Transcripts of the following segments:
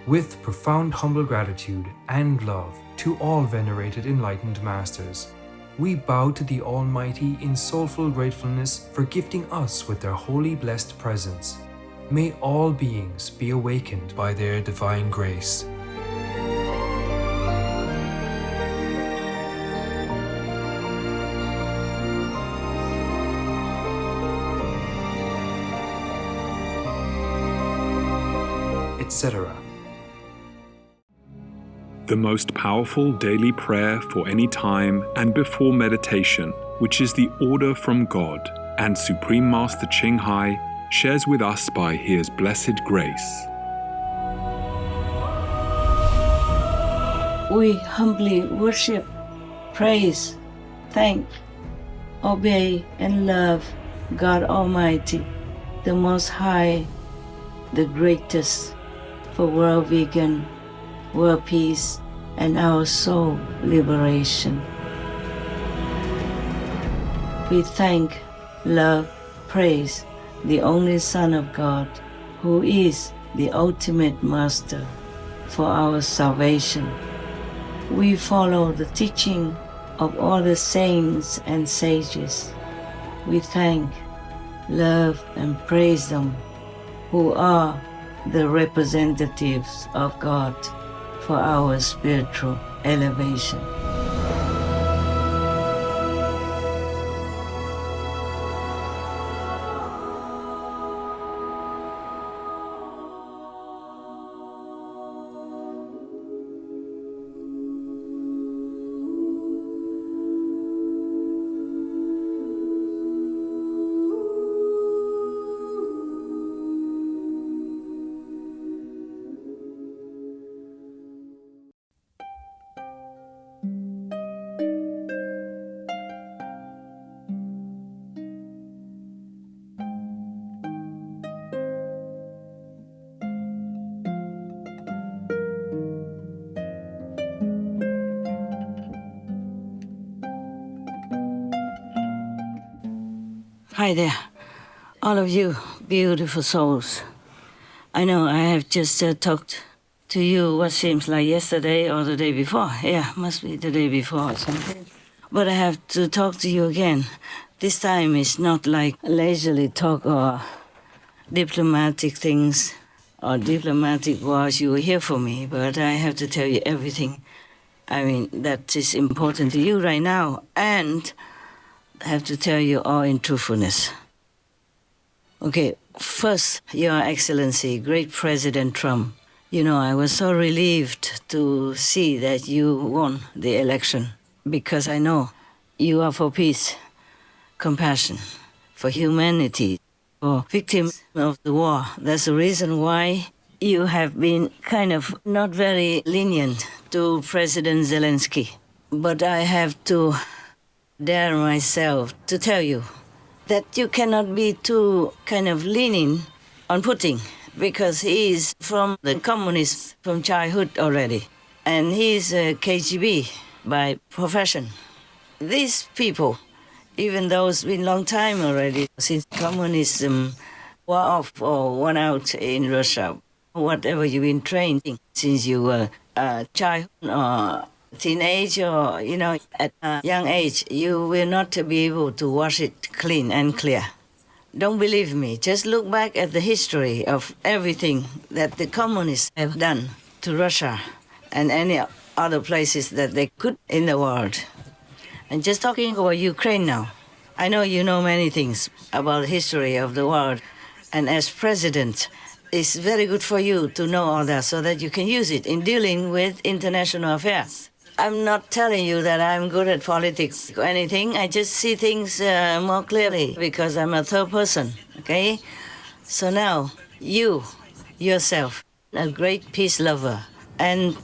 With profound humble gratitude and love to all venerated enlightened masters, we bow to the Almighty in soulful gratefulness for gifting us with their holy blessed presence. May all beings be awakened by their divine grace. Etc. The most powerful daily prayer for any time and before meditation, which is the order from God and Supreme Master Ching Hai, shares with us by His blessed grace. We humbly worship, praise, thank, obey, and love God Almighty, the Most High, the greatest, for world vegan, world peace, and our soul liberation. We thank, love, praise the only Son of God, who is the ultimate Master for our salvation. We follow the teaching of all the saints and sages. We thank, love, and praise them, who are the representatives of God for our spiritual elevation. Hi there, all of you beautiful souls. I know I have just talked to you what seems like yesterday or the day before. Yeah, must be the day before or something. But I have to talk to you again. This time it's not like leisurely talk or diplomatic things or diplomatic words. You will hear from me, but I have to tell you everything. I mean, that is important to you right now, and I have to tell you all in truthfulness. Okay, first, Your Excellency, great President Trump. You know, I was so relieved to see that you won the election, because I know you are for peace, compassion, for humanity, for victims of the war. That's the reason why you have been kind of not very lenient to President Zelensky. But I have to dare myself to tell you that you cannot be too kind of lenient on Putin, because he is from the communists from childhood already, and he's a KGB by profession. These people, even though it's been a long time already since communism wore off or went out in Russia, whatever you've been trained in since you were a child or teenage, or, you know, at a young age, you will not be able to wash it clean and clear. Don't believe me. Just look back at the history of everything that the communists have done to Russia and any other places that they could in the world. And just talking about Ukraine now, I know you know many things about the history of the world, and as president, it's very good for you to know all that so that you can use it in dealing with international affairs. I'm not telling you that I'm good at politics or anything. I just see things more clearly because I'm a third person, okay? So now, you, yourself, a great peace lover, and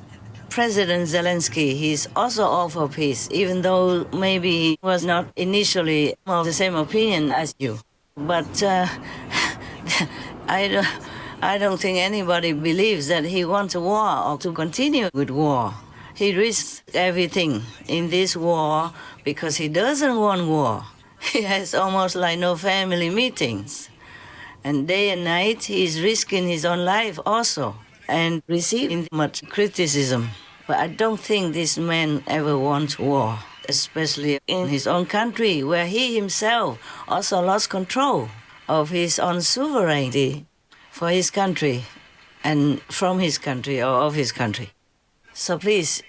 President Zelensky, he's also all for peace, even though maybe he was not initially of the same opinion as you. But I don't think anybody believes that he wants a war or to continue with war. He risks everything in this war because he doesn't want war. He has almost like no family meetings. And day and night, he's risking his own life also. and receiving much criticism. But I don't think this man ever wants war, especially in his own country, where he himself also lost control of his own sovereignty for his country and from his country or of his country. So please,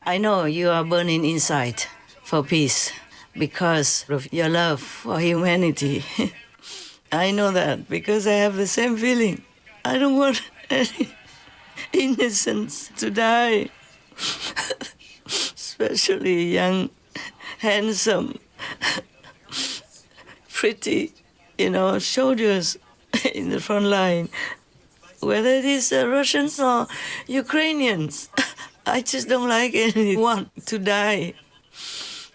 I know you are burning inside for peace because of your love for humanity. I know that because I have the same feeling. I don't want any innocents to die, especially young, handsome, pretty, soldiers in the front line, whether it is Russians or Ukrainians. I just don't like anyone to die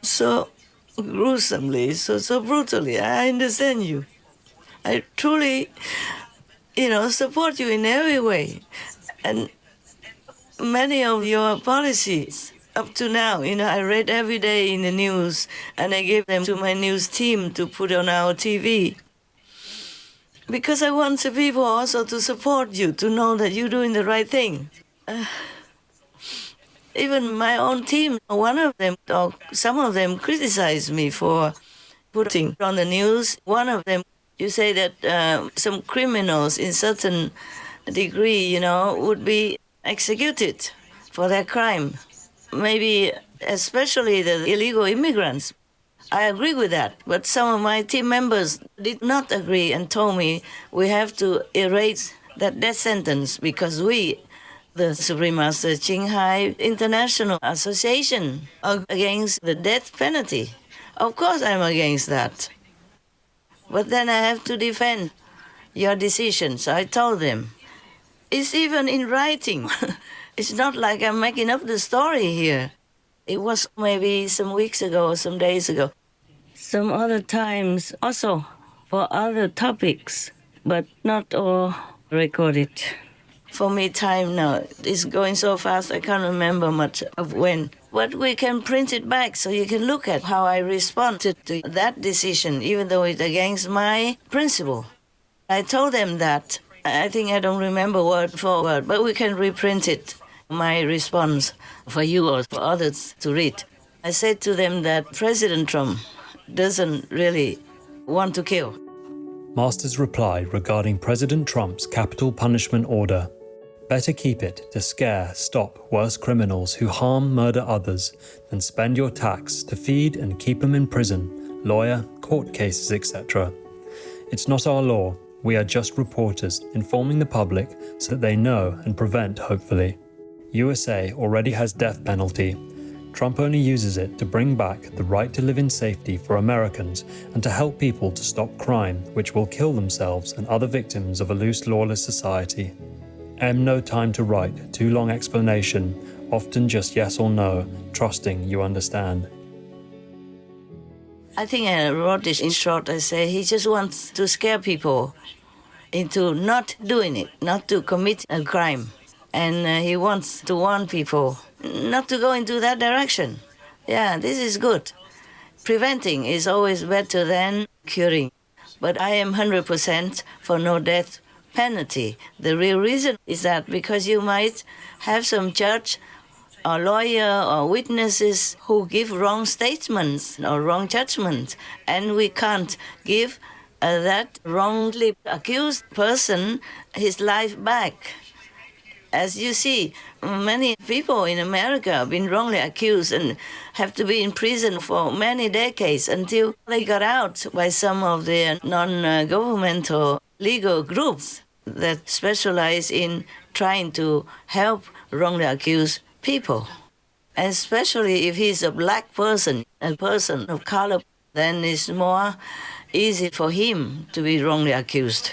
so gruesomely, so brutally. I understand you. I truly, support you in every way. And many of your policies up to now, I read every day in the news, and I gave them to my news team to put on our TV. Because I want the people also to support you, to know that you're doing the right thing. Even my own team, one of them, or some of them, criticized me for putting on the news. One of them, you say that some criminals in certain degree, would be executed for their crime. Maybe especially the illegal immigrants. I agree with that, but some of my team members did not agree and told me we have to erase that death sentence because we, the Supreme Master Qinghai International Association, are against the death penalty. Of course I'm against that. But then I have to defend your decision, so I told them. It's even in writing. It's not like I'm making up the story here. It was maybe some weeks ago or some days ago. Some other times also for other topics, but not all recorded. For me, time now is going so fast, I can't remember much of when. But we can print it back so you can look at how I responded to that decision, even though it's against my principle. I told them that. I think I don't remember word for word, but we can reprint it, my response, for you or for others to read. I said to them that President Trump doesn't really want to kill. Master's reply regarding President Trump's capital punishment order. Better keep it to scare, stop worse criminals who harm, murder others than spend your tax to feed and keep them in prison, lawyer, court cases, etc. It's not our law. We are just reporters informing the public so that they know and prevent, hopefully. USA already has death penalty. Trump only uses it to bring back the right to live in safety for Americans and to help people to stop crime, which will kill themselves and other victims of a loose, lawless society. No time to write too long explanation, often just yes or no, trusting you understand. I think I wrote this in short. I say he just wants to scare people into not doing it, not to commit a crime. And he wants to warn people not to go into that direction. Yeah, this is good. Preventing is always better than curing. But I am 100% for no death penalty. The real reason is that because you might have some judge or lawyer or witnesses who give wrong statements or wrong judgments, and we can't give that wrongly accused person his life back. As you see, many people in America have been wrongly accused and have to be in prison for many decades until they got out by some of the non-governmental legal groups that specialize in trying to help wrongly accused people. And especially if he's a black person, a person of color, then it's more easy for him to be wrongly accused.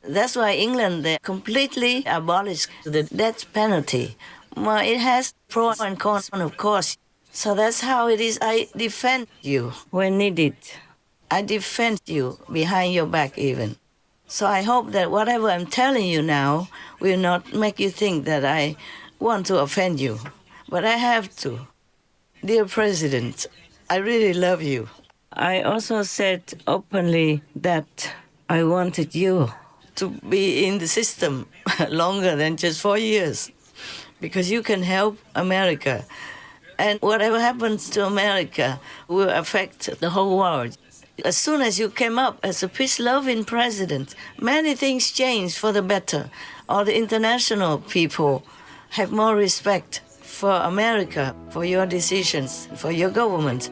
That's why England, they completely abolished the death penalty. Well, it has pros and cons, of course. So that's how it is. I defend you when needed. I defend you behind your back even. So I hope that whatever I'm telling you now will not make you think that I want to offend you. But I have to. Dear President, I really love you. I also said openly that I wanted you to be in the system longer than just 4 years, because you can help America. And whatever happens to America will affect the whole world. As soon as you came up as a peace-loving president, many things changed for the better. All the international people have more respect for America, for your decisions, for your government.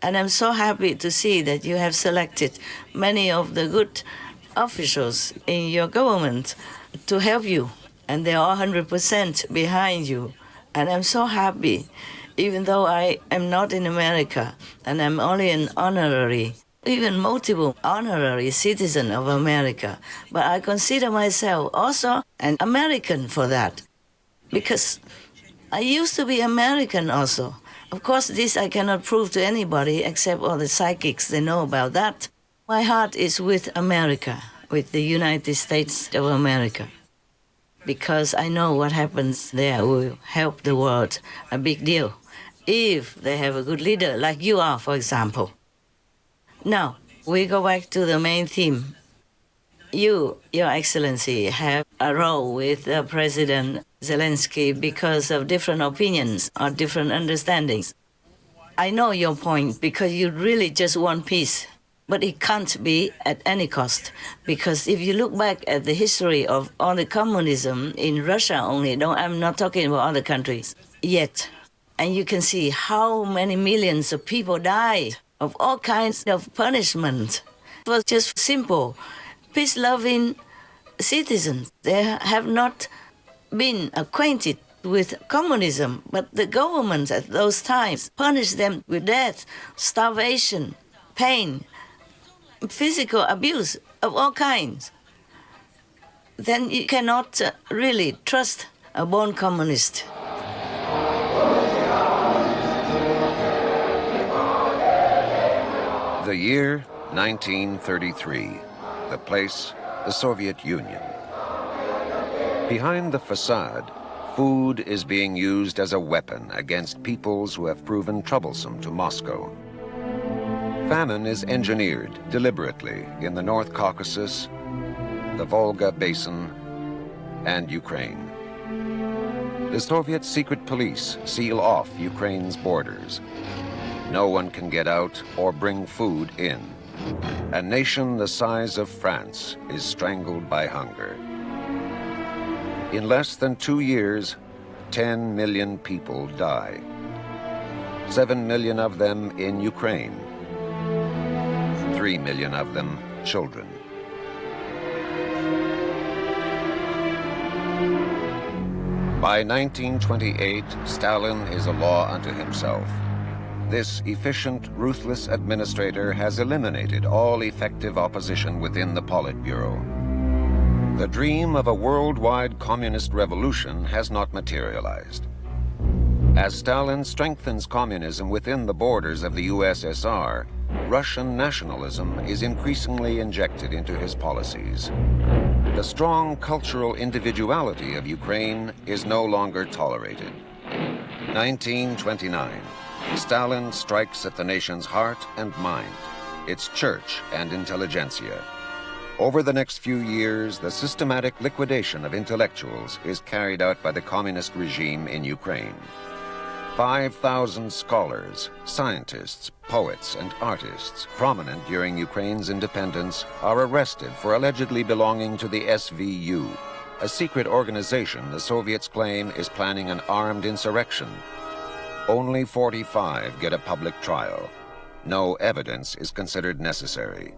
And I'm so happy to see that you have selected many of the good officials in your government to help you. And they are 100% behind you. And I'm so happy, even though I am not in America and I'm only an honorary, even multiple honorary citizen of America. But I consider myself also an American for that, because I used to be American also. Of course, this I cannot prove to anybody except all the psychics, they know about that. My heart is with America, with the United States of America, because I know what happens there will help the world a big deal, if they have a good leader like you are, for example. Now, we go back to the main theme. You, Your Excellency, have a role with President Zelensky because of different opinions or different understandings. I know your point, because you really just want peace. But it can't be at any cost, because if you look back at the history of all the communism in Russia only, no, I'm not talking about other countries yet, and you can see how many millions of people died of all kinds of punishment. It was just simple. Peace-loving citizens, they have not been acquainted with communism, but the government at those times punished them with death, starvation, pain, physical abuse of all kinds. Then you cannot really trust a born communist. The year 1933. The place, the Soviet Union. Behind the facade, food is being used as a weapon against peoples who have proven troublesome to Moscow. Famine is engineered deliberately in the North Caucasus, the Volga Basin, and Ukraine. The Soviet secret police seal off Ukraine's borders. No one can get out or bring food in. A nation the size of France is strangled by hunger. In less than 2 years, 10 million people die. 7 million of them in Ukraine. 3 million of them children. By 1928, Stalin is a law unto himself. This efficient, ruthless administrator has eliminated all effective opposition within the Politburo. The dream of a worldwide communist revolution has not materialized. As Stalin strengthens communism within the borders of the USSR, Russian nationalism is increasingly injected into his policies. The strong cultural individuality of Ukraine is no longer tolerated. 1929. Stalin strikes at the nation's heart and mind, its church and intelligentsia. Over the next few years, the systematic liquidation of intellectuals is carried out by the communist regime in Ukraine. 5,000 scholars, scientists, poets, and artists prominent during Ukraine's independence are arrested for allegedly belonging to the SVU, a secret organization the Soviets claim is planning an armed insurrection. Only 45 get a public trial. No evidence is considered necessary.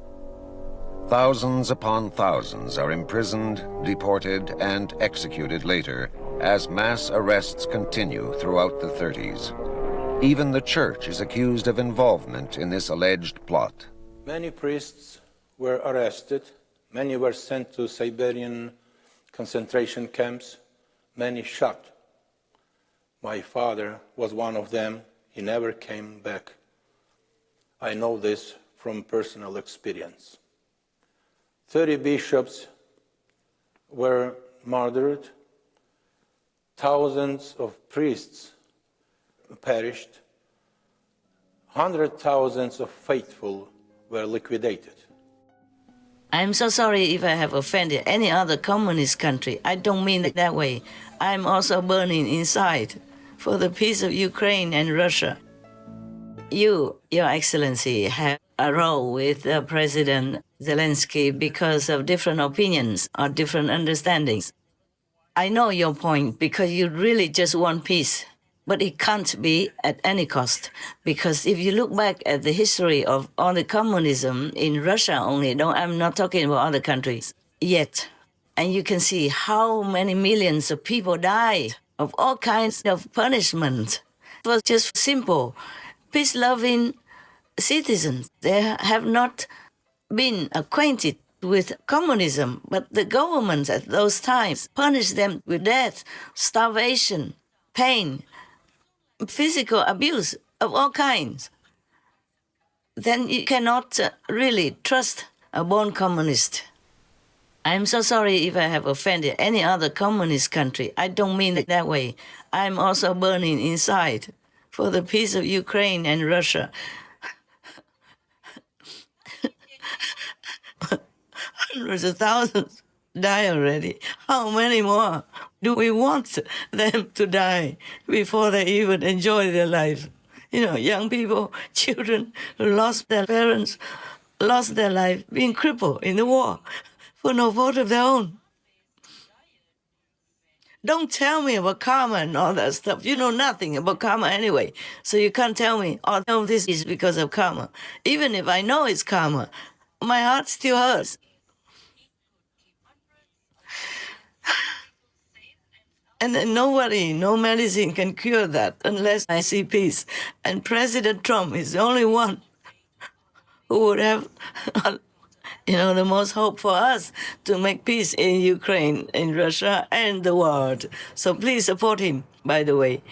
Thousands upon thousands are imprisoned, deported, and executed later as mass arrests continue throughout the 30s. Even the church is accused of involvement in this alleged plot. Many priests were arrested, many were sent to Siberian concentration camps, many shot. My father was one of them. He never came back. I know this from personal experience. 30 bishops were murdered. Thousands of priests perished. 100,000 of faithful were liquidated. I'm so sorry if I have offended any other communist country. I don't mean it that way. I'm also burning inside for the peace of Ukraine and Russia. You, Your Excellency, have a role with President Zelensky because of different opinions or different understandings. I know your point because you really just want peace. But it can't be at any cost, because if you look back at the history of all the communism in Russia only, no, I'm not talking about other countries yet, and you can see how many millions of people died of all kinds of punishment. It was just simple, peace-loving citizens. They have not been acquainted with communism, but the governments at those times punished them with death, starvation, pain, physical abuse of all kinds. Then you cannot really trust a born communist. I'm so sorry if I have offended any other communist country. I don't mean it that way. I'm also burning inside for the peace of Ukraine and Russia. Hundreds of thousands die already. How many more do we want them to die before they even enjoy their life? You know, young people, children who lost their parents, lost their life, being crippled in the war for no fault of their own. Don't tell me about karma and all that stuff. You know nothing about karma anyway. So you can't tell me, oh, no, this is because of karma. Even if I know it's karma, my heart still hurts. And nobody, no medicine can cure that unless I see peace. And President Trump is the only one who would have, the most hope for us to make peace in Ukraine, in Russia, and the world. So please support him, by the way.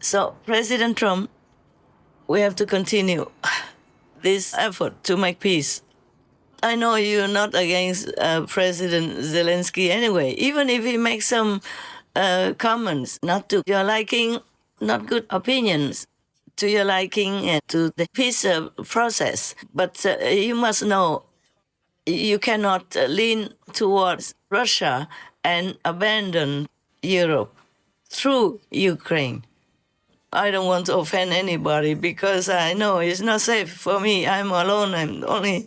So President Trump, we have to continue this effort to make peace. I know you're not against President Zelensky anyway, even if he makes some comments not to your liking, not good opinions to your liking and to the peace process. But you must know you cannot lean towards Russia and abandon Europe through Ukraine. I don't want to offend anybody because I know it's not safe for me. I'm alone. I'm only,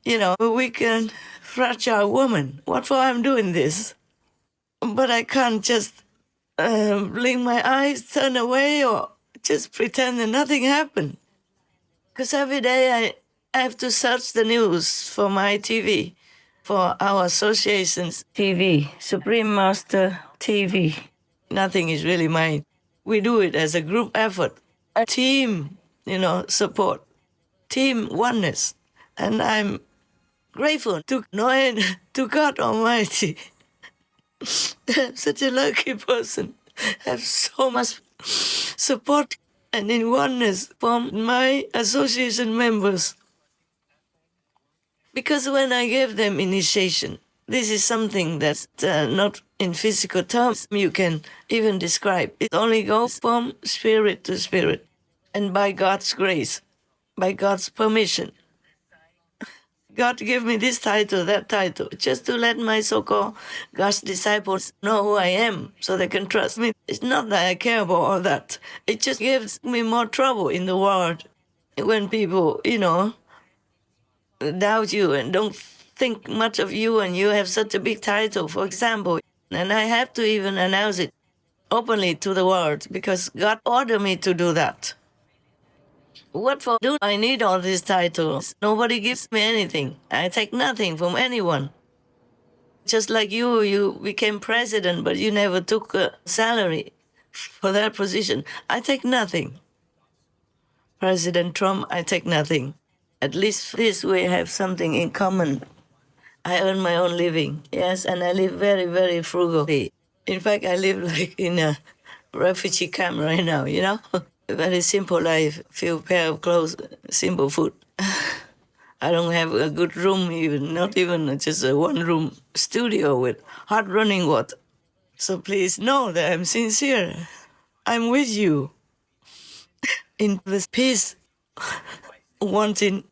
a weak and fragile woman. What for I'm doing this? But I can't just blink my eyes, turn away, or just pretend that nothing happened. Because every day I have to search the news for my TV, for our association's TV, Supreme Master TV. Nothing is really mine. We do it as a group effort, a team, support, team oneness. And I'm grateful to God Almighty. I'm such a lucky person. I have so much support and in oneness from my association members. Because when I gave them initiation, this is something that's not in physical terms you can even describe. It only goes from spirit to spirit and by God's grace, by God's permission. God gave me this title, that title, just to let my so-called God's disciples know who I am so they can trust me. It's not that I care about all that. It just gives me more trouble in the world when people, doubt you and don't think much of you and you have such a big title, for example. And I have to even announce it openly to the world because God ordered me to do that. What for do I need all these titles? Nobody gives me anything. I take nothing from anyone. Just like you became president, but you never took a salary for that position. I take nothing. President Trump, I take nothing. At least this we have something in common. I earn my own living, yes, and I live very, very frugally. In fact, I live like in a refugee camp right now, you know? A very simple life, few pair of clothes, simple food. I don't have a good room even, not even just a one-room studio with hot running water. So please know that I'm sincere. I'm with you in this peace wanting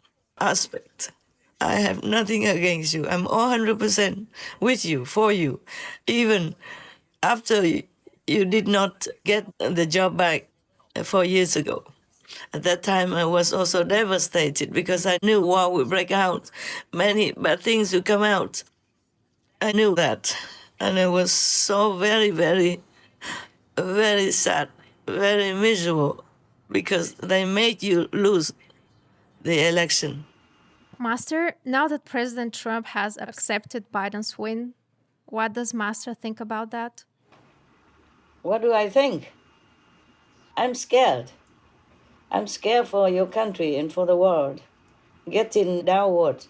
aspect. I have nothing against you. I'm 100% with you, for you. Even after you did not get the job back 4 years ago. At that time, I was also devastated because I knew war would break out. Many bad things would come out. I knew that. And I was so very, very, very sad, very miserable because they made you lose the election. Master, now that President Trump has accepted Biden's win, what does Master think about that? What do I think? I'm scared. I'm scared for your country and for the world. Getting downward,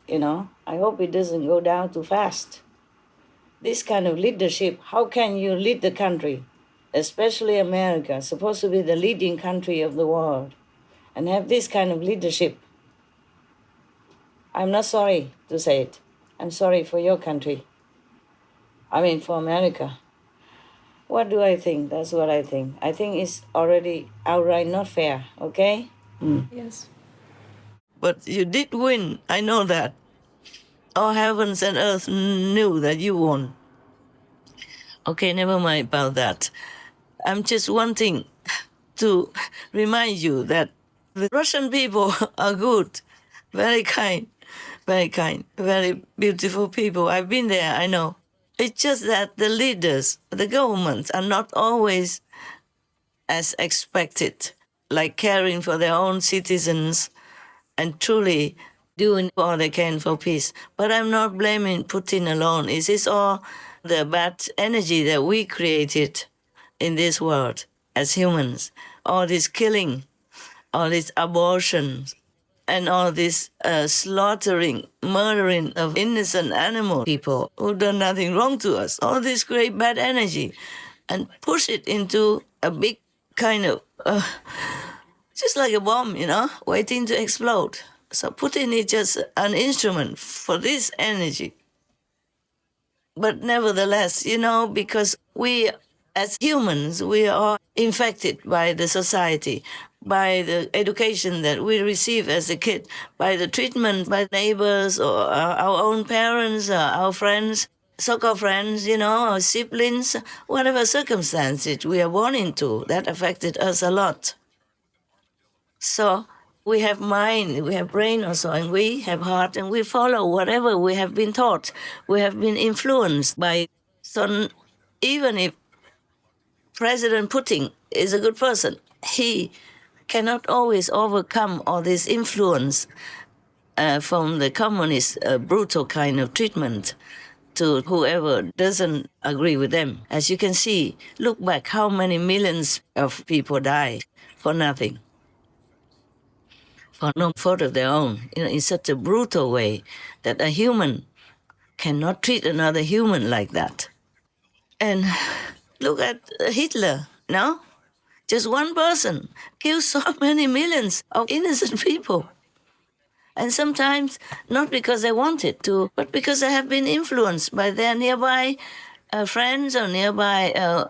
you know. I hope it doesn't go down too fast. This kind of leadership, how can you lead the country, especially America, supposed to be the leading country of the world, and have this kind of leadership? I'm not sorry to say it. I'm sorry for your country. I mean, for America. What do I think? That's what I think. I think it's already outright not fair, okay? Yes. But you did win. I know that. All heavens and earth knew that you won. Okay, never mind about that. I'm just wanting to remind you that the Russian people are good, very kind, very beautiful people. I've been there, I know. It's just that the leaders, the governments, are not always as expected, like caring for their own citizens and truly doing all they can for peace. But I'm not blaming Putin alone. It is all the bad energy that we created in this world as humans. All this killing, all this abortion, and all this slaughtering, murdering of innocent animal people who done nothing wrong to us. All this great bad energy, and push it into a big kind of, just like a bomb, you know, waiting to explode. So Putin is just an instrument for this energy. But nevertheless, you know, because we as humans, we are infected by the society, by the education that we receive as a kid, by the treatment by neighbors or our own parents, or our friends, so-called friends, you know, our siblings, whatever circumstances we are born into, that affected us a lot. So we have mind, we have brain also, and we have heart, and we follow whatever we have been taught. We have been influenced by. So even if President Putin is a good person, he cannot always overcome all this influence from the communist brutal kind of treatment to whoever doesn't agree with them. As you can see, look back how many millions of people died for nothing, for no fault of their own, you know, in such a brutal way that a human cannot treat another human like that. And look at Hitler, no? Just one person kills so many millions of innocent people. And sometimes not because they wanted to, but because they have been influenced by their nearby friends or nearby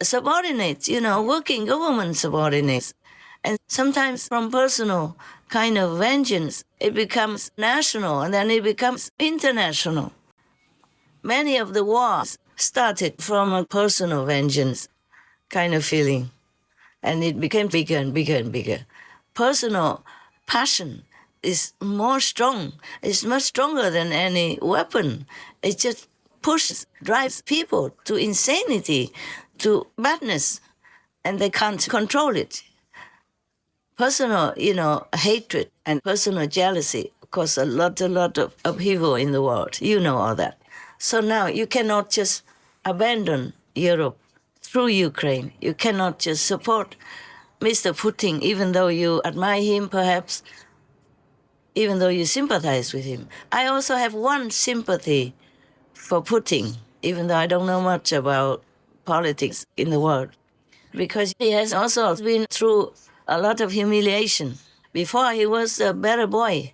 subordinates, you know, working government subordinates. And sometimes from personal kind of vengeance, it becomes national and then it becomes international. Many of the wars started from a personal vengeance kind of feeling, and it became bigger and bigger and bigger. Personal passion is more strong. It's much stronger than any weapon. It just pushes, drives people to insanity, to madness, and they can't control it. Personal, you know, hatred and personal jealousy cause a lot of upheaval in the world. You know all that. So now you cannot just abandon Europe through Ukraine. You cannot just support Mr. Putin, even though you admire him perhaps. even though you sympathize with him. I also have one sympathy for Putin, even though I don't know much about politics in the world, because he has also been through a lot of humiliation. Before, he was a better boy.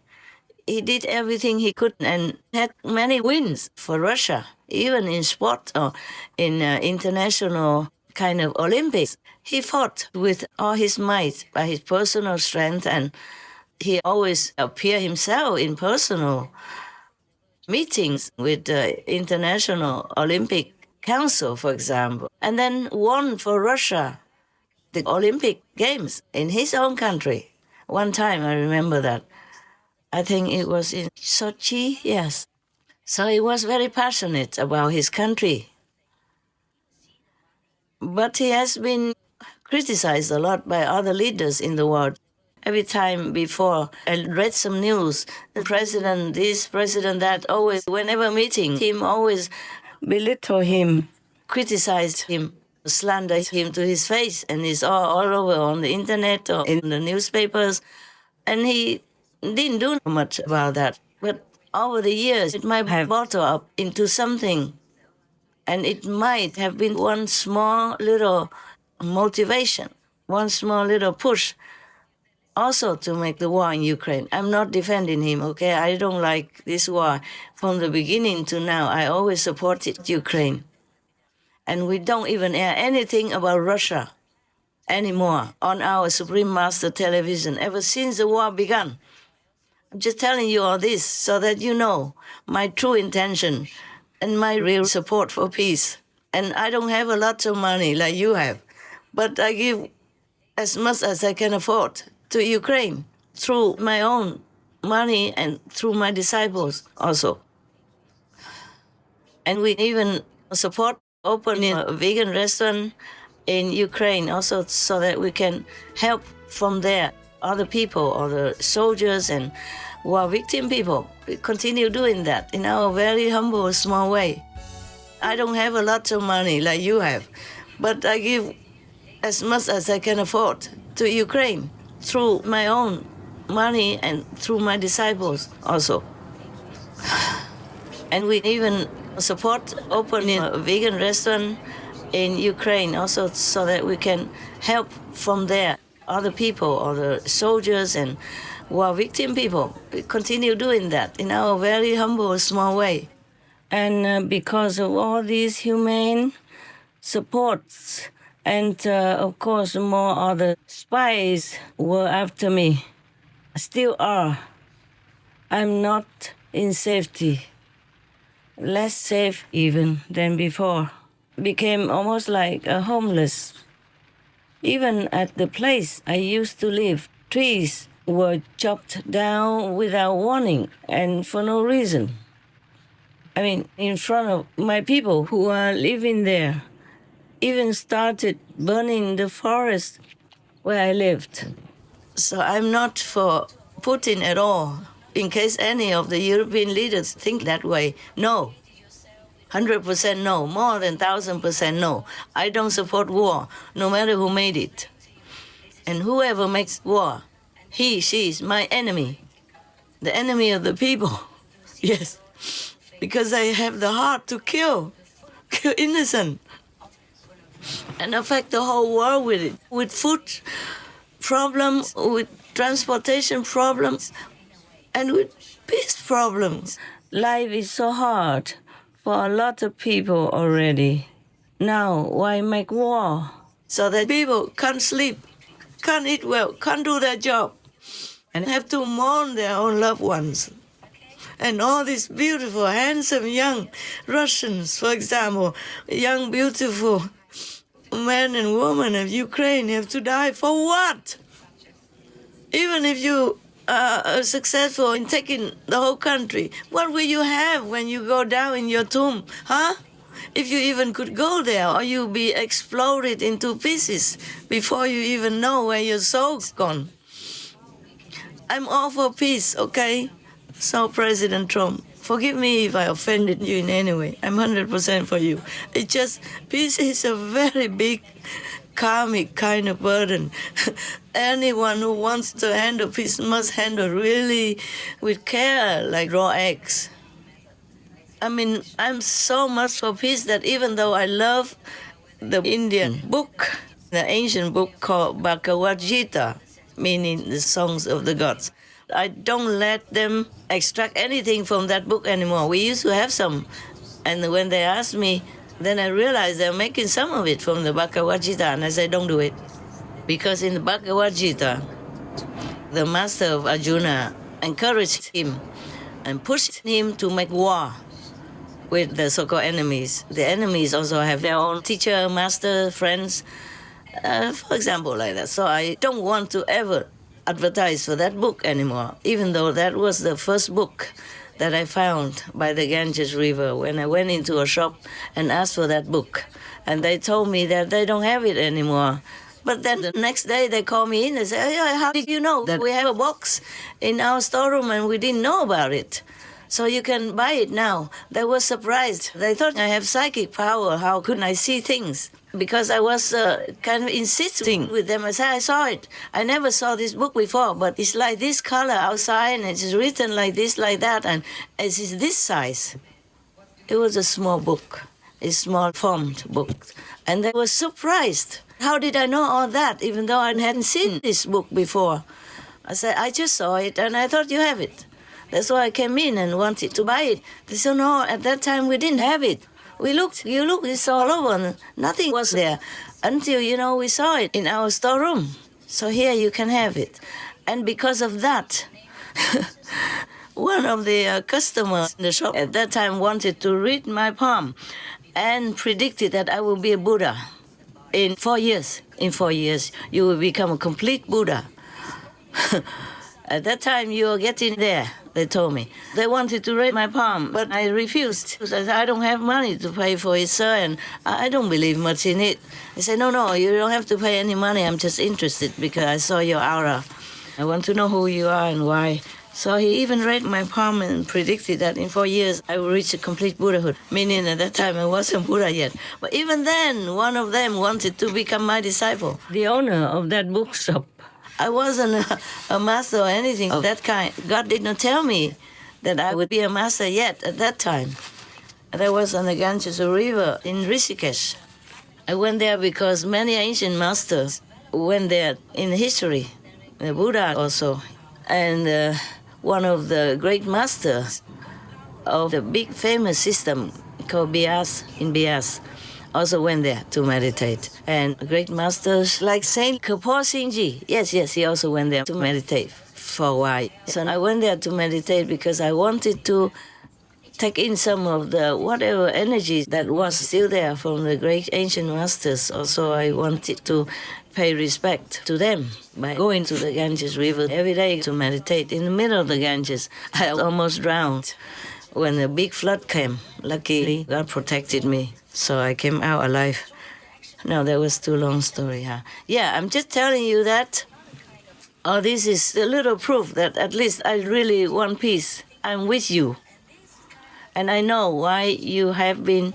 He did everything he could and had many wins for Russia, even in sport or in international kind of Olympics. He fought with all his might by his personal strength, and he always appeared himself in personal meetings with the International Olympic Council, for example, and then won for Russia the Olympic Games in his own country. One time, I remember that. I think it was in Sochi, yes. So he was very passionate about his country. But he has been criticized a lot by other leaders in the world. Every time before I read some news, the president this, president that, always, whenever meeting, him always belittle him, criticize him, slander him to his face, and it's all over on the internet or in the newspapers. And he didn't do much about that. But over the years, it might have bottled up into something. And it might have been one small little motivation, one small little push also to make the war in Ukraine. I'm not defending him, okay? I don't like this war. From the beginning to now, I always supported Ukraine. And we don't even air anything about Russia anymore on our Supreme Master television ever since the war began. I'm just telling you all this so that you know my true intention and my real support for peace. And I don't have a lot of money like you have, but I give as much as I can afford to Ukraine through my own money and through my disciples also. And we even support opening a vegan restaurant in Ukraine also so that we can help from there other people, other soldiers and war victim people. We continue doing that in our very humble, small way. I don't have a lot of money like you have, but I give as much as I can afford to Ukraine through my own money and through my disciples also. And we even support opening a vegan restaurant in Ukraine also so that we can help from there other people, other soldiers and war victim people. We continue doing that in our very humble, small way. And because of all these humane supports, and of course more other spies were after me, still are, I'm not in safety. Less safe even than before. Became almost like a homeless. Even at the place I used to live, trees were chopped down without warning and for no reason. I mean, in front of my people who are living there, even started burning the forest where I lived. So I'm not for Putin at all, in case any of the European leaders think that way. No. 100% no, more than 1,000% no. I don't support war, no matter who made it. And whoever makes war, he, she is my enemy. The enemy of the people. Yes. Because I have the heart to kill innocent. And affect the whole world with it. With food problems, with transportation problems, and with peace problems. Life is so hard for a lot of people already. Now, why make war? So that people can't sleep, can't eat well, can't do their job, and have to mourn their own loved ones. And all these beautiful, handsome young Russians, for example, young, beautiful men and women of Ukraine have to die for what? Even if you are successful in taking the whole country, what will you have when you go down in your tomb, huh? If you even could go there, or you'll be exploded into pieces before you even know where your soul's gone. I'm all for peace, okay? So, President Trump, forgive me if I offended you in any way. I'm 100% for you. It's just, peace is a very big karmic kind of burden. Anyone who wants to handle peace must handle really with care, like raw eggs. I mean, I'm so much for peace that even though I love the Indian book, the ancient book called Bhagavad Gita, meaning the songs of the gods, I don't let them extract anything from that book anymore. We used to have some, and when they asked me, then I realized they're making some of it from the Bhagavad Gita, and I said, don't do it. Because in the Bhagavad Gita, the master of Arjuna encouraged him and pushed him to make war with the so-called enemies. The enemies also have their own teacher, master, friends, for example, like that. So I don't want to ever advertise for that book anymore, even though that was the first book that I found by the Ganges River when I went into a shop and asked for that book. And they told me that they don't have it anymore. But then the next day they called me in and said, hey, how did you know that we have a box in our storeroom and we didn't know about it? So you can buy it now. They were surprised. They thought I have psychic power. How couldn't I see things? Because I was kind of insisting with them. I said, I saw it. I never saw this book before, but it's like this color outside, and it's written like this, like that, and it's this size. It was a small book, a small formed book. And they were surprised. How did I know all that, even though I hadn't seen this book before? I said, I just saw it, and I thought you have it. That's why I came in and wanted to buy it. They said, no, at that time we didn't have it. We looked, it's all over. Nothing was there until, we saw it in our storeroom. So here you can have it. And because of that, one of the customers in the shop at that time wanted to read my palm and predicted that I will be a Buddha. In 4 years, you will become a complete Buddha. At that time, you are getting there, they told me. They wanted to read my palm, but I refused. I said, I don't have money to pay for it, sir, and I don't believe much in it. They said, no, you don't have to pay any money. I'm just interested because I saw your aura. I want to know who you are and why. So he even read my palm and predicted that in 4 years I will reach a complete Buddhahood, meaning at that time I wasn't Buddha yet. But even then, one of them wanted to become my disciple. The owner of that bookshop. I wasn't a master or anything of that kind. God did not tell me that I would be a master yet at that time. And I was on the Ganges River in Rishikesh. I went there because many ancient masters went there in history, the Buddha also. And one of the great masters of the big famous system called Bias in Bias also went there to meditate. And great masters like Saint Kapoor Singh Ji, yes, he also went there to meditate for a while. So I went there to meditate because I wanted to take in some of the whatever energy that was still there from the great ancient masters. Also, I wanted to pay respect to them by going to the Ganges River every day to meditate. In the middle of the Ganges, I almost drowned when a big flood came. Luckily, God protected me, so I came out alive. No, that was too long story, huh? Yeah, I'm just telling you that. Oh, this is a little proof that at least I really want peace. I'm with you. And I know why you have been,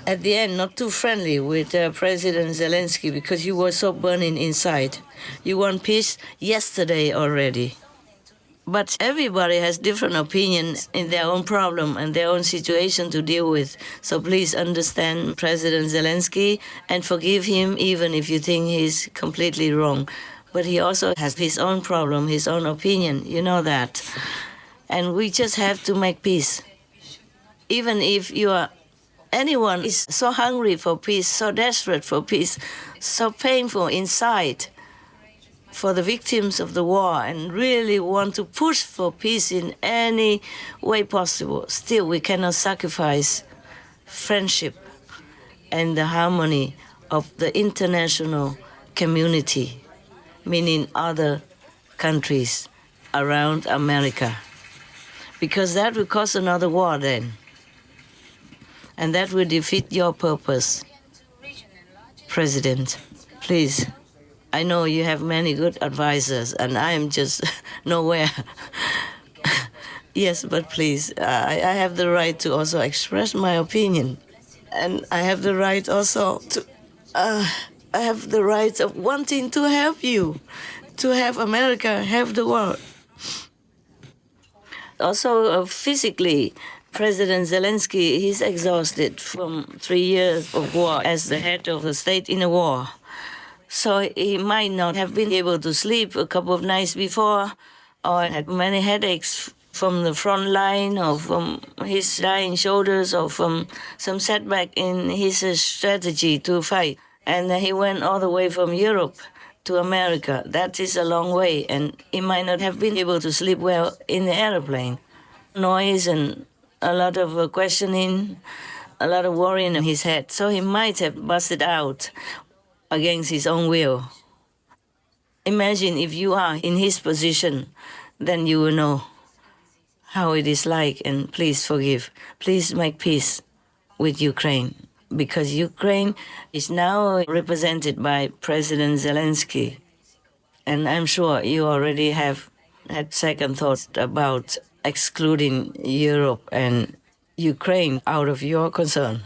at the end, not too friendly with President Zelensky, because you were so burning inside. You want peace yesterday already. But everybody has different opinions in their own problem and their own situation to deal with. So please understand President Zelensky and forgive him even if you think he's completely wrong. But he also has his own problem, his own opinion. You know that. And we just have to make peace. Even if anyone is so hungry for peace, so desperate for peace, so painful inside for the victims of the war and really want to push for peace in any way possible, still we cannot sacrifice friendship and the harmony of the international community, meaning other countries around America, because that will cause another war then. And that will defeat your purpose. President, please, I know you have many good advisors, and I am just nowhere. Yes, but please, I have the right to also express my opinion. And I have the right also to have the rights of wanting to help you, to have America help the world. Also, physically, President Zelensky, he's exhausted from 3 years of war as the head of the state in a war. So he might not have been able to sleep a couple of nights before, or had many headaches from the front line, or from his dying shoulders, or from some setback in his strategy to fight. And he went all the way from Europe to America. That is a long way, and he might not have been able to sleep well in the airplane. Noise and a lot of questioning, a lot of worry in his head. So he might have busted out against his own will. Imagine if you are in his position, then you will know how it is like, and please forgive. Please make peace with Ukraine, because Ukraine is now represented by President Zelensky. And I'm sure you already have had second thoughts about excluding Europe and Ukraine out of your concern.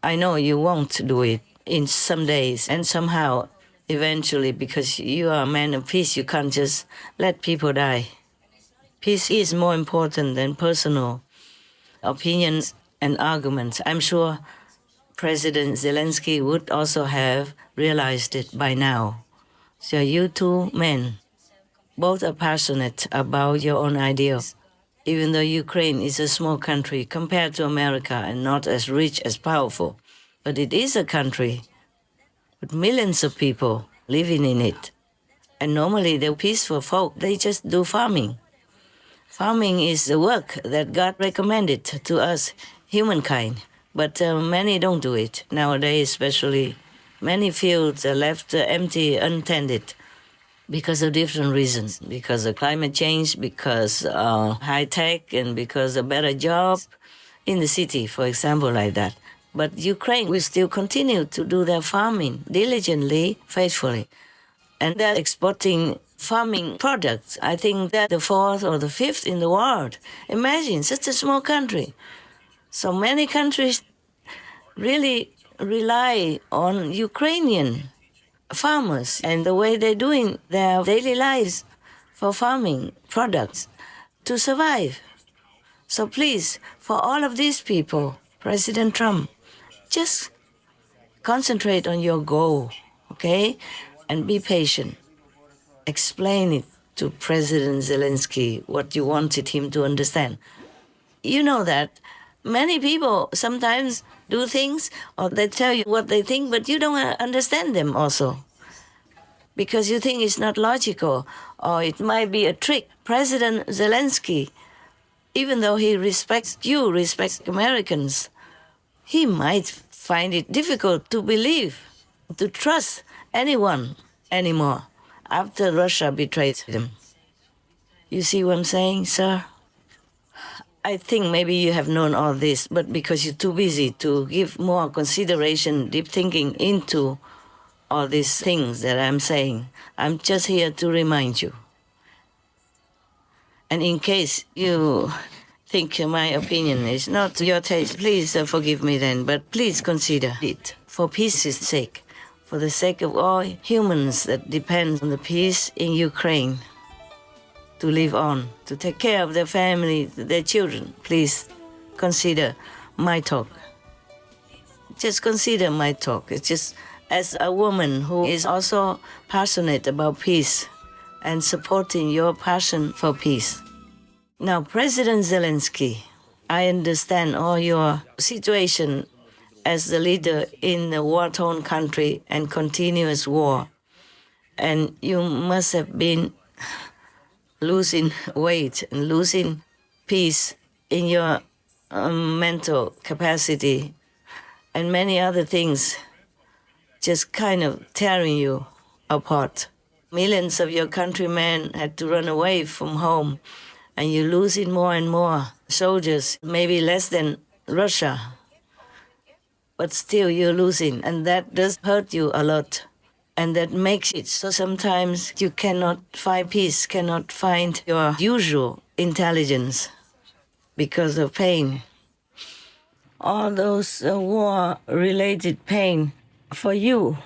I know you won't do it in some days, and somehow, eventually, because you are a man of peace, you can't just let people die. Peace is more important than personal opinions and arguments. I'm sure President Zelensky would also have realized it by now. So you two men, both are passionate about your own ideals. Even though Ukraine is a small country compared to America and not as rich, as powerful, but it is a country with millions of people living in it. And normally they're peaceful folk, they just do farming. Farming is the work that God recommended to us, humankind, but many don't do it. Nowadays, especially, many fields are left empty, untended, because of different reasons, because of climate change, because high tech, and because of better jobs in the city, for example, like that. But Ukraine will still continue to do their farming diligently, faithfully. And they're exporting farming products. I think they're the 4th or the 5th in the world. Imagine, such a small country. So many countries really rely on Ukrainian farmers and the way they're doing their daily lives for farming products to survive. So please, for all of these people, President Trump, just concentrate on your goal, okay? And be patient. Explain it to President Zelensky what you wanted him to understand. You know that many people sometimes do things, or they tell you what they think, but you don't understand them also, because you think it's not logical, or it might be a trick. President Zelensky, even though he respects you, respects Americans, he might find it difficult to believe, to trust anyone anymore after Russia betrayed him. You see what I'm saying, sir? I think maybe you have known all this, but because you're too busy to give more consideration, deep thinking into all these things that I'm saying, I'm just here to remind you. And in case you think my opinion is not to your taste, please forgive me then, but please consider it for peace's sake, for the sake of all humans that depend on the peace in Ukraine to live on, to take care of their family, their children. Please consider my talk. Just consider my talk. It's just as a woman who is also passionate about peace and supporting your passion for peace. Now, President Zelensky, I understand all your situation as the leader in a war-torn country and continuous war. And you must have been losing weight and losing peace in your mental capacity and many other things just kind of tearing you apart. Millions of your countrymen had to run away from home, and you're losing more and more soldiers, maybe less than Russia. But still you're losing, and that does hurt you a lot. And that makes it so sometimes you cannot find peace, cannot find your usual intelligence because of pain. All those war-related pain for you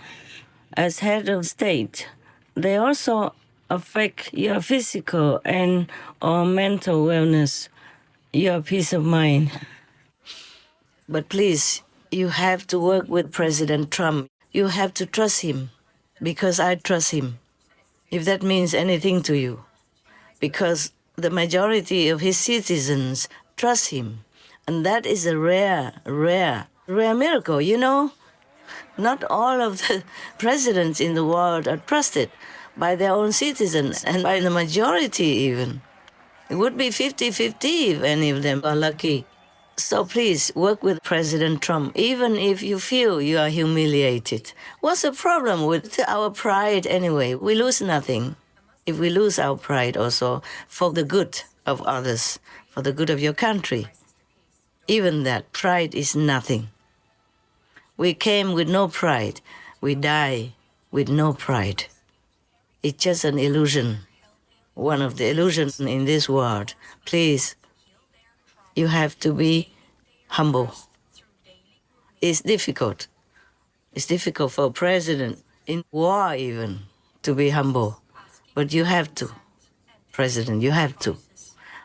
as head of state, they also affect your physical and or mental wellness, your peace of mind. But please, you have to work with President Trump. You have to trust him, because I trust him, if that means anything to you. Because the majority of his citizens trust him. And that is a rare miracle, you know? Not all of the presidents in the world are trusted by their own citizens and by the majority even. It would be 50-50 if any of them are lucky. So please work with President Trump, even if you feel you are humiliated. What's the problem with our pride anyway? We lose nothing if we lose our pride also for the good of others, for the good of your country. Even that, pride is nothing. We came with no pride. We die with no pride. It's just an illusion, one of the illusions in this world. Please, you have to be humble. It's difficult. It's difficult for a president in war even to be humble. But you have to, President, you have to,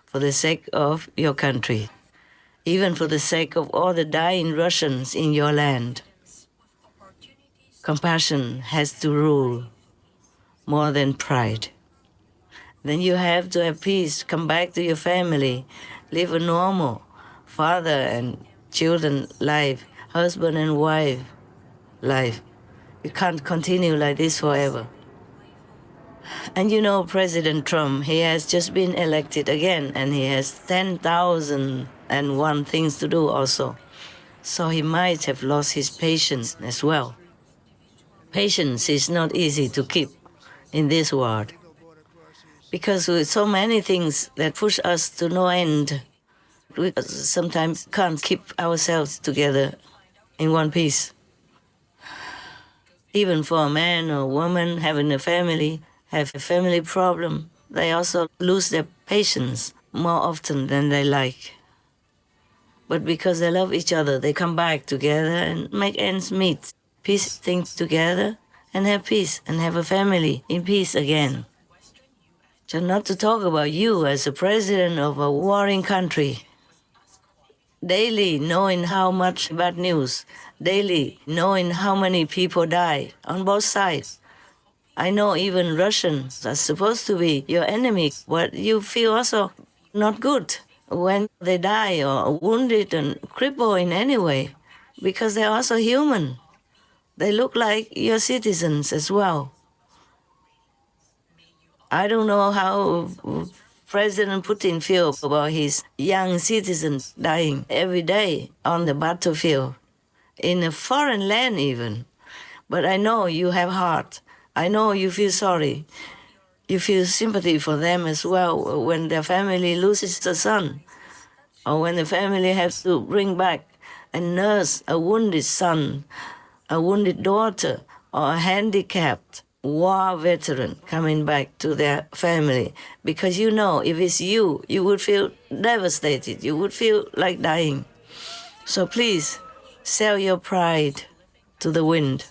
for the sake of your country, even for the sake of all the dying Russians in your land. Compassion has to rule more than pride. Then you have to have peace, come back to your family, live a normal father and children life, husband and wife life. You can't continue like this forever. And you know, President Trump, he has just been elected again, and he has 10,001 things to do also. So he might have lost his patience as well. Patience is not easy to keep in this world, because with so many things that push us to no end, we sometimes can't keep ourselves together in one piece. Even for a man or a woman having a family, have a family problem, they also lose their patience more often than they like. But because they love each other, they come back together and make ends meet, piece things together and have peace and have a family in peace again. Just not to talk about you as a president of a warring country. Daily knowing how much bad news, daily knowing how many people die on both sides. I know even Russians are supposed to be your enemy, but you feel also not good when they die or wounded and crippled in any way, because they're also human. They look like your citizens as well. I don't know how President Putin feels about his young citizens dying every day on the battlefield, in a foreign land even. But I know you have heart. I know you feel sorry. You feel sympathy for them as well when their family loses a son, or when the family has to bring back and nurse a wounded son, a wounded daughter, or a handicapped war veteran coming back to their family. Because you know, if it's you, you would feel devastated. You would feel like dying. So please, sell your pride to the wind.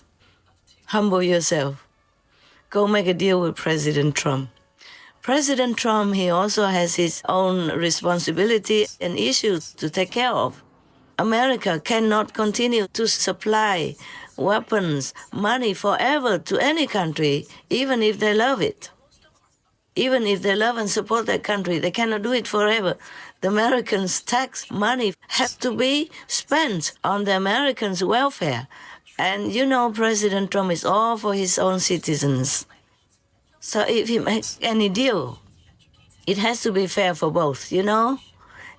Humble yourself. Go make a deal with President Trump. President Trump, he also has his own responsibility and issues to take care of. America cannot continue to supply weapons, money forever to any country, even if they love it. Even if they love and support their country, they cannot do it forever. The Americans' tax money has to be spent on the Americans' welfare. And you know, President Trump is all for his own citizens. So if he makes any deal, it has to be fair for both, you know?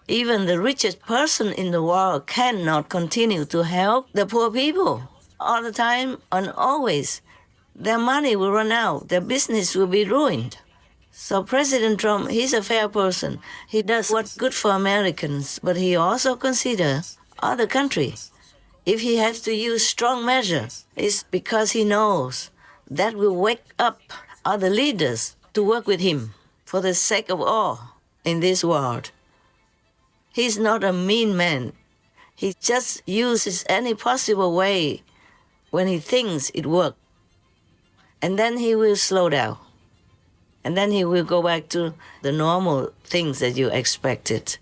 Even the richest person in the world cannot continue to help the poor people all the time and always. Their money will run out. Their business will be ruined. So President Trump, he's a fair person. He does what's good for Americans, but he also considers other countries. If he has to use strong measures, it's because he knows that will wake up other leaders to work with him for the sake of all in this world. He's not a mean man. He just uses any possible way when he thinks it works. And then he will slow down. And then he will go back to the normal things that you expected.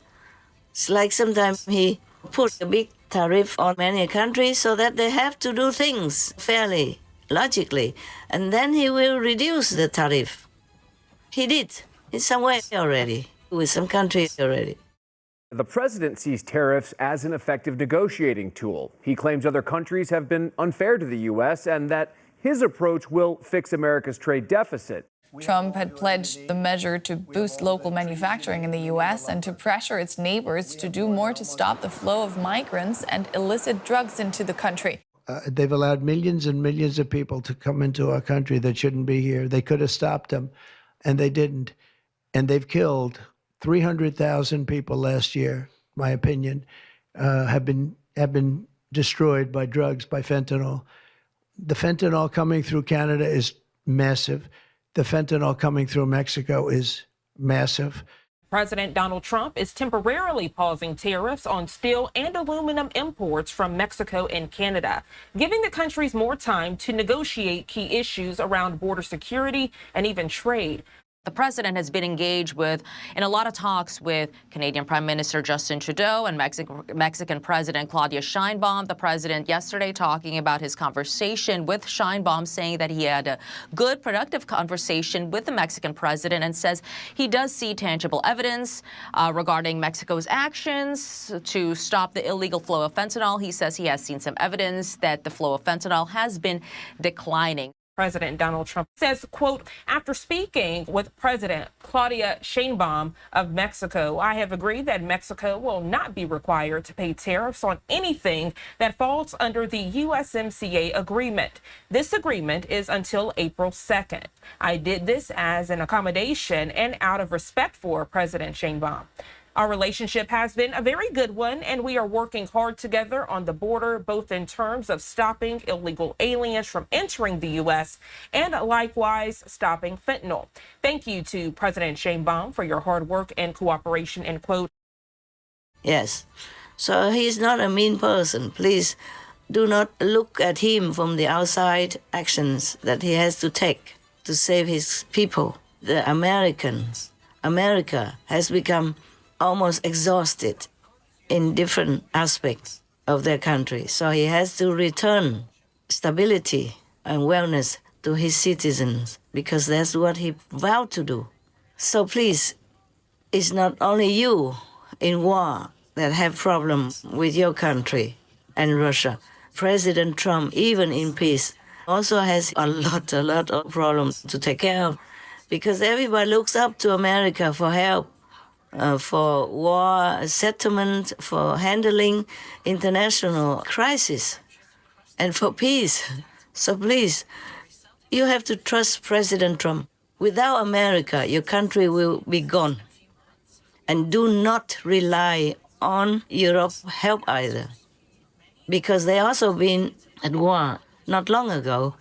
It's like sometimes he put a big tariff on many countries so that they have to do things fairly, logically. And then he will reduce the tariff. He did in some way already, with some countries already. The president sees tariffs as an effective negotiating tool. He claims other countries have been unfair to the U.S. and that his approach will fix America's trade deficit. Trump had pledged the measure to boost local manufacturing in the U.S. and to pressure its neighbors to do more to stop the flow of migrants and illicit drugs into the country. They've allowed millions and millions of people to come into our country that shouldn't be here. They could have stopped them, and they didn't. And they've killed 300,000 people last year, my opinion, have been destroyed by drugs, by fentanyl. The fentanyl coming through Canada is massive. The fentanyl coming through Mexico is massive. President Donald Trump is temporarily pausing tariffs on steel and aluminum imports from Mexico and Canada, giving the countries more time to negotiate key issues around border security and even trade. The president has been engaged in a lot of talks with Canadian Prime Minister Justin Trudeau and Mexican President Claudia Sheinbaum. The president yesterday talking about his conversation with Sheinbaum, saying that he had a good, productive conversation with the Mexican president and says he does see tangible evidence regarding Mexico's actions to stop the illegal flow of fentanyl. He says he has seen some evidence that the flow of fentanyl has been declining. President Donald Trump says, quote, after speaking with President Claudia Sheinbaum of Mexico, I have agreed that Mexico will not be required to pay tariffs on anything that falls under the USMCA agreement. This agreement is until April 2nd. I did this as an accommodation and out of respect for President Sheinbaum. Our relationship has been a very good one, and we are working hard together on the border, both in terms of stopping illegal aliens from entering the U.S. and likewise stopping fentanyl. Thank you to President Sheinbaum for your hard work and cooperation, end quote. Yes. So he's not a mean person. Please do not look at him from the outside actions that he has to take to save his people, the Americans. America has become almost exhausted in different aspects of their country. So he has to return stability and wellness to his citizens because that's what he vowed to do. So please, it's not only you in war that have problems with your country and Russia. President Trump, even in peace, also has a lot of problems to take care of because everybody looks up to America for help. For war settlement, for handling international crisis, and for peace. So please, you have to trust President Trump. Without America, your country will be gone. And do not rely on Europe's help either, because they also been at war not long ago,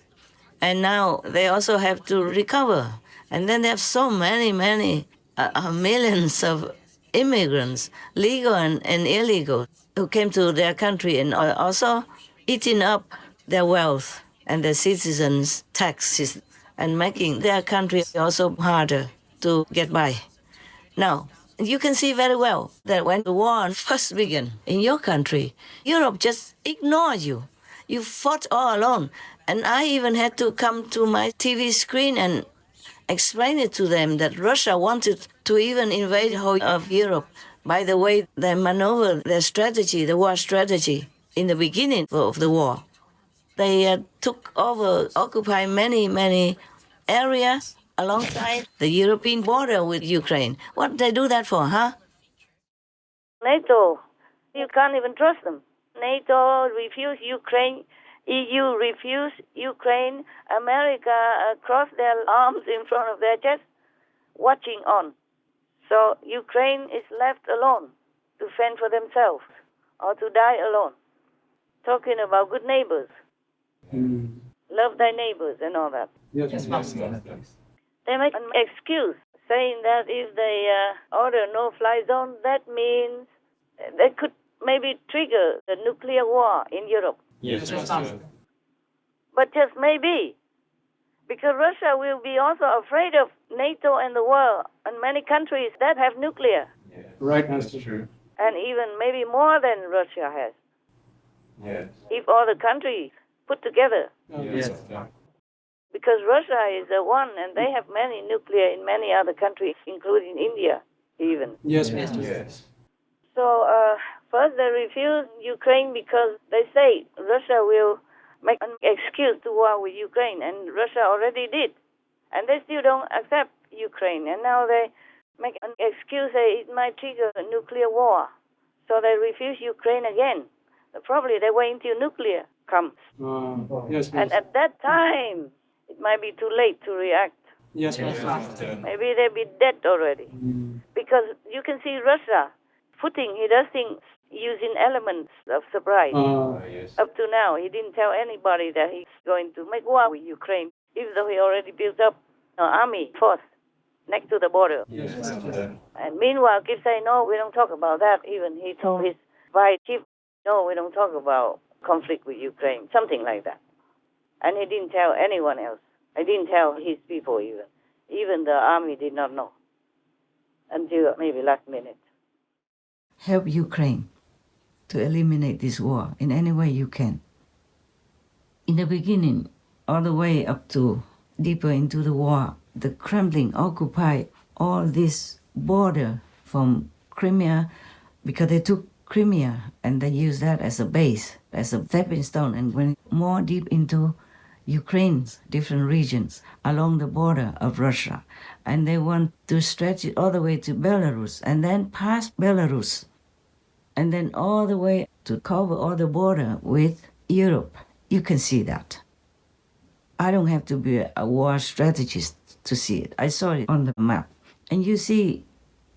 and now they also have to recover. And then they have so many millions of immigrants, legal and illegal, who came to their country and are also eating up their wealth and their citizens' taxes and making their country also harder to get by. Now, you can see very well that when the war first began in your country, Europe just ignored you. You fought all alone. And I even had to come to my TV screen and explain it to them that Russia wanted to even invade whole of Europe. By the way, they maneuvered their strategy, the war strategy, in the beginning of the war. They occupied many areas alongside the European border with Ukraine. What did they do that for, huh? NATO, you can't even trust them. NATO refused Ukraine. EU refused Ukraine. America crossed their arms in front of their chest, watching on. So Ukraine is left alone to fend for themselves or to die alone. Talking about good neighbors. Love thy neighbors and all that. Yes, They make an excuse saying that if they order no-fly zone, that means they could maybe trigger the nuclear war in Europe. Yes, but just maybe, Because Russia will be also afraid of NATO and the world and many countries that have nuclear. Right, Master. True. And even maybe more than Russia has. Yes. If all the countries put together. Yes. Because Russia is the one, and they have many nuclear in many other countries, including India, even. Yes, Master. Yes. So first they refuse Ukraine because they say Russia will make an excuse to war with Ukraine, and Russia already did. And they still don't accept Ukraine, and now they make an excuse that it might trigger a nuclear war. So they refuse Ukraine again. Probably they wait until nuclear comes. Yes, and at that time, it might be too late to react. Yes, Master. Maybe they'll be dead already. Because you can see Russia, Putin, he does things using elements of surprise. Yes. Up to now, he didn't tell anybody that he's going to make war with Ukraine, even though he already built up an army force next to the border. Yes, Master. And meanwhile, keep saying, no, we don't talk about that. Even he told his vice chief, no, we don't talk about conflict with Ukraine, something like that. And he didn't tell anyone else. He didn't tell his people even. Even the army did not know until maybe last minute. Help Ukraine to eliminate this war in any way you can. In the beginning, all the way up to deeper into the war, the Kremlin occupied all this border from Crimea because they took Crimea and they used that as a base, as a stepping stone, and went more deep into Ukraine's different regions along the border of Russia. And they want to stretch it all the way to Belarus and then past Belarus and then all the way to cover all the border with Europe. You can see that. I don't have to be a war strategist to see it. I saw it on the map. And you see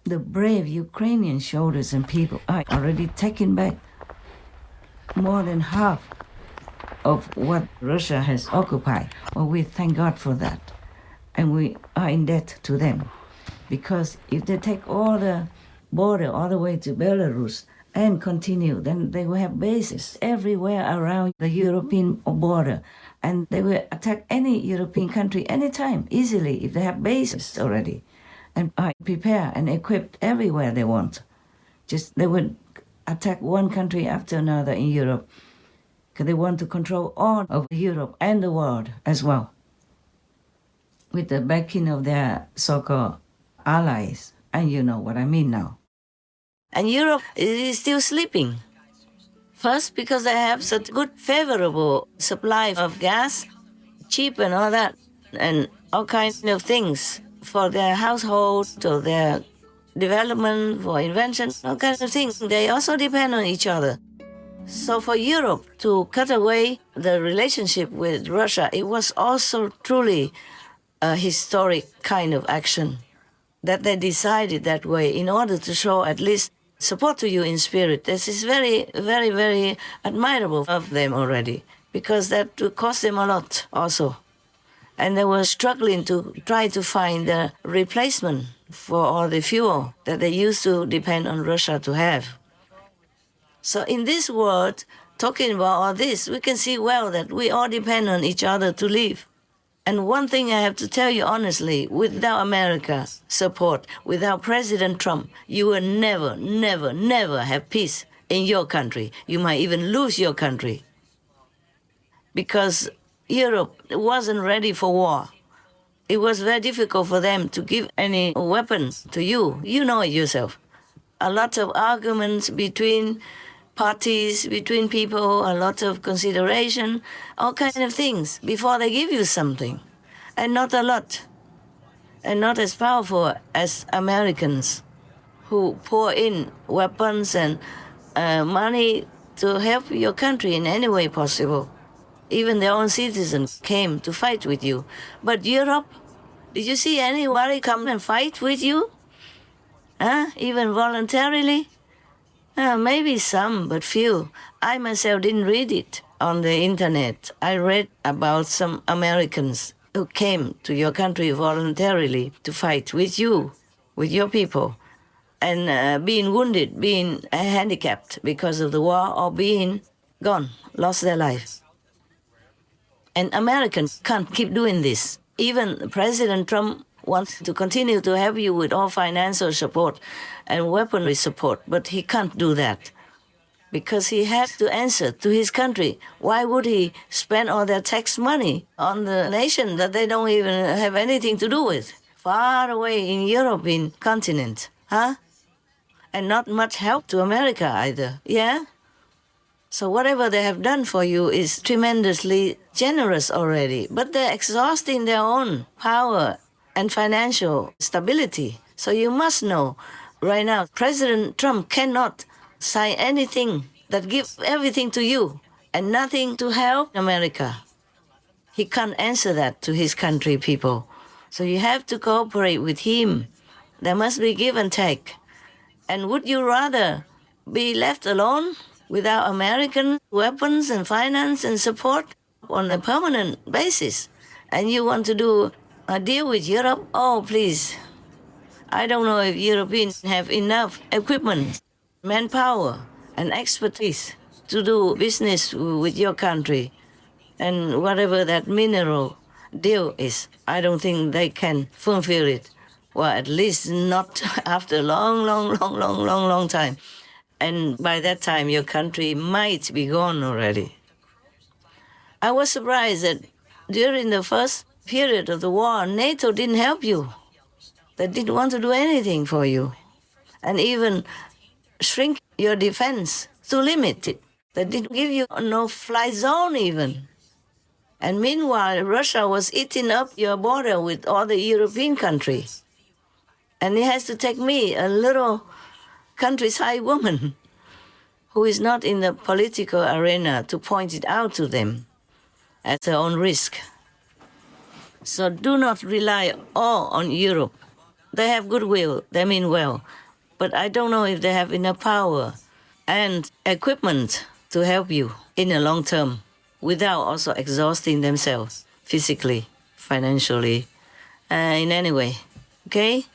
the brave Ukrainian soldiers and people are already taking back more than half of what Russia has occupied. Well, we thank God for that. And we are in debt to them. Because if they take all the border all the way to Belarus and continue, then they will have bases everywhere around the European border. And they will attack any European country anytime, easily, if they have bases already. And are prepared and equipped everywhere they want. Just they would attack one country after another in Europe because they want to control all of Europe and the world as well, with the backing of their so-called allies. And you know what I mean now. And Europe is still sleeping. First, because they have such good, favorable supply of gas, cheap and all that, and all kinds of things for their household, or their development, for invention, all kinds of things. They also depend on each other. So for Europe to cut away the relationship with Russia, it was also truly a historic kind of action that they decided that way in order to show at least support to you in spirit. This is very, very, very admirable of them already, because that would cost them a lot also. And they were struggling to try to find a replacement for all the fuel that they used to depend on Russia to have. So in this world, talking about all this, we can see well that we all depend on each other to live. And one thing I have to tell you honestly, without America's support, without President Trump, you will never, never, never have peace in your country. You might even lose your country. Because Europe wasn't ready for war. It was very difficult for them to give any weapons to you. You know it yourself. A lot of arguments between parties, between people, a lot of consideration, all kinds of things before they give you something. And not a lot. And not as powerful as Americans, who pour in weapons and money to help your country in any way possible. Even their own citizens came to fight with you. But Europe, did you see anybody come and fight with you? Even voluntarily? Maybe some, but few. I myself didn't read it on the internet. I read about some Americans who came to your country voluntarily to fight with you, with your people, and being wounded, being handicapped because of the war, or being gone, lost their life. And Americans can't keep doing this. Even President Trump wants to continue to help you with all financial support and weaponry support, but he can't do that because he has to answer to his country. Why would he spend all their tax money on the nation that they don't even have anything to do with, far away in European continent, huh? And not much help to America either, yeah? So whatever they have done for you is tremendously generous already, but they're exhausting their own power and financial stability. So you must know right now, President Trump cannot sign anything that gives everything to you and nothing to help America. He can't answer that to his country people. So you have to cooperate with him. There must be give and take. And would you rather be left alone without American weapons and finance and support on a permanent basis? And you want to do a deal with Europe? Oh, please. I don't know if Europeans have enough equipment, manpower, and expertise to do business with your country. And whatever that mineral deal is, I don't think they can fulfill it. Well, at least not after a long time. And by that time, your country might be gone already. I was surprised that during the first period of the war, NATO didn't help you. They didn't want to do anything for you. And even shrink your defense to limit it. They didn't give you a no-fly zone even. And meanwhile, Russia was eating up your border with all the European countries. And it has to take me, a little countryside woman, who is not in the political arena, to point it out to them at their own risk. So do not rely all on Europe. They have goodwill, they mean well, but I don't know if they have enough power and equipment to help you in the long term without also exhausting themselves physically, financially, in any way, okay?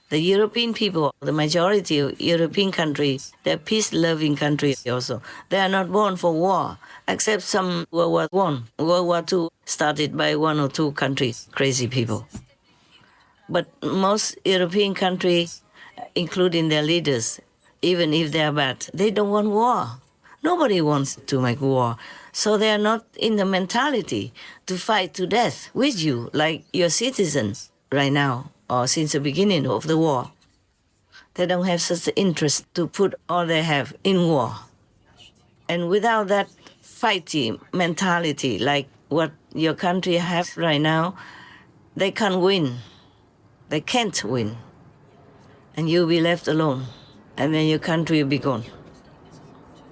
The European people, the majority of European countries, they're peace-loving countries also. They are not born for war, except some World War I. World War II started by one or two countries, crazy people. But most European countries, including their leaders, even if they are bad, they don't want war. Nobody wants to make war. So they are not in the mentality to fight to death with you, like your citizens right now, or since the beginning of the war. They don't have such an interest to put all they have in war. And without that fighting mentality, like what your country has right now, they can't win. They can't win. And you'll be left alone. And then your country will be gone.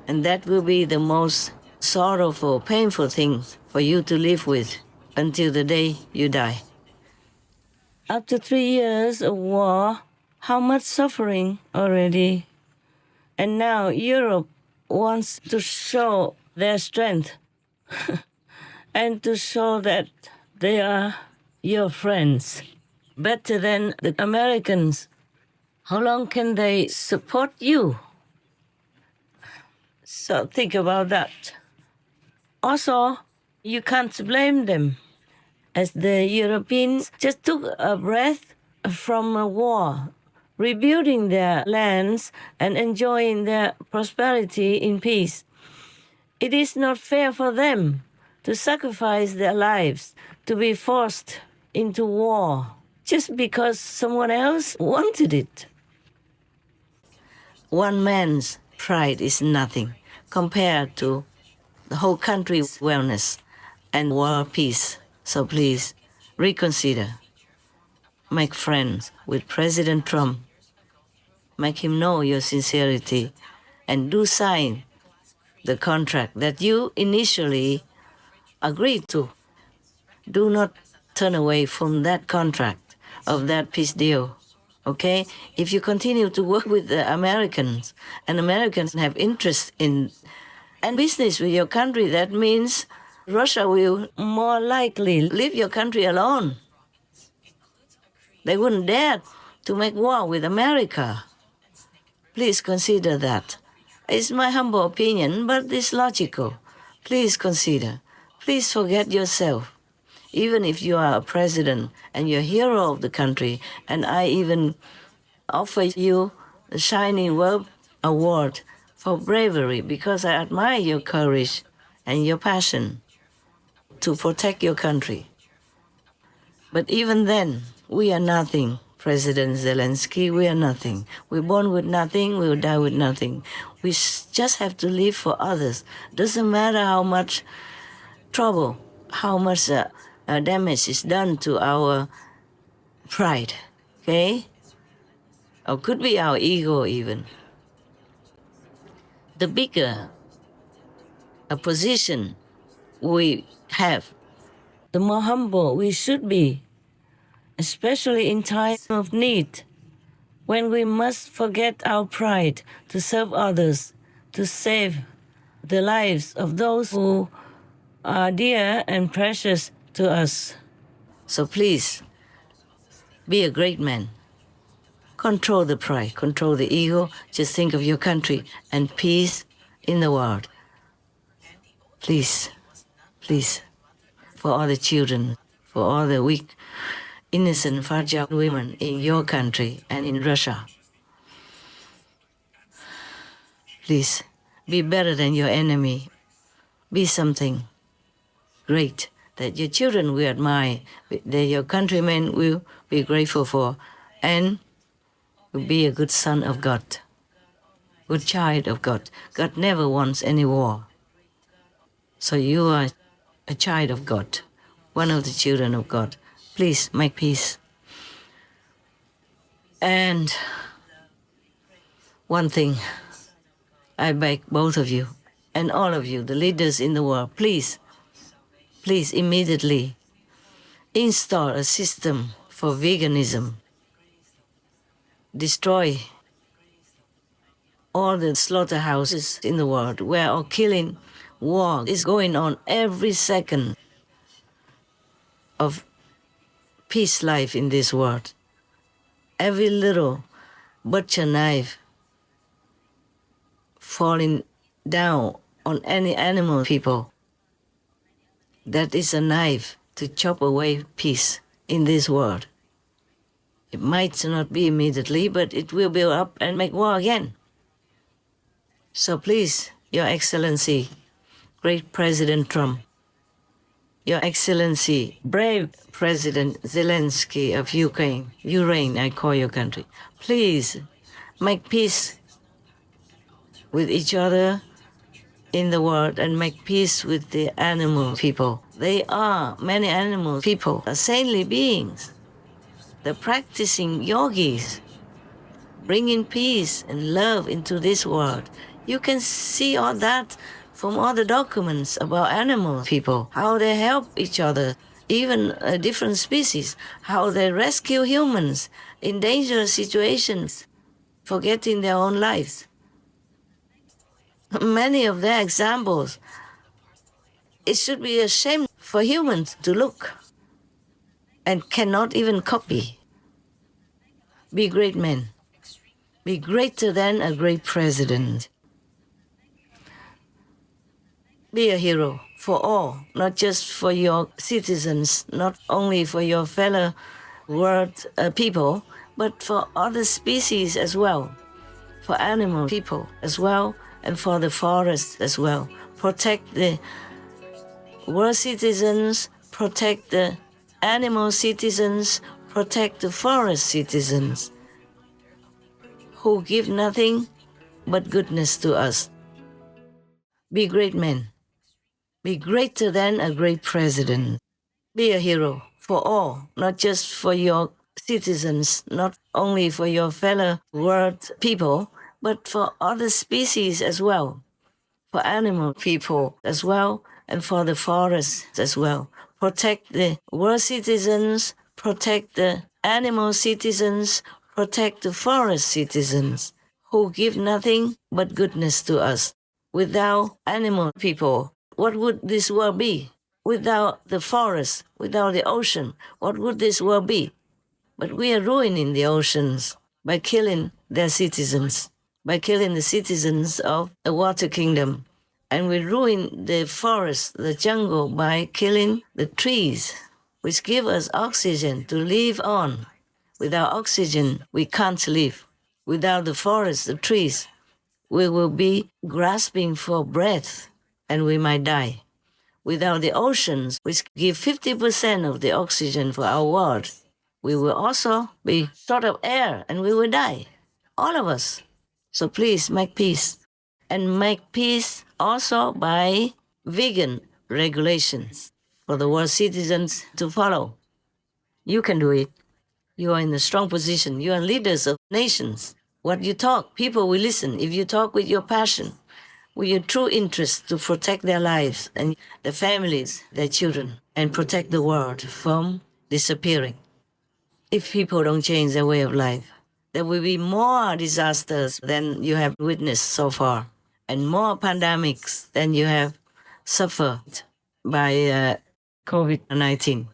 And that will be the most sorrowful, painful thing for you to live with until the day you die. After 3 years of war, how much suffering already. And now Europe wants to show their strength and to show that they are your friends, better than the Americans. How long can they support you? So think about that. Also, you can't blame them, as the Europeans just took a breath from a war, rebuilding their lands and enjoying their prosperity in peace. It is not fair for them to sacrifice their lives, to be forced into war, just because someone else wanted it. One man's pride is nothing compared to the whole country's wellness and world peace. So please, reconsider. Make friends with President Trump. Make him know your sincerity and do sign the contract that you initially agreed to. Do not turn away from that contract of that peace deal, okay? If you continue to work with the Americans and Americans have interest in and business with your country, that means Russia will more likely leave your country alone. They wouldn't dare to make war with America. Please consider that. It's my humble opinion, but it's logical. Please consider. Please forget yourself. even if you are a president and you're hero of the country, and I even offer you the Shining World Award for bravery because I admire your courage and your passion to protect your country. But even then, we are nothing, President Zelensky, we are nothing. We're born with nothing, we will die with nothing. We just have to live for others. Doesn't matter how much trouble, how much damage is done to our pride, okay? Or could be our ego even. The bigger a position we have, the more humble we should be, especially in times of need, when we must forget our pride to serve others, to save the lives of those who are dear and precious to us. So please, be a great man. Control the pride, control the ego, just think of your country and peace in the world. Please, please, for all the children, for all the weak, innocent, fragile women in your country and in Russia. Please, be better than your enemy. Be something great that your children will admire, that your countrymen will be grateful for, and will be a good son of God, good child of God. God never wants any war. So you are a child of God, one of the children of God. Please make peace. And one thing, I beg both of you and all of you, the leaders in the world, please immediately install a system for veganism. Destroy all the slaughterhouses in the world where all killing, war is going on every second of peace life in this world. Every little butcher knife falling down on any animal people, that is a knife to chop away peace in this world. It might not be immediately, but it will build up and make war again. So please, Your Excellency, great President Trump, Your Excellency, brave President Zelensky of Ureign, I call your country, please make peace with each other in the world and make peace with the animal people. They are, many animal people, are saintly beings. They're practicing yogis, bringing peace and love into this world. You can see all that from all the documents about animal people, how they help each other, even different species, how they rescue humans in dangerous situations, forgetting their own lives. Many of their examples, it should be a shame for humans to look and cannot even copy. Be great men. Be greater than a great president. Be a hero for all, not just for your citizens, not only for your fellow world people, but for other species as well, for animal people as well, and for the forest as well. Protect the world citizens, protect the animal citizens, protect the forest citizens, who give nothing but goodness to us. Be great men. Be greater than a great president. Be a hero for all, not just for your citizens, not only for your fellow world people, but for other species as well, for animal people as well, and for the forests as well. Protect the world citizens, protect the animal citizens, protect the forest citizens, who give nothing but goodness to us. Without animal people, what would this world be? Without the forest, without the ocean, what would this world be? But we are ruining the oceans by killing their citizens, by killing the citizens of the water kingdom. And we ruin the forest, the jungle, by killing the trees. which give us oxygen to live on. Without oxygen, we can't live. Without the forests, the trees, we will be grasping for breath and we might die. Without the oceans, which give 50% of the oxygen for our world, we will also be short of air and we will die. All of us. So please make peace. And make peace also by vegan regulations for the world citizens to follow. You can do it. You are in a strong position. You are leaders of nations. What you talk, people will listen. If you talk with your passion, with your true interest to protect their lives and their families, their children, and protect the world from disappearing. If people don't change their way of life, there will be more disasters than you have witnessed so far, and more pandemics than you have suffered by COVID-19.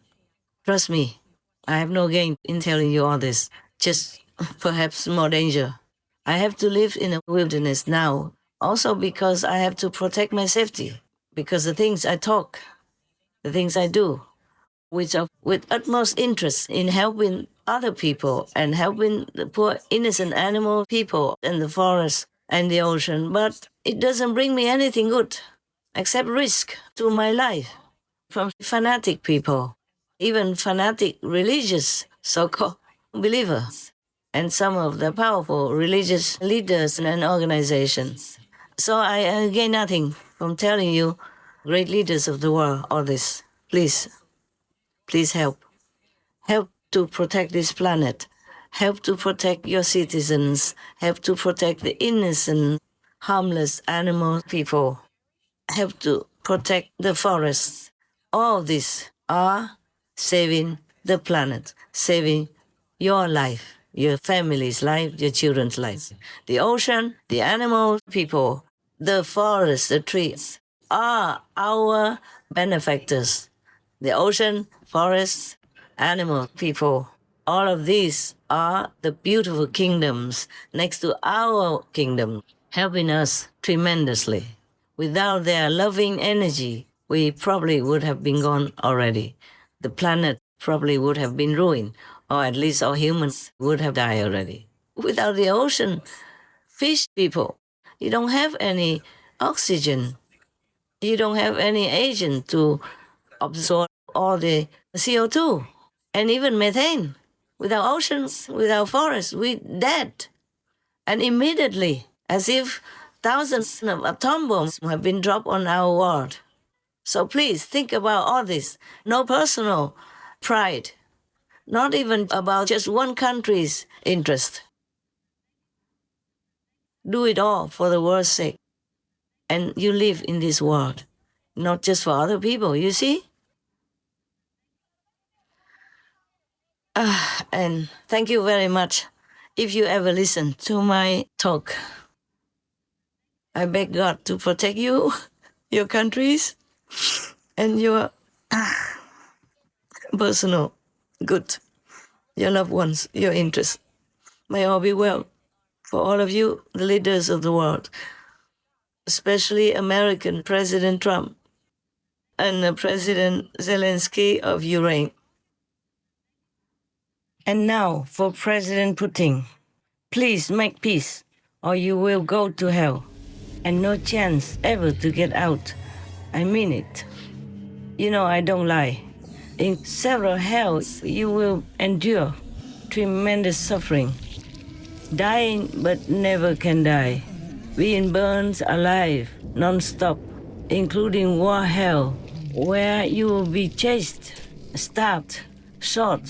Trust me, I have no gain in telling you all this, just perhaps more danger. I have to live in a wilderness now, also because I have to protect my safety, because the things I talk, the things I do, which are with utmost interest in helping other people and helping the poor innocent animal people in the forest and the ocean, but it doesn't bring me anything good except risk to my life from fanatic people, even fanatic religious so-called believers, and some of the powerful religious leaders and organizations. So I gain nothing from telling you, great leaders of the world, all this. Please help. Help to protect this planet. Help to protect your citizens. Help to protect the innocent, harmless animal people. Help to protect the forests. All these are saving the planet, saving your life, your family's life, your children's lives. The ocean, the animals, people, the forests, the trees are our benefactors. The ocean, forests, animal, people, all of these are the beautiful kingdoms next to our kingdom, helping us tremendously. Without their loving energy, we probably would have been gone already. The planet probably would have been ruined, or at least all humans would have died already. Without the ocean, fish people, you don't have any oxygen. You don't have any agent to absorb all the CO2 and even methane. Without oceans, without forests, we dead. And immediately, as if thousands of atom bombs have been dropped on our world. So please think about all this. No personal pride, not even about just one country's interest. Do it all for the world's sake. And you live in this world, not just for other people, you see? And thank you very much. If you ever listen to my talk, I beg God to protect you, your countries, and your personal good, your loved ones, your interests. May all be well for all of you, the leaders of the world, especially American President Trump and President Zelensky of Ukraine. And now for President Putin. Please make peace, or you will go to hell, and no chance ever to get out. I mean it. You know I don't lie. In several hells, you will endure tremendous suffering, dying but never can die, being burned alive non-stop, including war hell, where you will be chased, stabbed, shot,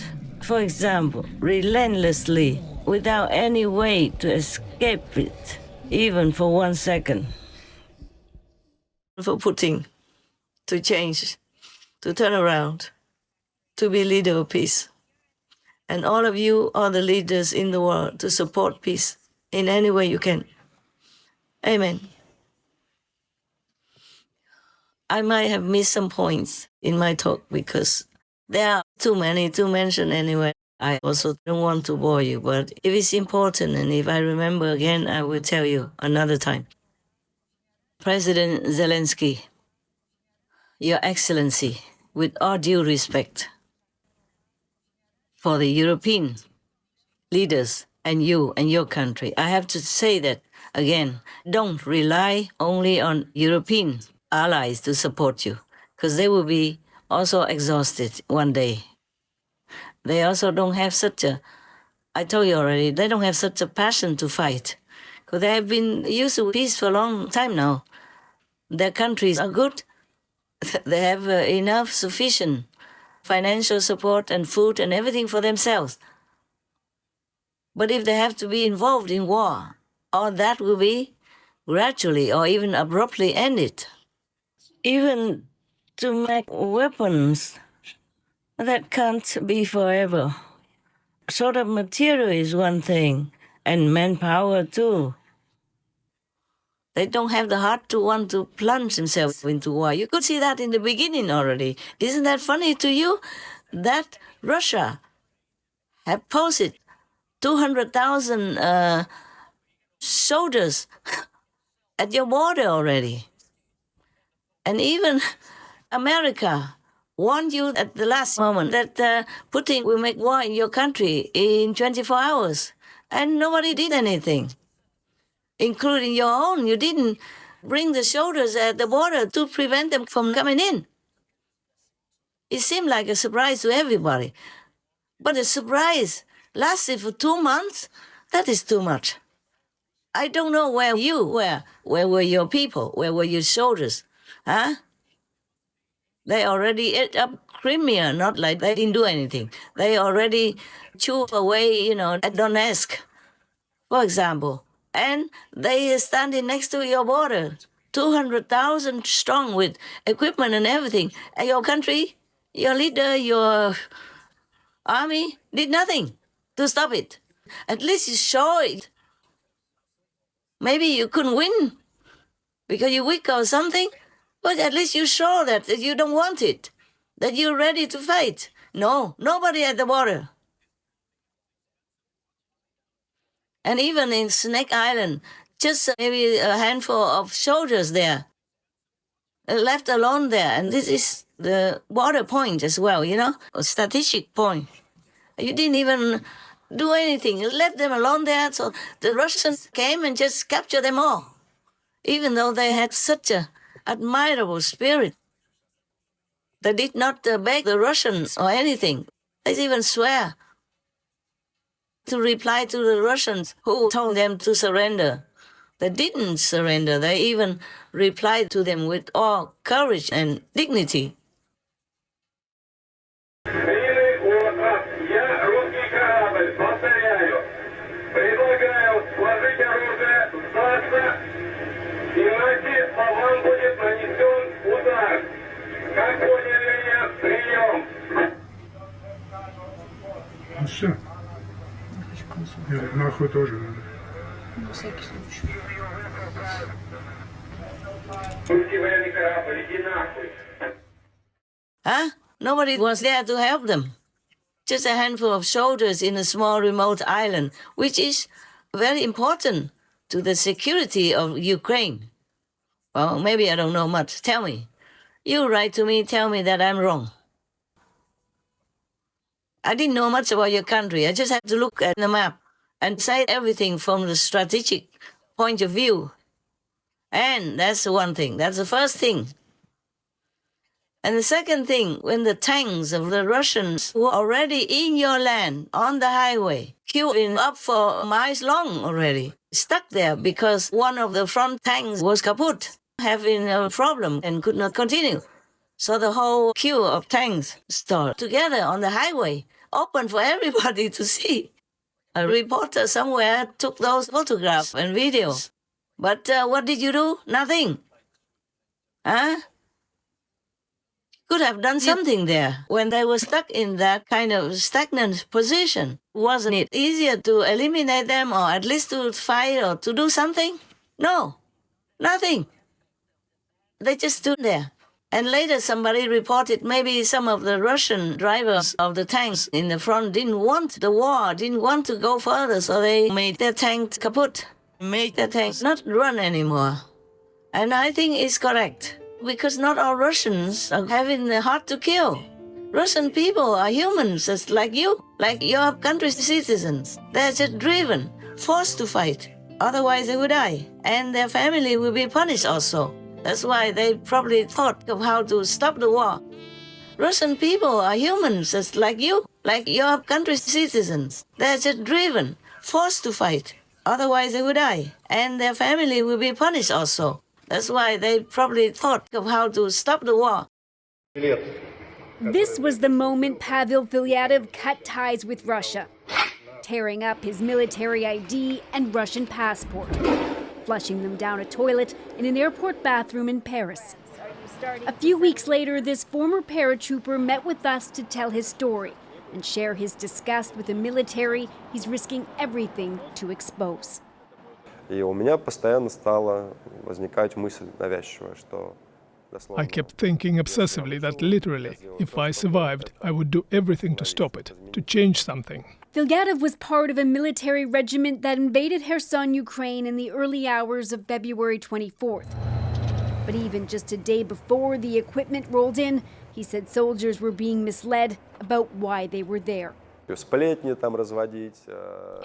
for example, relentlessly, without any way to escape it, even for 1 second. For Putin to change, to turn around, to be leader of peace. And all of you are the leaders in the world to support peace in any way you can. Amen. I might have missed some points in my talk because there are too many to mention anyway. I also don't want to bore you, but if it's important and if I remember again, I will tell you another time. President Zelensky, Your Excellency, with all due respect, for the European leaders and you and your country. I have to say that again. Don't rely only on European allies to support you, because they will be also exhausted one day. They also don't have such a, I told you already, they don't have such a passion to fight, because they have been used to peace for a long time now. Their countries are good. They have enough, sufficient financial support and food and everything for themselves. But if they have to be involved in war, all that will be gradually or even abruptly ended. Even to make weapons, that can't be forever. Sort of material is one thing, and manpower too. They don't have the heart to want to plunge themselves into war. You could see that in the beginning already. Isn't that funny to you? That Russia have posted 200,000 soldiers at your border already. And even America warned you at the last moment that Putin will make war in your country in 24 hours. And nobody did anything, including your own. You didn't bring the soldiers at the border to prevent them from coming in. It seemed like a surprise to everybody. But the surprise lasted for 2 months. That is too much. I don't know where you were. Where were your people? Where were your soldiers? Huh? They already ate up Crimea, not like they didn't do anything. They already chewed away, at Donetsk, for example. And they are standing next to your border, 200,000 strong with equipment and everything. And your country, your leader, your army did nothing to stop it. At least you show it. Maybe you couldn't win because you're weak or something, but at least you show that you don't want it, that you're ready to fight. No, nobody at the border. And even in Snake Island, just maybe a handful of soldiers there, left alone there. And this is the border point as well, a strategic point. You didn't even do anything. You left them alone there, so the Russians came and just captured them all, even though they had such a admirable spirit. They did not beg the Russians or anything. They even swear to reply to the Russians who told them to surrender. They didn't surrender. They even replied to them with all courage and dignity. Все. Нахуй тоже надо. На всякий случай. Huh? Nobody was there to help them. Just a handful of soldiers in a small remote island, which is very important to the security of Ukraine. Well, maybe I don't know much. Tell me. You write to me, tell me that I'm wrong. I didn't know much about your country. I just had to look at the map and say everything from the strategic point of view. And that's the one thing. That's the first thing. And the second thing, when the tanks of the Russians were already in your land, on the highway, queuing up for miles long already, stuck there because one of the front tanks was kaput, having a problem and could not continue. So the whole queue of tanks stood together on the highway, open for everybody to see. A reporter somewhere took those photographs and videos. But what did you do? Nothing. Huh? Could have done something there when they were stuck in that kind of stagnant position. Wasn't it easier to eliminate them or at least to fight or to do something? No, nothing. They just stood there. And later somebody reported maybe some of the Russian drivers of the tanks in the front didn't want the war, didn't want to go further, so they made their tanks kaput, made their tanks not run anymore. And I think it's correct, because not all Russians are having the heart to kill. Russian people are humans just like you, like your country's citizens. They're just driven, forced to fight. Otherwise they would die, and their family will be punished also. That's why they probably thought of how to stop the war. Russian people are humans just like you, like your country's citizens. They're just driven, forced to fight. Otherwise they would die, and their family will be punished also. That's why they probably thought of how to stop the war. This was the moment Pavel Filyatov cut ties with Russia, tearing up his military ID and Russian passport, flushing them down a toilet in an airport bathroom in Paris. A few weeks later, this former paratrooper met with us to tell his story and share his disgust with the military he's risking everything to expose. И у меня постоянно стала возникать мысль навязчивая, что I kept thinking obsessively that literally, if I survived, I would do everything to stop it, to change something. Filyatov was part of a military regiment that invaded Kherson, Ukraine in the early hours of February 24th. But even just a day before the equipment rolled in, he said soldiers were being misled about why they were there.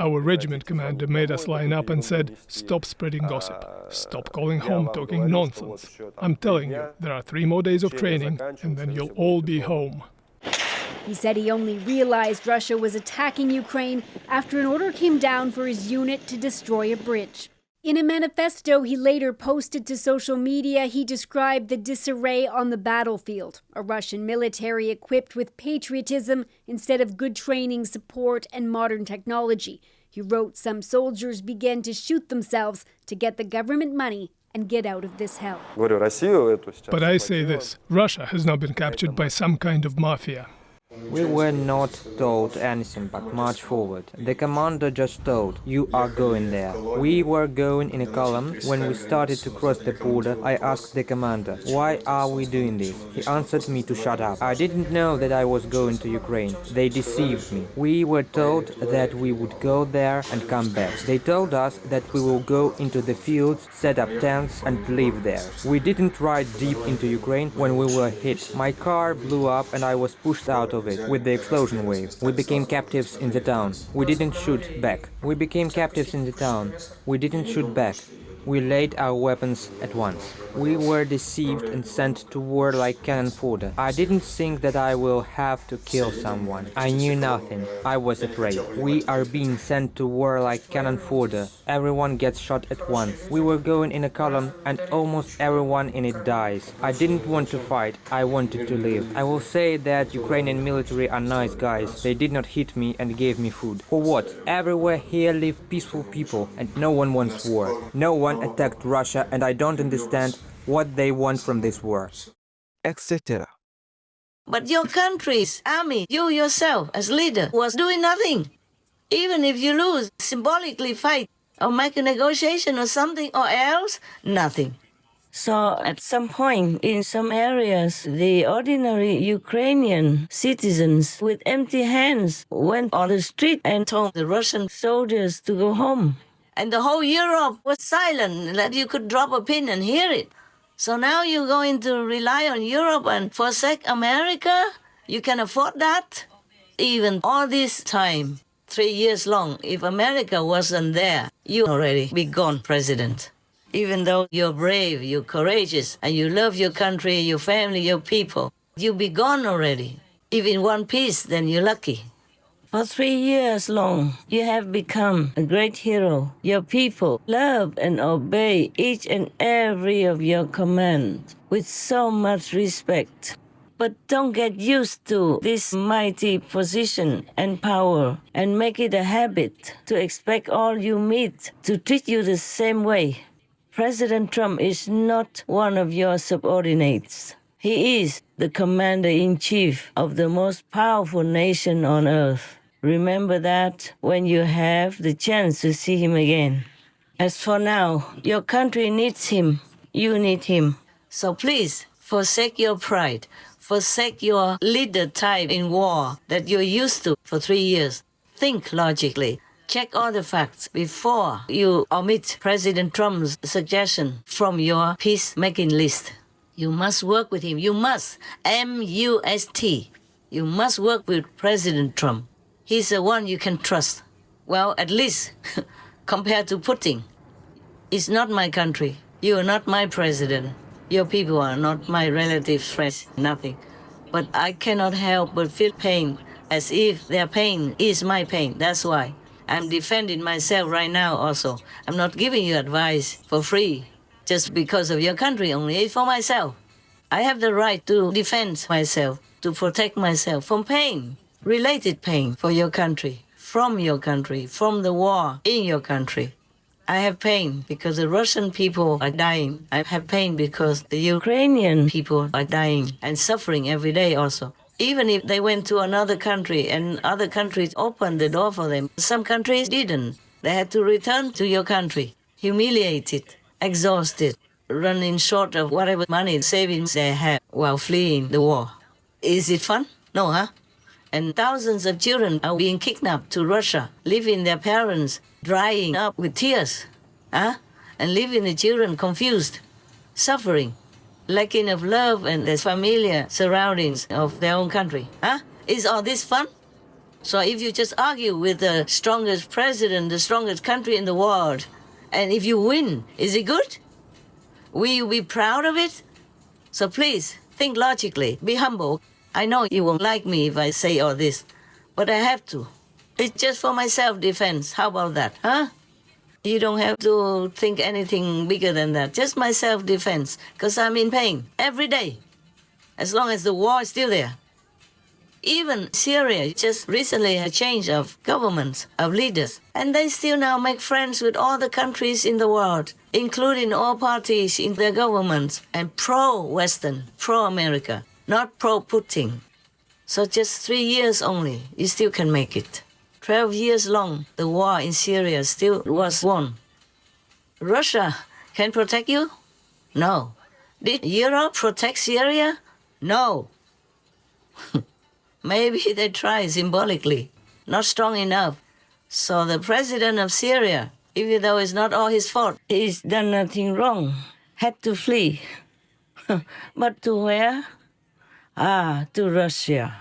Our regiment commander made us line up and said, "Stop spreading gossip. Stop calling home talking nonsense. I'm telling you, there are 3 more days of training, and then you'll all be home." He said he only realized Russia was attacking Ukraine after an order came down for his unit to destroy a bridge. In a manifesto he later posted to social media, he described the disarray on the battlefield, a Russian military equipped with patriotism instead of good training, support, and modern technology. He wrote some soldiers began to shoot themselves to get the government money and get out of this hell. But I say this, Russia has now been captured by some kind of mafia. We were not told anything but march forward. The commander just told, "You are going there." We were going in a column. When we started to cross the border, I asked the commander, "Why are we doing this?" He answered me to shut up. I didn't know that I was going to Ukraine. They deceived me. We were told that we would go there and come back. They told us that we will go into the fields, set up tents and live there. We didn't ride deep into Ukraine when we were hit. My car blew up and I was pushed out of it with the explosion wave. We became captives in the town. We didn't shoot back. We became captives in the town. We didn't shoot back. We laid our weapons at once. We were deceived and sent to war like cannon fodder. I didn't think that I will have to kill someone. I knew nothing. I was afraid. We are being sent to war like cannon fodder. Everyone gets shot at once. We were going in a column and almost everyone in it dies. I didn't want to fight. I wanted to live. I will say that Ukrainian military are nice guys. They did not hit me and gave me food. For what? Everywhere here live peaceful people and no one wants war. No one attacked Russia and I don't understand what they want from this war, etc. But your country's army, you yourself as leader, was doing nothing. Even if you lose, symbolically fight or make a negotiation or something or else, nothing. So at some point in some areas, the ordinary Ukrainian citizens with empty hands went on the street and told the Russian soldiers to go home. And the whole Europe was silent, that you could drop a pin and hear it. So now you're going to rely on Europe and forsake America? You can afford that? Even all this time, 3 years long, if America wasn't there, you'd already be gone, President. Even though you're brave, you're courageous, and you love your country, your family, your people, you'd be gone already. If in one piece, then you're lucky. For 3 years long, you have become a great hero. Your people love and obey each and every of your commands with so much respect. But don't get used to this mighty position and power and make it a habit to expect all you meet to treat you the same way. President Trump is not one of your subordinates. He is the commander-in-chief of the most powerful nation on earth. Remember that when you have the chance to see him again. As for now, your country needs him. You need him. So please, forsake your pride. Forsake your leader type in war that you're used to for 3 years. Think logically. Check all the facts before you omit President Trump's suggestion from your peacemaking list. You must work with him. You must. M-U-S-T. You must work with President Trump. He's the one you can trust. Well, at least compared to Putin. It's not my country. You are not my president. Your people are not my relatives, friends, nothing. But I cannot help but feel pain, as if their pain is my pain. That's why I'm defending myself right now also. I'm not giving you advice for free, just because of your country only. It's for myself. I have the right to defend myself, to protect myself from pain, related pain for your country, from the war in your country. I have pain because the Russian people are dying. I have pain because the Ukrainian people are dying and suffering every day also. Even if they went to another country and other countries opened the door for them, some countries didn't. They had to return to your country, humiliated, exhausted, running short of whatever money savings they had while fleeing the war. Is it fun? No, huh? And thousands of children are being kidnapped to Russia, leaving their parents drying up with tears, huh? And leaving the children confused, suffering, lacking of love and the familiar surroundings of their own country, huh? Is all this fun? So if you just argue with the strongest president, the strongest country in the world, and if you win, is it good? Will you be proud of it? So please, think logically, be humble. I know you won't like me if I say all this, but I have to. It's just for my self-defense. How about that, huh? You don't have to think anything bigger than that. Just my self-defense, because I'm in pain every day, as long as the war is still there. Even Syria just recently had a change of governments, of leaders, and they still now make friends with all the countries in the world, including all parties in their governments, and pro-Western, pro-America, not pro-Putin. So just 3 years only, you still can make it. 12 years long, the war in Syria still was won. Russia can protect you? No. Did Europe protect Syria? No. Maybe they tried symbolically, not strong enough. So the president of Syria, even though it's not all his fault, he's done nothing wrong, had to flee. But to where? To Russia.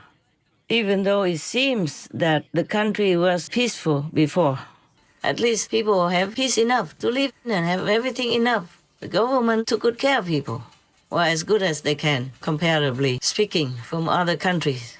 Even though it seems that the country was peaceful before. At least people have peace enough to live and have everything enough. The government took good care of people, or as good as they can, comparatively speaking, from other countries.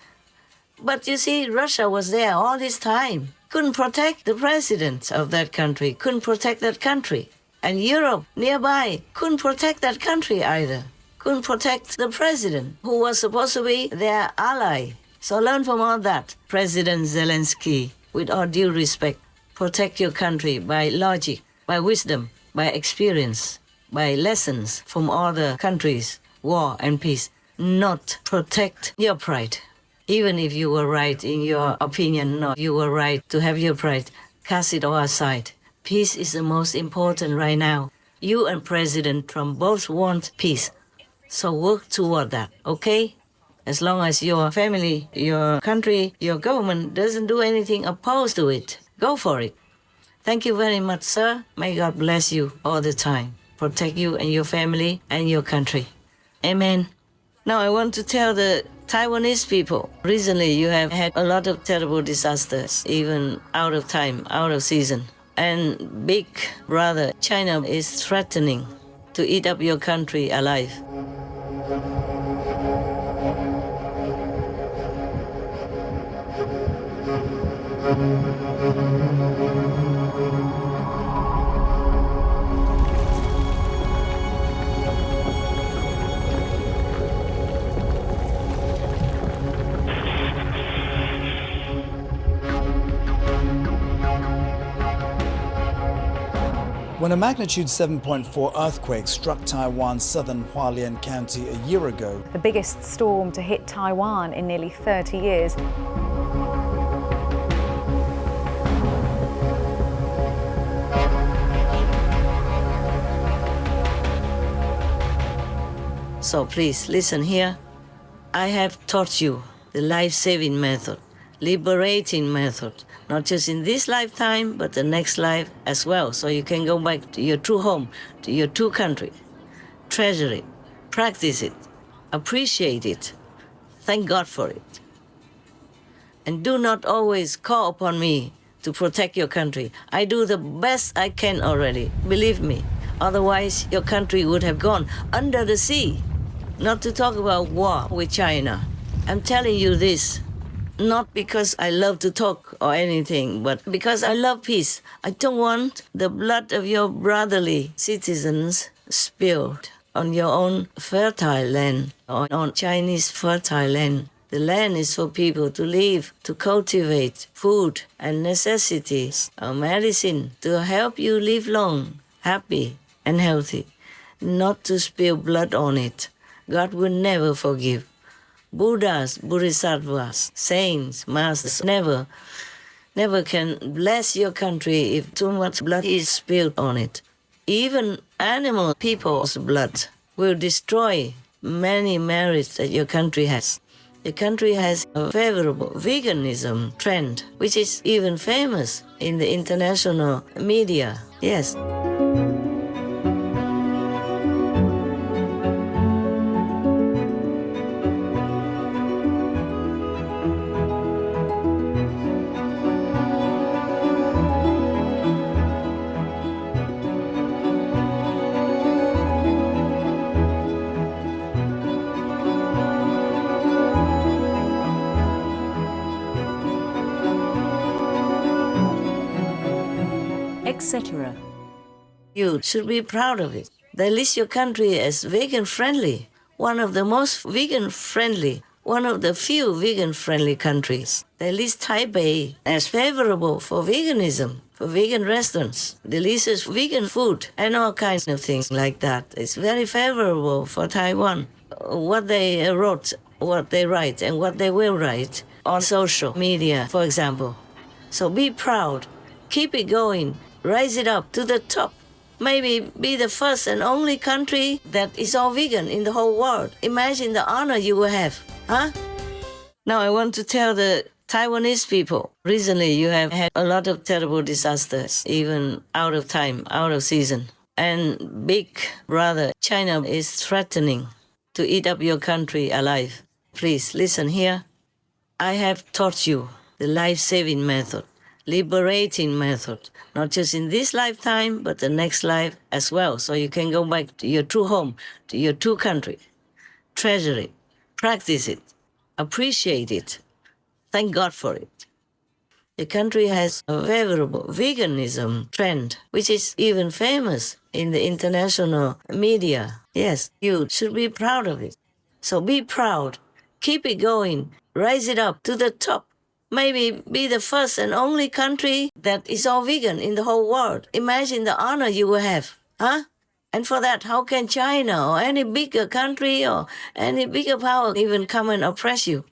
But you see, Russia was there all this time. Couldn't protect the president of that country, couldn't protect that country. And Europe, nearby, couldn't protect that country either. Couldn't protect the president, who was supposed to be their ally. So learn from all that, President Zelensky, with all due respect. Protect your country by logic, by wisdom, by experience, by lessons from other countries, war and peace. Not protect your pride. Even if you were right in your opinion, no, you were right to have your pride, cast it all aside. Peace is the most important right now. You and President Trump both want peace. So work toward that, okay? As long as your family, your country, your government doesn't do anything opposed to it, go for it. Thank you very much, sir. May God bless you all the time. Protect you and your family and your country. Amen. Now I want to tell the Taiwanese people, recently you have had a lot of terrible disasters, even out of time, out of season. And big brother, China is threatening to eat up your country alive. When a magnitude 7.4 earthquake struck Taiwan's southern Hualien County a year ago, the biggest storm to hit Taiwan in nearly 30 years. So please listen here. I have taught you the life-saving method, liberating method, not just in this lifetime, but the next life as well. So you can go back to your true home, to your true country. Treasure it, practice it, appreciate it. Thank God for it. And do not always call upon me to protect your country. I do the best I can already, believe me. Otherwise, your country would have gone under the sea. Not to talk about war with China. I'm telling you this, not because I love to talk or anything, but because I love peace. I don't want the blood of your brotherly citizens spilled on your own fertile land or on Chinese fertile land. The land is for people to live, to cultivate food and necessities or medicine to help you live long, happy and healthy, not to spill blood on it. God will never forgive. Buddhas, Bodhisattvas, saints, masters never can bless your country if too much blood is spilled on it. Even animal people's blood will destroy many merits that your country has. The country has a favorable veganism trend, which is even famous in the international media. Yes. etc. You should be proud of it. They list your country as vegan-friendly, one of the most vegan-friendly, one of the few vegan-friendly countries. They list Taipei as favorable for veganism, for vegan restaurants. They list as vegan food and all kinds of things like that. It's very favorable for Taiwan. What they wrote, what they write, and what they will write on social media, for example. So be proud. Keep it going. Rise it up to the top. Maybe be the first and only country that is all vegan in the whole world. Imagine the honor you will have, huh? Now I want to tell the Taiwanese people, recently you have had a lot of terrible disasters, even out of time, out of season. And big brother, China is threatening to eat up your country alive. Please listen here. I have taught you the life-saving method, liberating method, not just in this lifetime, but the next life as well, so you can go back to your true home, to your true country. Treasure it, practice it, appreciate it, thank God for it. The country has a favorable veganism trend, which is even famous in the international media. Yes, you should be proud of it. So be proud, keep it going, rise it up to the top. Maybe be the first and only country that is all vegan in the whole world. Imagine the honor you will have, huh? And for that, how can China or any bigger country or any bigger power even come and oppress you?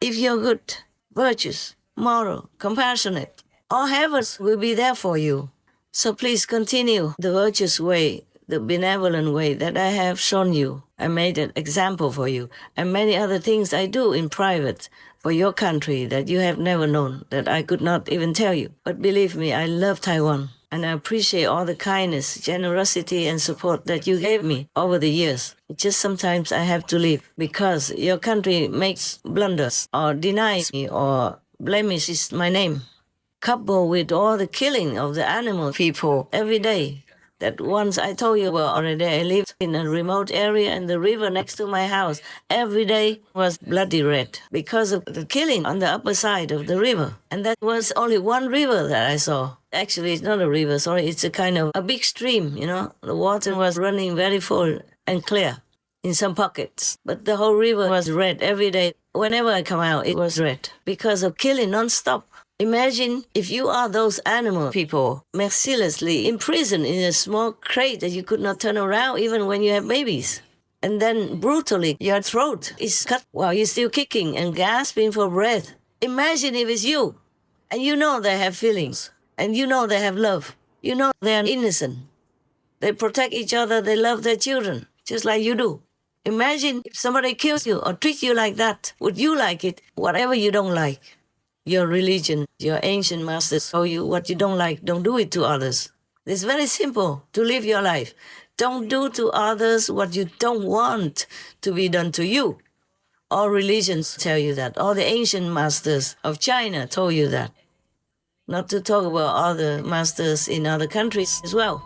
If you're good, virtuous, moral, compassionate, all heavens will be there for you. So please continue the virtuous way, the benevolent way that I have shown you. I made an example for you, and many other things I do in private for your country that you have never known, that I could not even tell you. But believe me, I love Taiwan, and I appreciate all the kindness, generosity, and support that you gave me over the years. Just sometimes I have to leave because your country makes blunders or denies me or blemishes my name, coupled with all the killing of the animal people every day. That once I told you well already, I lived in a remote area and the river next to my house every day was bloody red because of the killing on the upper side of the river. And that was only one river that I saw. Actually, it's not a river, sorry, it's a kind of a big stream, you know. The water was running very full and clear in some pockets. But the whole river was red every day. Whenever I come out, it was red because of killing non-stop. Imagine if you are those animal people mercilessly imprisoned in a small crate that you could not turn around even when you have babies. And then brutally your throat is cut while you're still kicking and gasping for breath. Imagine if it's you. And you know they have feelings. And you know they have love. You know they are innocent. They protect each other. They love their children, just like you do. Imagine if somebody kills you or treats you like that. Would you like it? Whatever you don't like. Your religion, your ancient masters told you what you don't like, don't do it to others. It's very simple to live your life. Don't do to others what you don't want to be done to you. All religions tell you that. All the ancient masters of China told you that. Not to talk about other masters in other countries as well.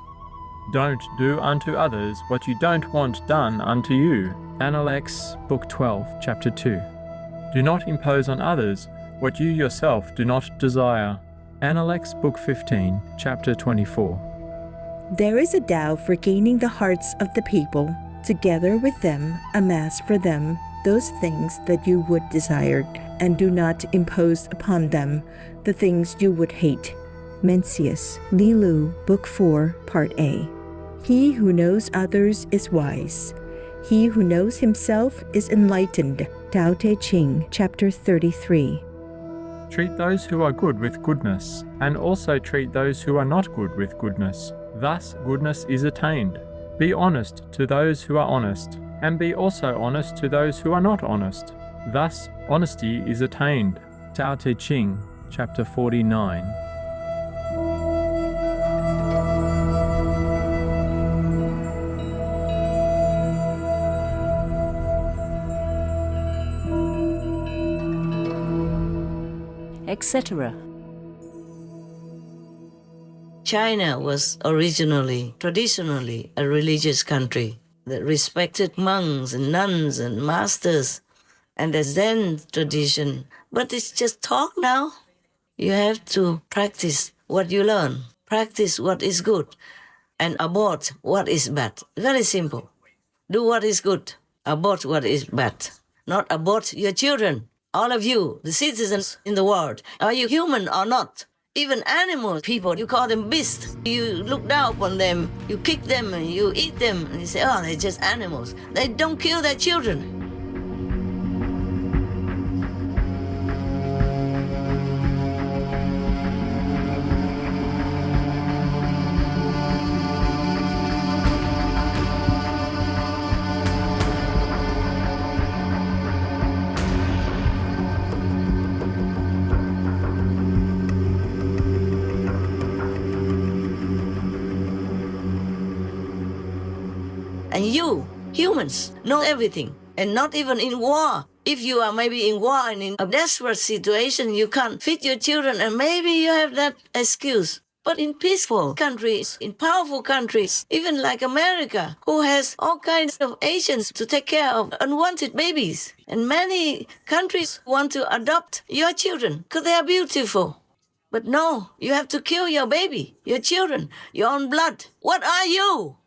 Don't do unto others what you don't want done unto you. Analects, Book 12, Chapter 2. Do not impose on others what you yourself do not desire. Analects, Book 15, Chapter 24. There is a Tao for gaining the hearts of the people. Together with them, amass for them those things that you would desire, and do not impose upon them the things you would hate. Mencius, Li Lu, Book 4, Part A. He who knows others is wise. He who knows himself is enlightened. Tao Te Ching, Chapter 33. Treat those who are good with goodness, and also treat those who are not good with goodness. Thus goodness is attained. Be honest to those who are honest, and be also honest to those who are not honest. Thus honesty is attained. Tao Te Ching, Chapter 49. etc. China was originally, traditionally, a religious country that respected monks and nuns and masters and the Zen tradition. But it's just talk now. You have to practice what you learn, practice what is good, and abort what is bad. Very simple. Do what is good, abort what is bad. Not abort your children. All of you, the citizens in the world, are you human or not? Even animal people, you call them beasts. You look down upon them, you kick them, and you eat them, and you say, oh, they're just animals. They don't kill their children. And you, humans, know everything, and not even in war. If you are maybe in war and in a desperate situation, you can't feed your children, and maybe you have that excuse. But in peaceful countries, in powerful countries, even like America, who has all kinds of agents to take care of unwanted babies, and many countries want to adopt your children because they are beautiful. But no, you have to kill your baby, your children, your own blood. What are you?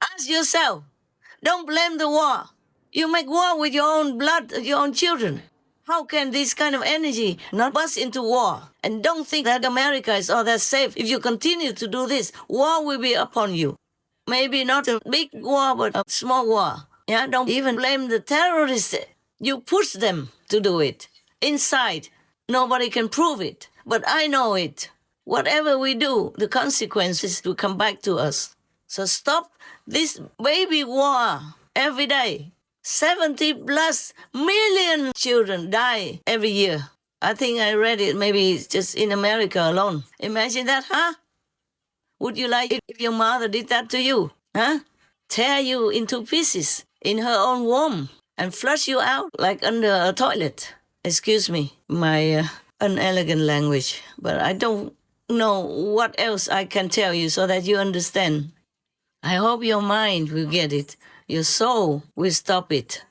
Ask yourself. Don't blame the war. You make war with your own blood, your own children. How can this kind of energy not bust into war? And don't think that America is all that safe. If you continue to do this, war will be upon you. Maybe not a big war, but a small war. Yeah, don't even blame the terrorists. You push them to do it. Inside, nobody can prove it. But I know it. Whatever we do, the consequences will come back to us. So stop this baby war every day. 70 plus million children die every year. I think I read it maybe just in America alone. Imagine that, huh? Would you like it if your mother did that to you, huh? Tear you into pieces in her own womb and flush you out like under a toilet. Excuse me, my unelegant language, but I don't know what else I can tell you so that you understand. I hope your mind will get it. Your soul will stop it.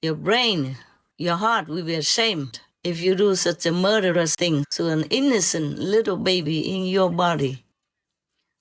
Your brain, your heart will be ashamed if you do such a murderous thing to an innocent little baby in your body.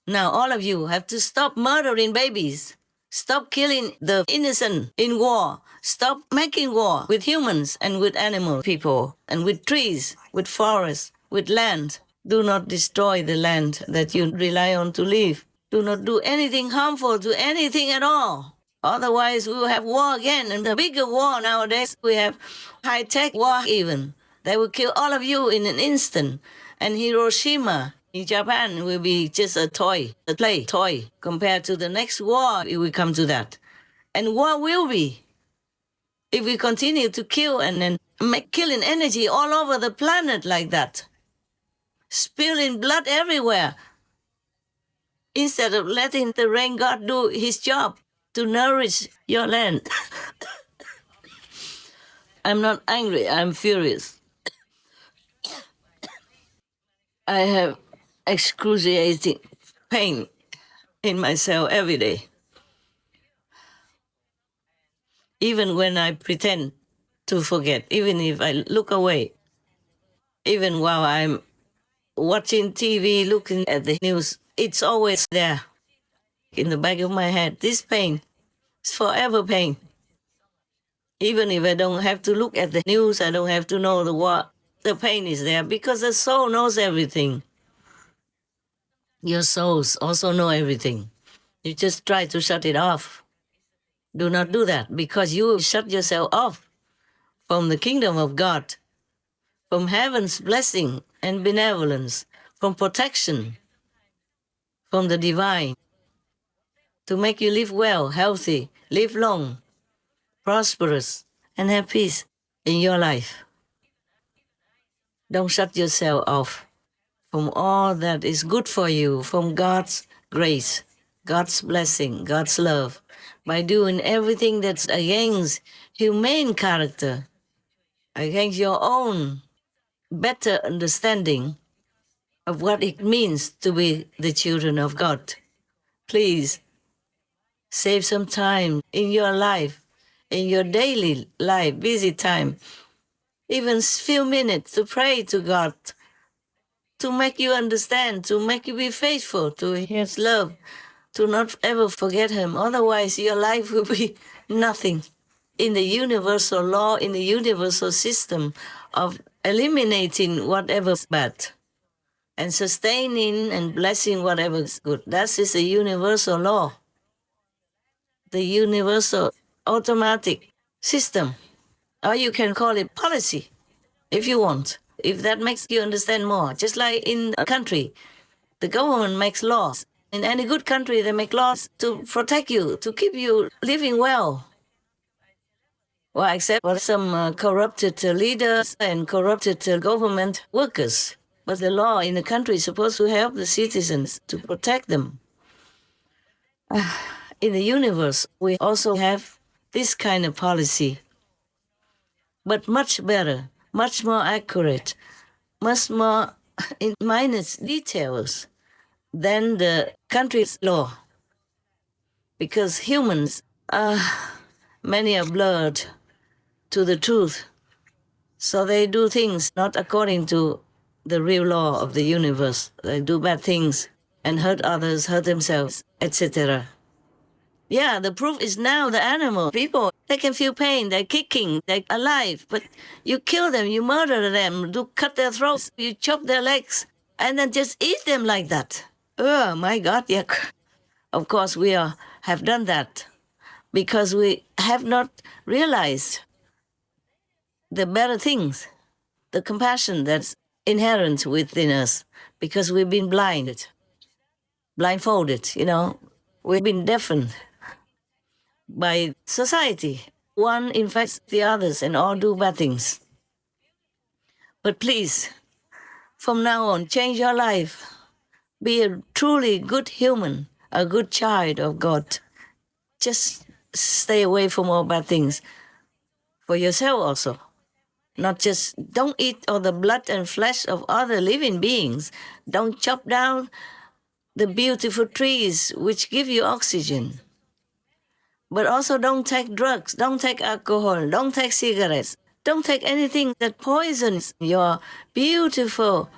Now all of you have to stop murdering babies. Stop killing the innocent in war. Stop making war with humans and with animal people and with trees, with forests, with land. Do not destroy the land that you rely on to live. Do not do anything harmful to anything at all. Otherwise, we will have war again. And the bigger war nowadays, we have high-tech war even. They will kill all of you in an instant. And Hiroshima in Japan will be just a toy, a play toy. Compared to the next war, it will come to that. And war will be. If we continue to kill and then make killing energy all over the planet like that. Spilling blood everywhere. Instead of letting the rain god do his job to nourish your land. I'm not angry, I'm furious. I have excruciating pain in myself every day. Even when I pretend to forget, even if I look away, even while I'm watching TV, looking at the news, it's always there in the back of my head. This pain is forever pain. Even if I don't have to look at the news, I don't have to know the what, the pain is there because the soul knows everything. Your souls also know everything. You just try to shut it off. Do not do that because you shut yourself off from the kingdom of God, from heaven's blessing and benevolence, from protection, from the divine, to make you live well, healthy, live long, prosperous, and have peace in your life. Don't shut yourself off from all that is good for you, from God's grace, God's blessing, God's love, by doing everything that's against humane character, against your own better understanding of what it means to be the children of God. Please save some time in your life, in your daily life, busy time, even few minutes to pray to God, to make you understand, to make you be faithful to His love, to not ever forget Him. Otherwise, your life will be nothing. In the universal law, in the universal system of eliminating whatever's bad and sustaining and blessing whatever is good. That is the universal law, the universal automatic system. Or you can call it policy if you want, if that makes you understand more. Just like in a country, the government makes laws. In any good country, they make laws to protect you, to keep you living well. Well, except for some corrupted leaders and corrupted government workers. But the law in the country is supposed to help the citizens, to protect them. In the universe, we also have this kind of policy, but much better, much more accurate, much more in minute details than the country's law. Because humans, many are blurred to the truth. So they do things not according to the real law of the universe. They do bad things and hurt others, hurt themselves, etc. Yeah, the proof is now the animal. People, they can feel pain, they're kicking, they're alive, but you kill them, you murder them, you cut their throats, you chop their legs, and then just eat them like that. Oh my God, yeah. Of course we have done that because we have not realized the better things, the compassion that's inherent within us, because we've been blindfolded, we've been deafened by society. One infects the others and all do bad things. But please, from now on, change your life. Be a truly good human, a good child of God. Just stay away from all bad things for yourself also. Not just don't eat all the blood and flesh of other living beings. Don't chop down the beautiful trees which give you oxygen. But also don't take drugs, don't take alcohol, don't take cigarettes, don't take anything that poisons your beautiful,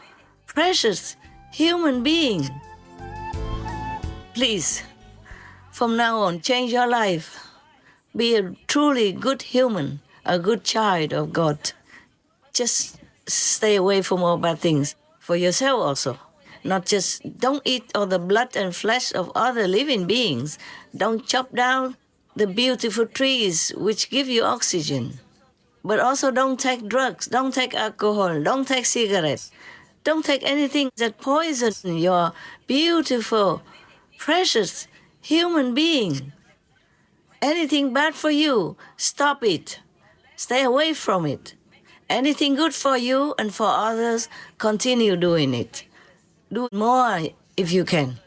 precious human being. Please, from now on, change your life. Be a truly good human, a good child of God. Just stay away from all bad things for yourself also. Not just don't eat all the blood and flesh of other living beings. Don't chop down the beautiful trees which give you oxygen. But also don't take drugs, don't take alcohol, don't take cigarettes. Don't take anything that poisons your beautiful, precious human being. Anything bad for you, stop it. Stay away from it. Anything good for you and for others, continue doing it. Do more if you can.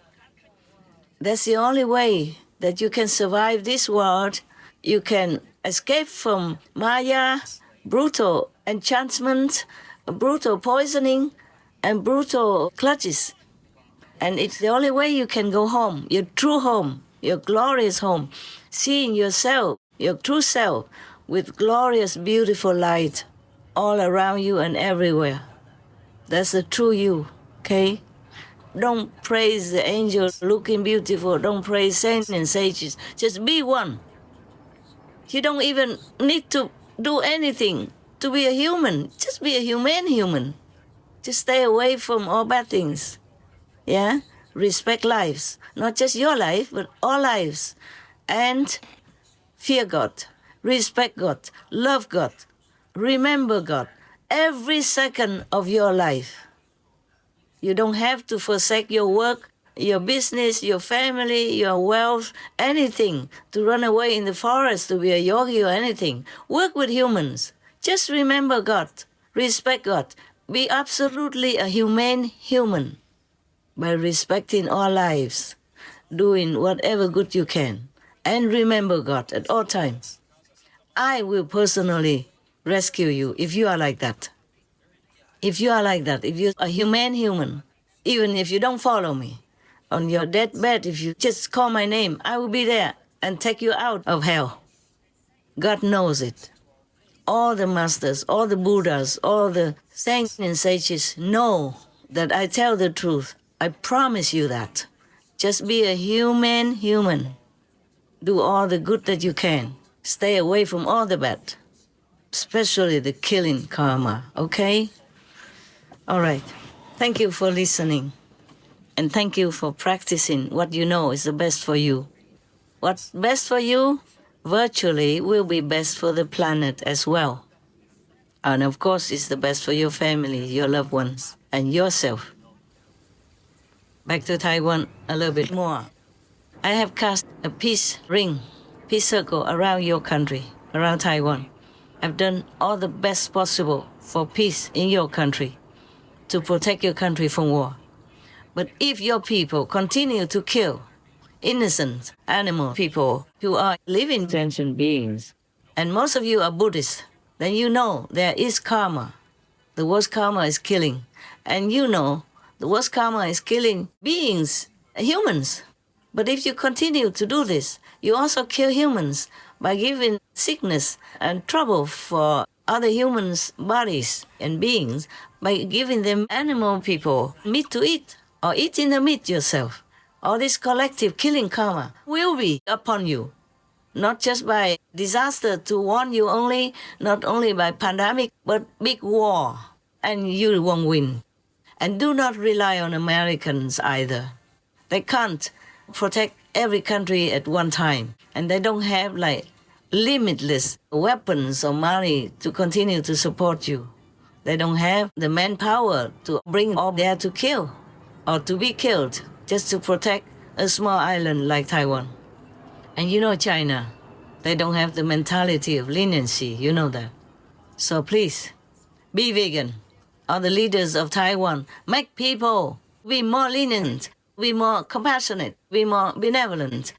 That's the only way that you can survive this world. You can escape from Maya, brutal enchantment, brutal poisoning, and brutal clutches. And it's the only way you can go home, your true home, your glorious home, seeing yourself, your true self, with glorious, beautiful light all around you and everywhere. That's the true you, okay? Don't praise the angels looking beautiful. Don't praise saints and sages. Just be one. You don't even need to do anything to be a human. Just be a humane human. Just stay away from all bad things. Yeah? Respect lives. Not just your life, but all lives. And fear God. Respect God. Love God. Remember God. Every second of your life. You don't have to forsake your work, your business, your family, your wealth, anything, to run away in the forest to be a yogi or anything. Work with humans. Just remember God. Respect God. Be absolutely a humane human by respecting all lives, doing whatever good you can, and remember God at all times. I will personally rescue you if you are like that. If you are like that, if you're a humane human, even if you don't follow me, on your deathbed, if you just call my name, I will be there and take you out of hell. God knows it. All the masters, all the Buddhas, all the saints and sages know that I tell the truth. I promise you that. Just be a humane human. Do all the good that you can. Stay away from all the bad, especially the killing karma, okay? All right. Thank you for listening. And thank you for practicing what you know is the best for you. What's best for you, virtually, will be best for the planet as well. And of course, it's the best for your family, your loved ones, and yourself. Back to Taiwan a little bit more. I have cast a peace ring, peace circle around your country, around Taiwan. I've done all the best possible for peace in your country, to protect your country from war. But if your people continue to kill innocent animal people who are living sentient beings, and most of you are Buddhists, then you know there is karma. The worst karma is killing. And you know the worst karma is killing beings, humans. But if you continue to do this, you also kill humans by giving sickness and trouble for other humans' bodies and beings by giving them animal people meat to eat or eating the meat yourself. All this collective killing karma will be upon you, not just by disaster to warn you only, not only by pandemic, but big war, and you won't win. And do not rely on Americans either. They can't protect every country at one time, and they don't have like limitless weapons or money to continue to support you. They don't have the manpower to bring all there to kill or to be killed just to protect a small island like Taiwan. And you know China, they don't have the mentality of leniency, you know that. So please, be vegan. All the leaders of Taiwan, make people be more lenient, be more compassionate, be more benevolent.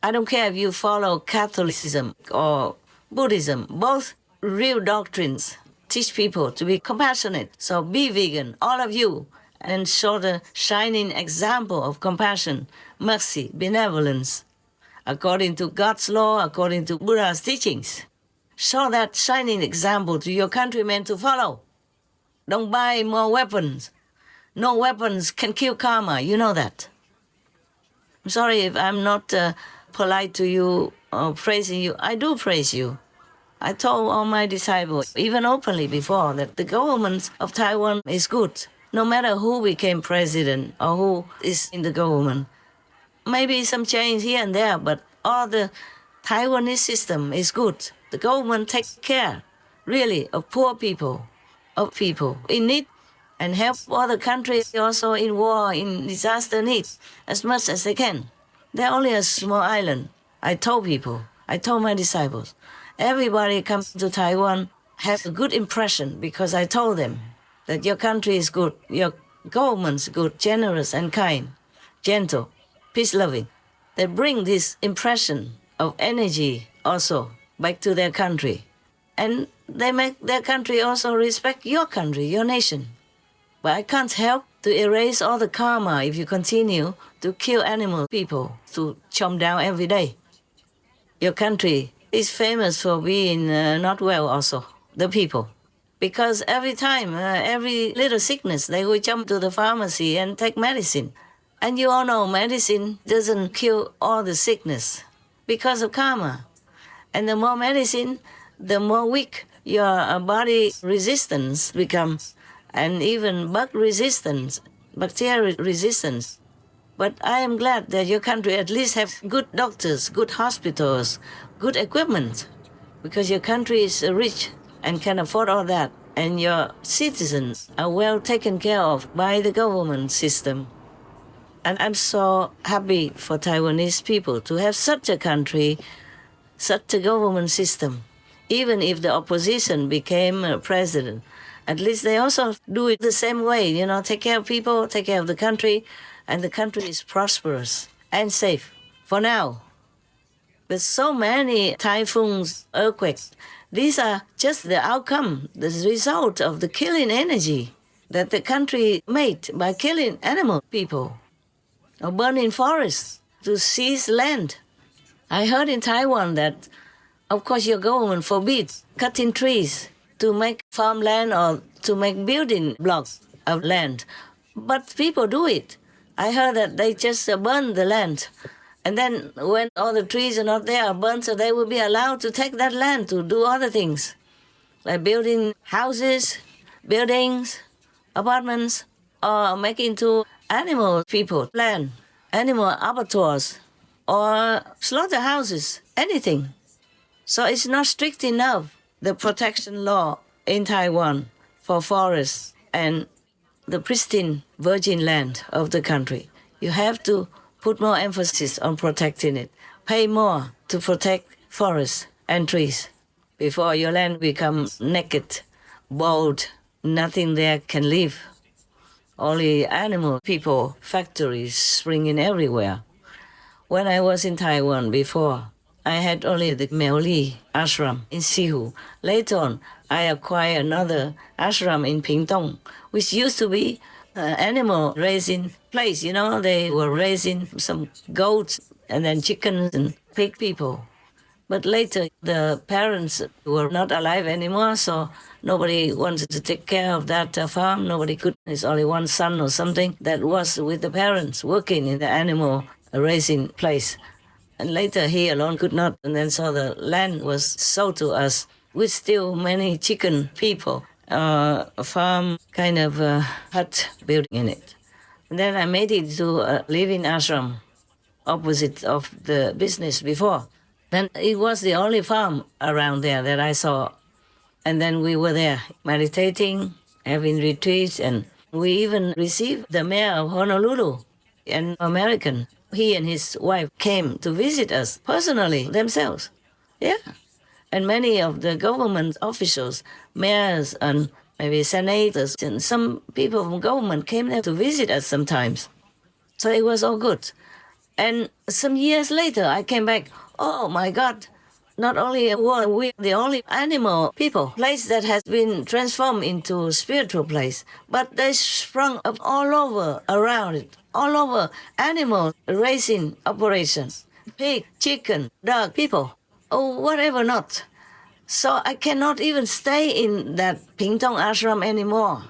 I don't care if you follow Catholicism or Buddhism, both real doctrines teach people to be compassionate. So be vegan, all of you, and show the shining example of compassion, mercy, benevolence, according to God's law, according to Buddha's teachings. Show that shining example to your countrymen to follow. Don't buy more weapons. No weapons can kill karma, you know that. I'm sorry if I'm not polite to you or praising you. I do praise you. I told all my disciples, even openly before, that the government of Taiwan is good, no matter who became president or who is in the government. Maybe some change here and there, but all the Taiwanese system is good. The government takes care, really, of poor people, of people in need, and help other countries also in war, in disaster need, as much as they can. They're only a small island. I told people, I told my disciples, everybody comes to Taiwan have a good impression because I told them that your country is good, your government's good, generous and kind, gentle, peace-loving. They bring this impression of energy also back to their country. And they make their country also respect your country, your nation. But I can't help to erase all the karma if you continue to kill animal people, to chop down every day. Your country is famous for being not well also, the people. Because every time, every little sickness, they will jump to the pharmacy and take medicine. And you all know medicine doesn't cure all the sickness because of karma. And the more medicine, the more weak your body resistance becomes, and even bug resistance, bacteria resistance. But I am glad that your country at least have good doctors, good hospitals, good equipment, because your country is rich and can afford all that, and your citizens are well taken care of by the government system. And I'm so happy for Taiwanese people to have such a country, such a government system. Even if the opposition became president, at least they also do it the same way, take care of people, take care of the country, and the country is prosperous and safe for now. With so many typhoons, earthquakes, these are just the outcome, the result of the killing energy that the country made by killing animal people or burning forests to seize land. I heard in Taiwan that, of course, your government forbids cutting trees to make farmland or to make building blocks of land. But people do it. I heard that they just burn the land. And then when all the trees are not there are burnt, so they will be allowed to take that land to do other things, like building houses, buildings, apartments, or make into animal people land, animal abattoirs, or slaughterhouses, anything. So it's not strict enough, the protection law in Taiwan for forests and the pristine virgin land of the country. You have to put more emphasis on protecting it, pay more to protect forests and trees before your land becomes naked, bald, nothing there can live. Only animal people, factories springing everywhere. When I was in Taiwan before, I had only the Miaoli ashram in Sihu. Later on, I acquired another ashram in Pingtung, which used to be an animal raising place. They were raising some goats and then chickens and pig people. But later, the parents were not alive anymore, so nobody wanted to take care of that farm. Nobody could. There's only one son or something that was with the parents working in the animal raising place. And later, he alone could not. And then so the land was sold to us with still many chicken people, a farm kind of hut building in it. And then I made it to a living ashram opposite of the business before. Then it was the only farm around there that I saw. And then we were there meditating, having retreats, and we even received the mayor of Honolulu, an American. He and his wife came to visit us personally themselves. Yeah. And many of the government officials, mayors and maybe senators, and some people from government came there to visit us sometimes. So it was all good. And some years later, I came back. Oh my God, not only were we the only animal people place that has been transformed into a spiritual place, but they sprung up all over around it, all over animal raising operations, pig, chicken, dog, people, or whatever not. So I cannot even stay in that Pingtung ashram anymore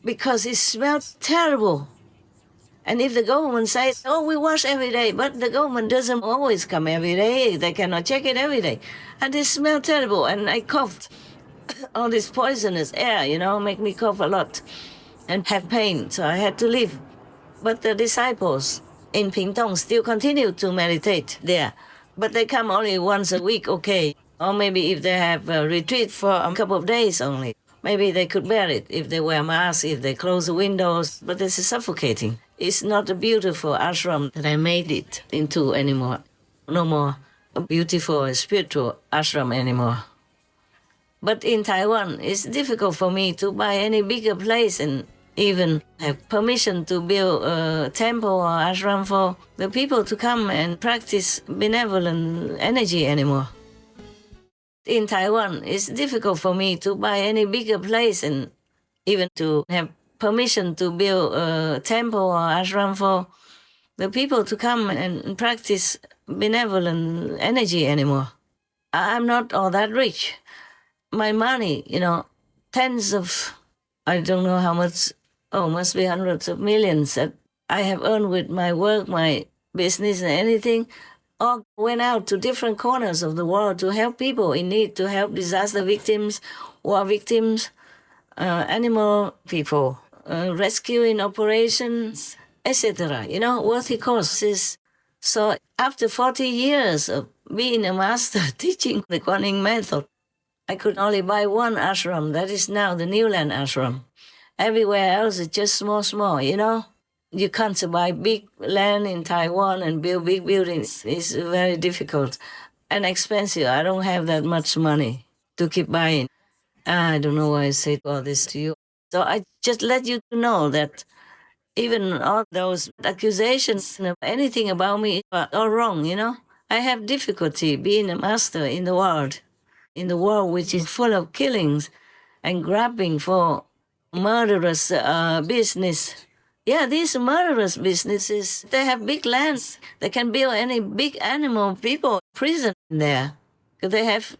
because it smells terrible. And if the government says, oh, we wash every day, but the government doesn't always come every day. They cannot check it every day. And it smells terrible. And I coughed. All this poisonous air, make me cough a lot and have pain. So I had to leave. But the disciples in Pingtung still continue to meditate there. But they come only once a week, okay. Or maybe if they have a retreat for a couple of days only. Maybe they could bear it if they wear masks, if they close the windows. But this is suffocating. It's not a beautiful ashram that I made it into anymore. No more a beautiful spiritual ashram anymore. But in Taiwan, it's difficult for me to buy any bigger place and even have permission to build a temple or ashram for the people to come and practice benevolent energy anymore. In Taiwan, it's difficult for me to buy any bigger place and even to have permission to build a temple or ashram for the people to come and practice benevolent energy anymore. I'm not all that rich. My money, tens of, I don't know how much, must be hundreds of millions that I have earned with my work, my business, and anything, all went out to different corners of the world to help people in need, to help disaster victims, war victims, animal people, rescuing operations, etc. Worthy causes. So after 40 years of being a master teaching the Kuan Yin method, I could only buy one ashram. That is now the New Land ashram. Everywhere else is just small. You can't buy big land in Taiwan and build big buildings. It's very difficult and expensive. I don't have that much money to keep buying. I don't know why I say all this to you. So I just let you know that even all those accusations, anything about me are all wrong, I have difficulty being a master in the world which is full of killings and grabbing for murderous business. Yeah, these murderous businesses, they have big lands. They can build any big animal people prison there. They have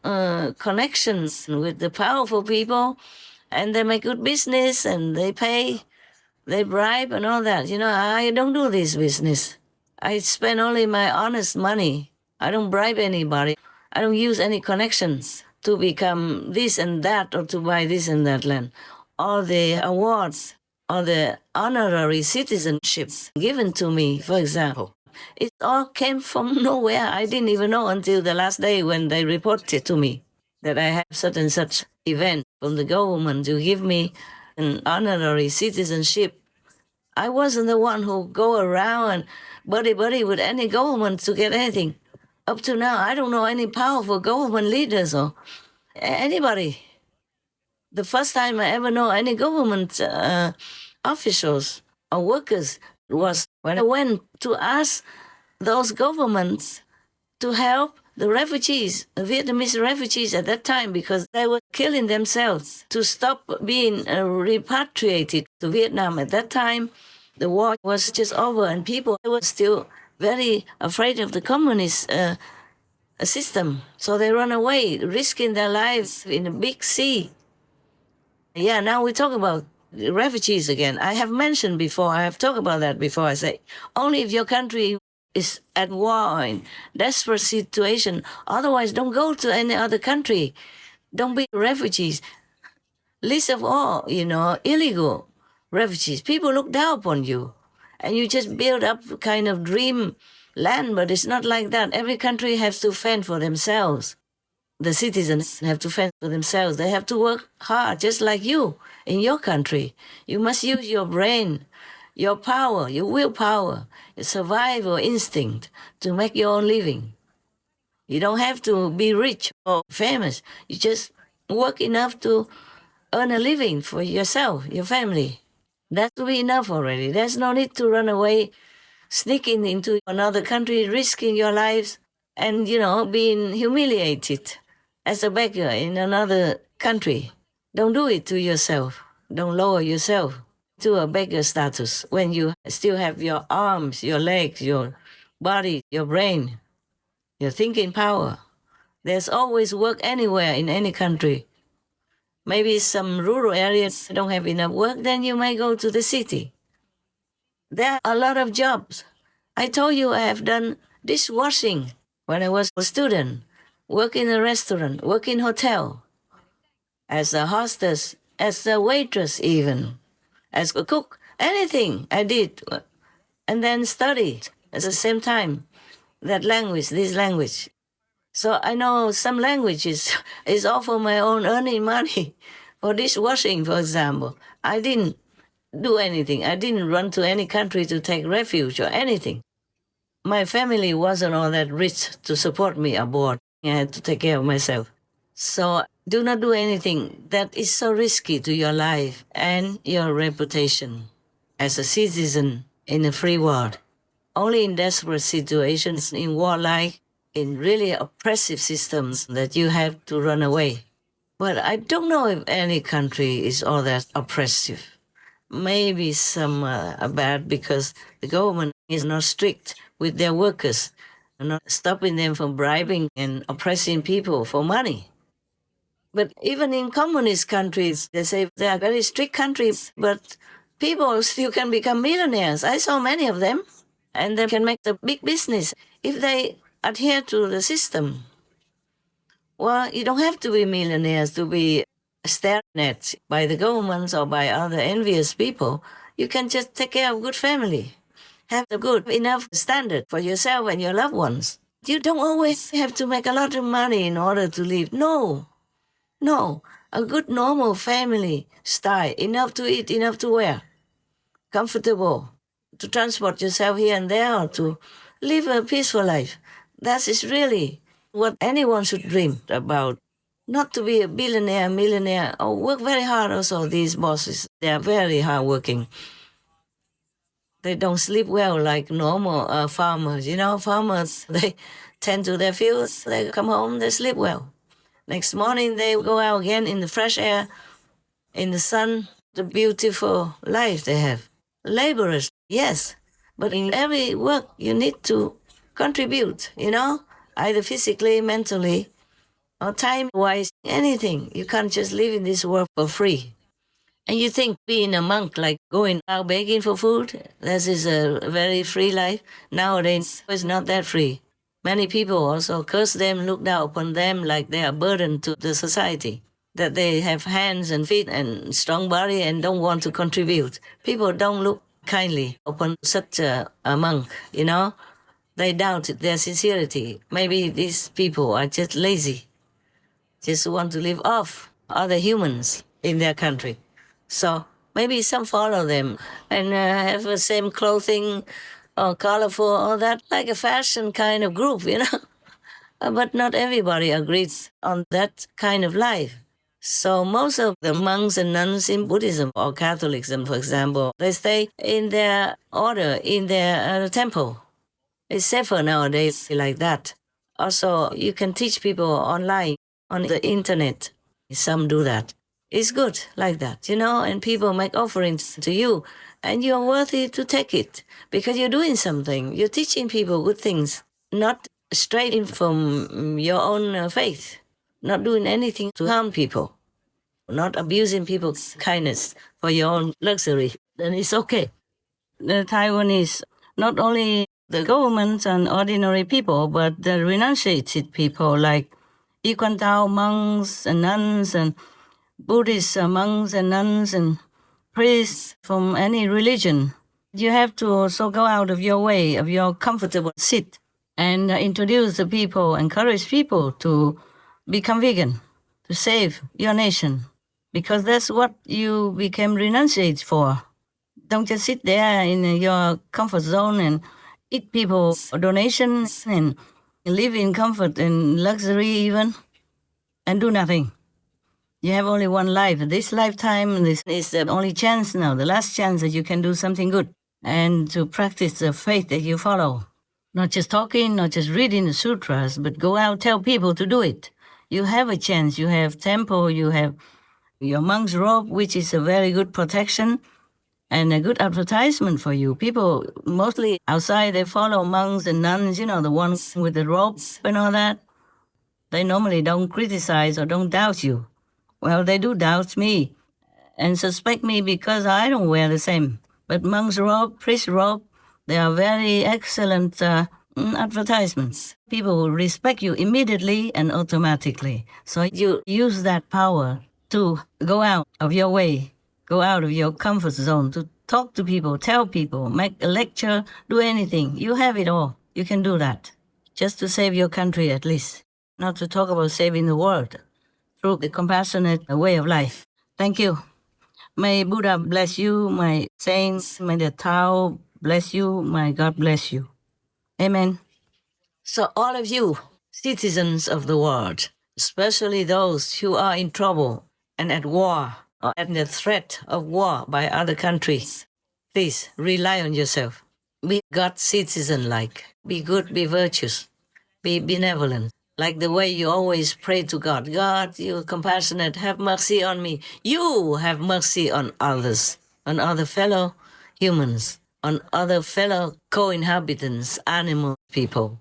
connections with the powerful people, and they make good business, and they pay, they bribe, and all that. I don't do this business. I spend only my honest money. I don't bribe anybody. I don't use any connections to become this and that or to buy this and that land. All the awards or the honorary citizenships given to me, for example, it all came from nowhere. I didn't even know until the last day when they reported to me that I have such and such event from the government to give me an honorary citizenship. I wasn't the one who go around and buddy with any government to get anything. Up to now, I don't know any powerful government leaders or anybody. The first time I ever know any government officials or workers was when I went to ask those governments to help the refugees, the Vietnamese refugees at that time, because they were killing themselves to stop being repatriated to Vietnam. At that time, the war was just over and people were still very afraid of the communist system. So they run away, risking their lives in a big sea. Yeah, now we talk about refugees again. I have mentioned before, I have talked about that before. I say, only if your country is at war or in desperate situation. Otherwise, don't go to any other country. Don't be refugees. Least of all, illegal refugees. People look down upon you. And you just build up kind of dream land, but it's not like that. Every country has to fend for themselves. The citizens have to fend for themselves. They have to work hard, just like you in your country. You must use your brain, your power, your willpower, your survival instinct to make your own living. You don't have to be rich or famous. You just work enough to earn a living for yourself, your family. That will be enough already. There's no need to run away, sneaking into another country, risking your lives, and, being humiliated as a beggar in another country. Don't do it to yourself. Don't lower yourself to a beggar status when you still have your arms, your legs, your body, your brain, your thinking power. There's always work anywhere in any country. Maybe some rural areas don't have enough work, then you may go to the city. There are a lot of jobs. I told you I have done dishwashing when I was a student, work in a restaurant, work in hotel, as a hostess, as a waitress even, as a cook, anything I did. And then study at the same time, that language, this language. So I know some languages is all for my own earning money. For dishwashing, for example, I didn't do anything. I didn't run to any country to take refuge or anything. My family wasn't all that rich to support me abroad. I had to take care of myself. So do not do anything that is so risky to your life and your reputation as a citizen in a free world. Only in desperate situations, in warlike in really oppressive systems that you have to run away. But I don't know if any country is all that oppressive. Maybe some are bad because the government is not strict with their workers, not stopping them from bribing and oppressing people for money. But even in communist countries, they say they are very strict countries, but people still can become millionaires. I saw many of them, and they can make a big business if they adhere to the system. Well, you don't have to be millionaires to be stared at by the governments or by other envious people. You can just take care of a good family, have a good enough standard for yourself and your loved ones. You don't always have to make a lot of money in order to live. No, a good normal family style, enough to eat, enough to wear, comfortable, to transport yourself here and there, or to live a peaceful life. That is really what anyone should dream about. Not to be a billionaire, millionaire, or work very hard also, these bosses. They are very hardworking. They don't sleep well like normal farmers. You know, farmers, they tend to their fields, they come home, they sleep well. Next morning, they go out again in the fresh air, in the sun, the beautiful life they have. Laborers, yes, but in every work, you need to contribute, you know, either physically, mentally, or time-wise, anything. You can't just live in this world for free. And you think being a monk, like going out begging for food, this is a very free life. Nowadays, it's not that free. Many people also curse them, look down upon them like they are a burden to the society, that they have hands and feet and strong body and don't want to contribute. People don't look kindly upon such a monk, you know. They doubt their sincerity. Maybe these people are just lazy, just want to live off other humans in their country. So maybe some follow them and have the same clothing or colorful, all that, like a fashion kind of group, you know. But not everybody agrees on that kind of life. So most of the monks and nuns in Buddhism or Catholicism, for example, they stay in their order, in their temple. It's safer nowadays like that. Also, you can teach people online, on the internet. Some do that. It's good like that, you know, and people make offerings to you, and you're worthy to take it because you're doing something. You're teaching people good things, not straight in from your own faith, not doing anything to harm people, not abusing people's kindness for your own luxury. Then it's okay. The Taiwanese, not only the government and ordinary people, but the renunciated people like Iquantao monks and nuns and Buddhist monks and nuns and priests from any religion. You have to also go out of your way, of your comfortable seat, and introduce the people, encourage people to become vegan, to save your nation, because that's what you became renunciates for. Don't just sit there in your comfort zone and eat people's donations and live in comfort and luxury even, and do nothing. You have only one life. This lifetime, this is the only chance now, the last chance that you can do something good and to practice the faith that you follow. Not just talking, not just reading the sutras, but go out, tell people to do it. You have a chance. You have temple, you have your monk's robe, which is a very good protection and a good advertisement for you. People mostly outside, they follow monks and nuns, you know, the ones with the robes and all that. They normally don't criticize or don't doubt you. Well, they do doubt me and suspect me because I don't wear the same. But monk's robe, priest robe, they are very excellent advertisements. People will respect you immediately and automatically. So you use that power to go out of your way, go out of your comfort zone, to talk to people, tell people, make a lecture, do anything. You have it all. You can do that. Just to save your country at least. Not to talk about saving the world through the compassionate way of life. Thank you. May Buddha bless you, my saints. May the Tao bless you. May God bless you. Amen. So all of you, citizens of the world, especially those who are in trouble and at war or at the threat of war by other countries, please rely on yourself. Be God citizen-like. Be good, be virtuous. Be benevolent, like the way you always pray to God. God, you are compassionate, have mercy on me. You have mercy on others, on other fellow humans, on other fellow co-inhabitants, animal people,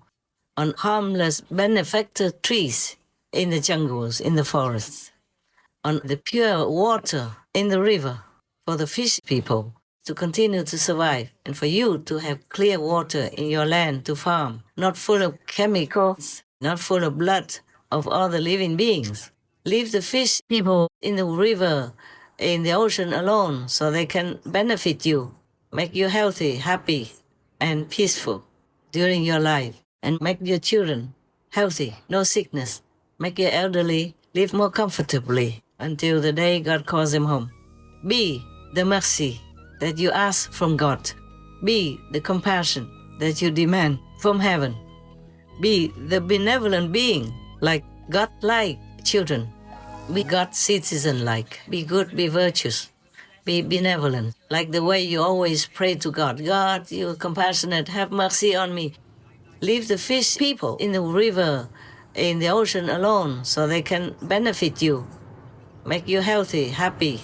on harmless benefactor trees in the jungles, in the forests, on the pure water in the river, for the fish people to continue to survive, and for you to have clear water in your land to farm, not full of chemicals, not full of blood of other living beings. Leave the fish people in the river, in the ocean alone, so they can benefit you, make you healthy, happy, and peaceful during your life, and make your children healthy, no sickness, make your elderly live more comfortably until the day God calls them home. Be the mercy that you ask from God. Be the compassion that you demand from heaven. Be the benevolent being, like God-like children. Be God citizen-like. Be good, be virtuous. Be benevolent, like the way you always pray to God. God, you are compassionate, have mercy on me. Leave the fish people in the river, in the ocean alone, so they can benefit you, make you healthy, happy,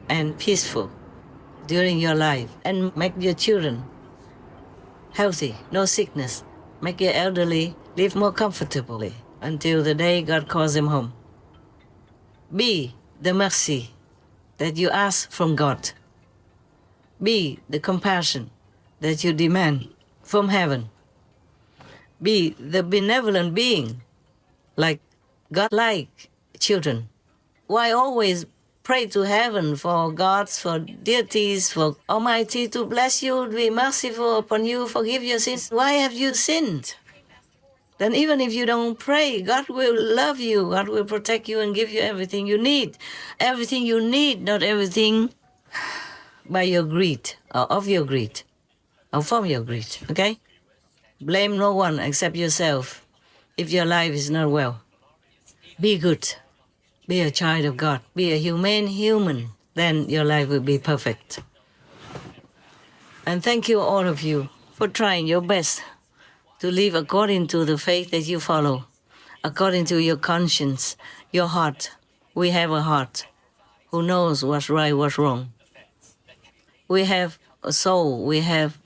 and peaceful during your life, and make your children healthy, no sickness, make your elderly live more comfortably until the day God calls them home. Be the mercy that you ask from God. Be the compassion that you demand from heaven. Be the benevolent being, like God-like children. Why always pray to heaven for gods, for deities, for Almighty to bless you, be merciful upon you, forgive your sins? Why have you sinned? Then even if you don't pray, God will love you, God will protect you and give you everything you need. Everything you need, not everything by your greed, or of your greed, or from your greed, okay? Blame no one except yourself if your life is not well. Be good. Be a child of God. Be a humane human. Then your life will be perfect. And thank you, all of you, for trying your best to live according to the faith that you follow, according to your conscience, your heart. We have a heart who knows what's right, what's wrong. We have a soul, we have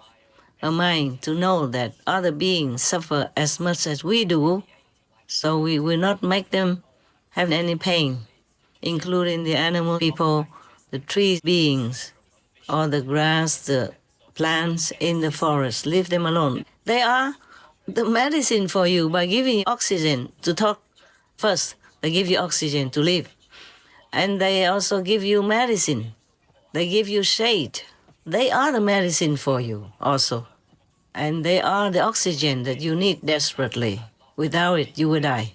a mind to know that other beings suffer as much as we do, so we will not make them have any pain, including the animal people, the tree beings, or the grass, the plants in the forest. Leave them alone. They are the medicine for you by giving you oxygen to talk. First, they give you oxygen to live. And they also give you medicine. They give you shade. They are the medicine for you also. And they are the oxygen that you need desperately. Without it, you will die.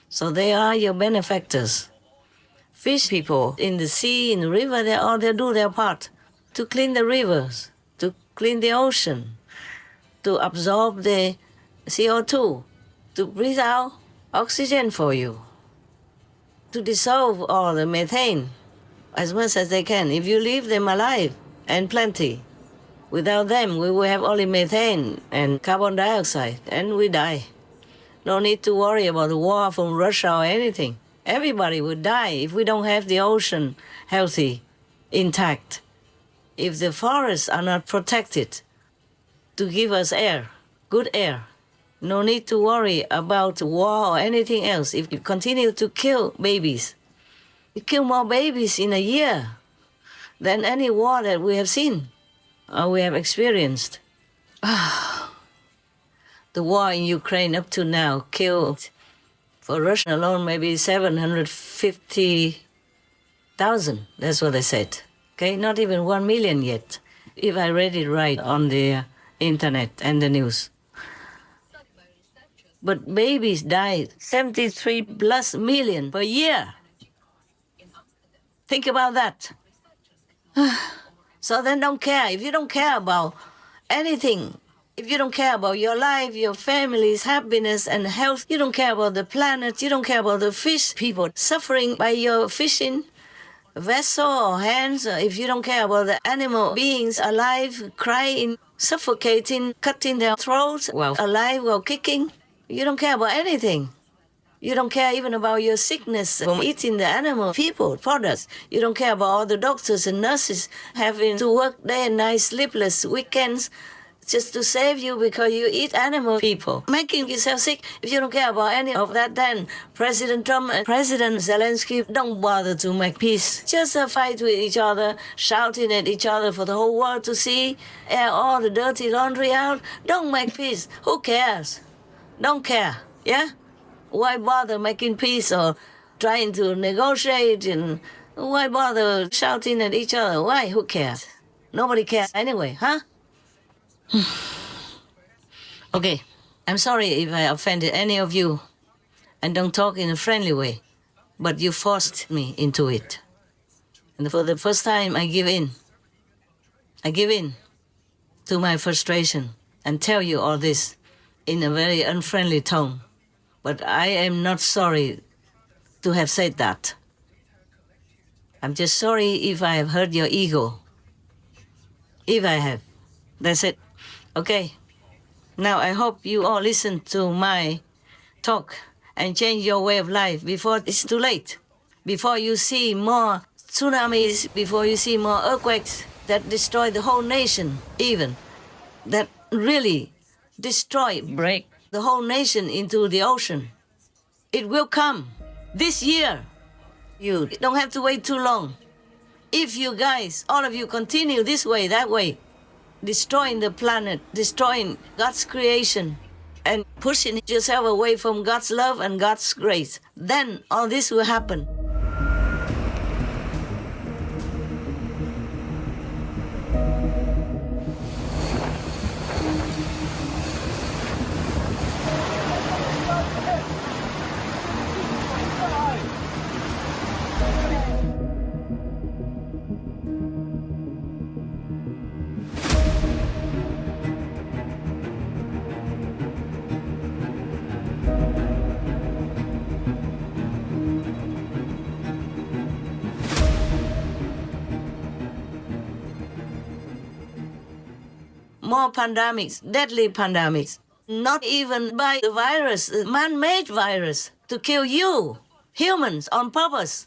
So they are your benefactors. Fish people in the sea, in the river, they do their part to clean the rivers, to clean the ocean, to absorb the CO2, to breathe out oxygen for you, to dissolve all the methane as much as they can. If you leave them alive and plenty, without them we will have only methane and carbon dioxide and we die. No need to worry about the war from Russia or anything. Everybody would die if we don't have the ocean healthy, intact. If the forests are not protected to give us air, good air, no need to worry about war or anything else. If you continue to kill babies, you kill more babies in a year than any war that we have seen or we have experienced. The war in Ukraine up to now killed, for Russia alone, maybe 750,000. That's what they said. Okay, not even 1 million yet, if I read it right on the internet and the news. But babies die 73 plus million per year. Think about that. So then don't care. If you don't care about anything, if you don't care about your life, your family's happiness and health, you don't care about the planet, you don't care about the fish people suffering by your fishing vessel or hands, if you don't care about the animal beings alive, crying, suffocating, cutting their throats while alive, while kicking, You don't care about anything. You don't care even about your sickness from eating the animal people products. You don't care about all the doctors and nurses having to work day and night, sleepless weekends, just to save you because you eat animal people, making yourself sick. If you don't care about any of that, then President Trump and President Zelensky don't bother to make peace. Just fight with each other, shouting at each other for the whole world to see, air all the dirty laundry out. Don't make peace. Who cares? Don't care, yeah? Why bother making peace or trying to negotiate, and why bother shouting at each other? Why? Who cares? Nobody cares anyway, huh? Okay, I'm sorry if I offended any of you and don't talk in a friendly way, but you forced me into it. And for the first time, I give in. I give in to my frustration and tell you all this in a very unfriendly tone. But I am not sorry to have said that. I'm just sorry if I have hurt your ego. If I have. That's it. Okay. Now I hope you all listen to my talk and change your way of life before it's too late. Before you see more tsunamis, before you see more earthquakes that destroy the whole nation, even. That really break the whole nation into the ocean. It will come this year. You don't have to wait too long. If you guys, all of you, continue this way, that way, destroying the planet, destroying God's creation, and pushing yourself away from God's love and God's grace, then all this will happen. More pandemics, deadly pandemics. Not even by the virus, the man-made virus, to kill you, humans, on purpose.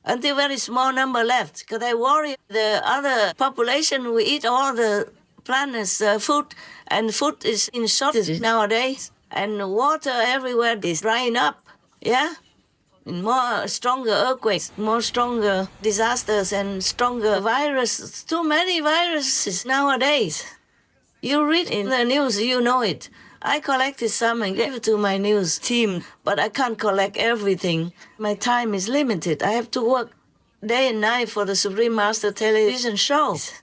Until very small number left, because I worry the other population will eat all the planet's food, and food is in shortage nowadays, and water everywhere is drying up, yeah? More stronger earthquakes, more stronger disasters, and stronger viruses. Too many viruses nowadays. You read in the news, you know it. I collected some and gave it to my news team, but I can't collect everything. My time is limited. I have to work day and night for the Supreme Master television shows.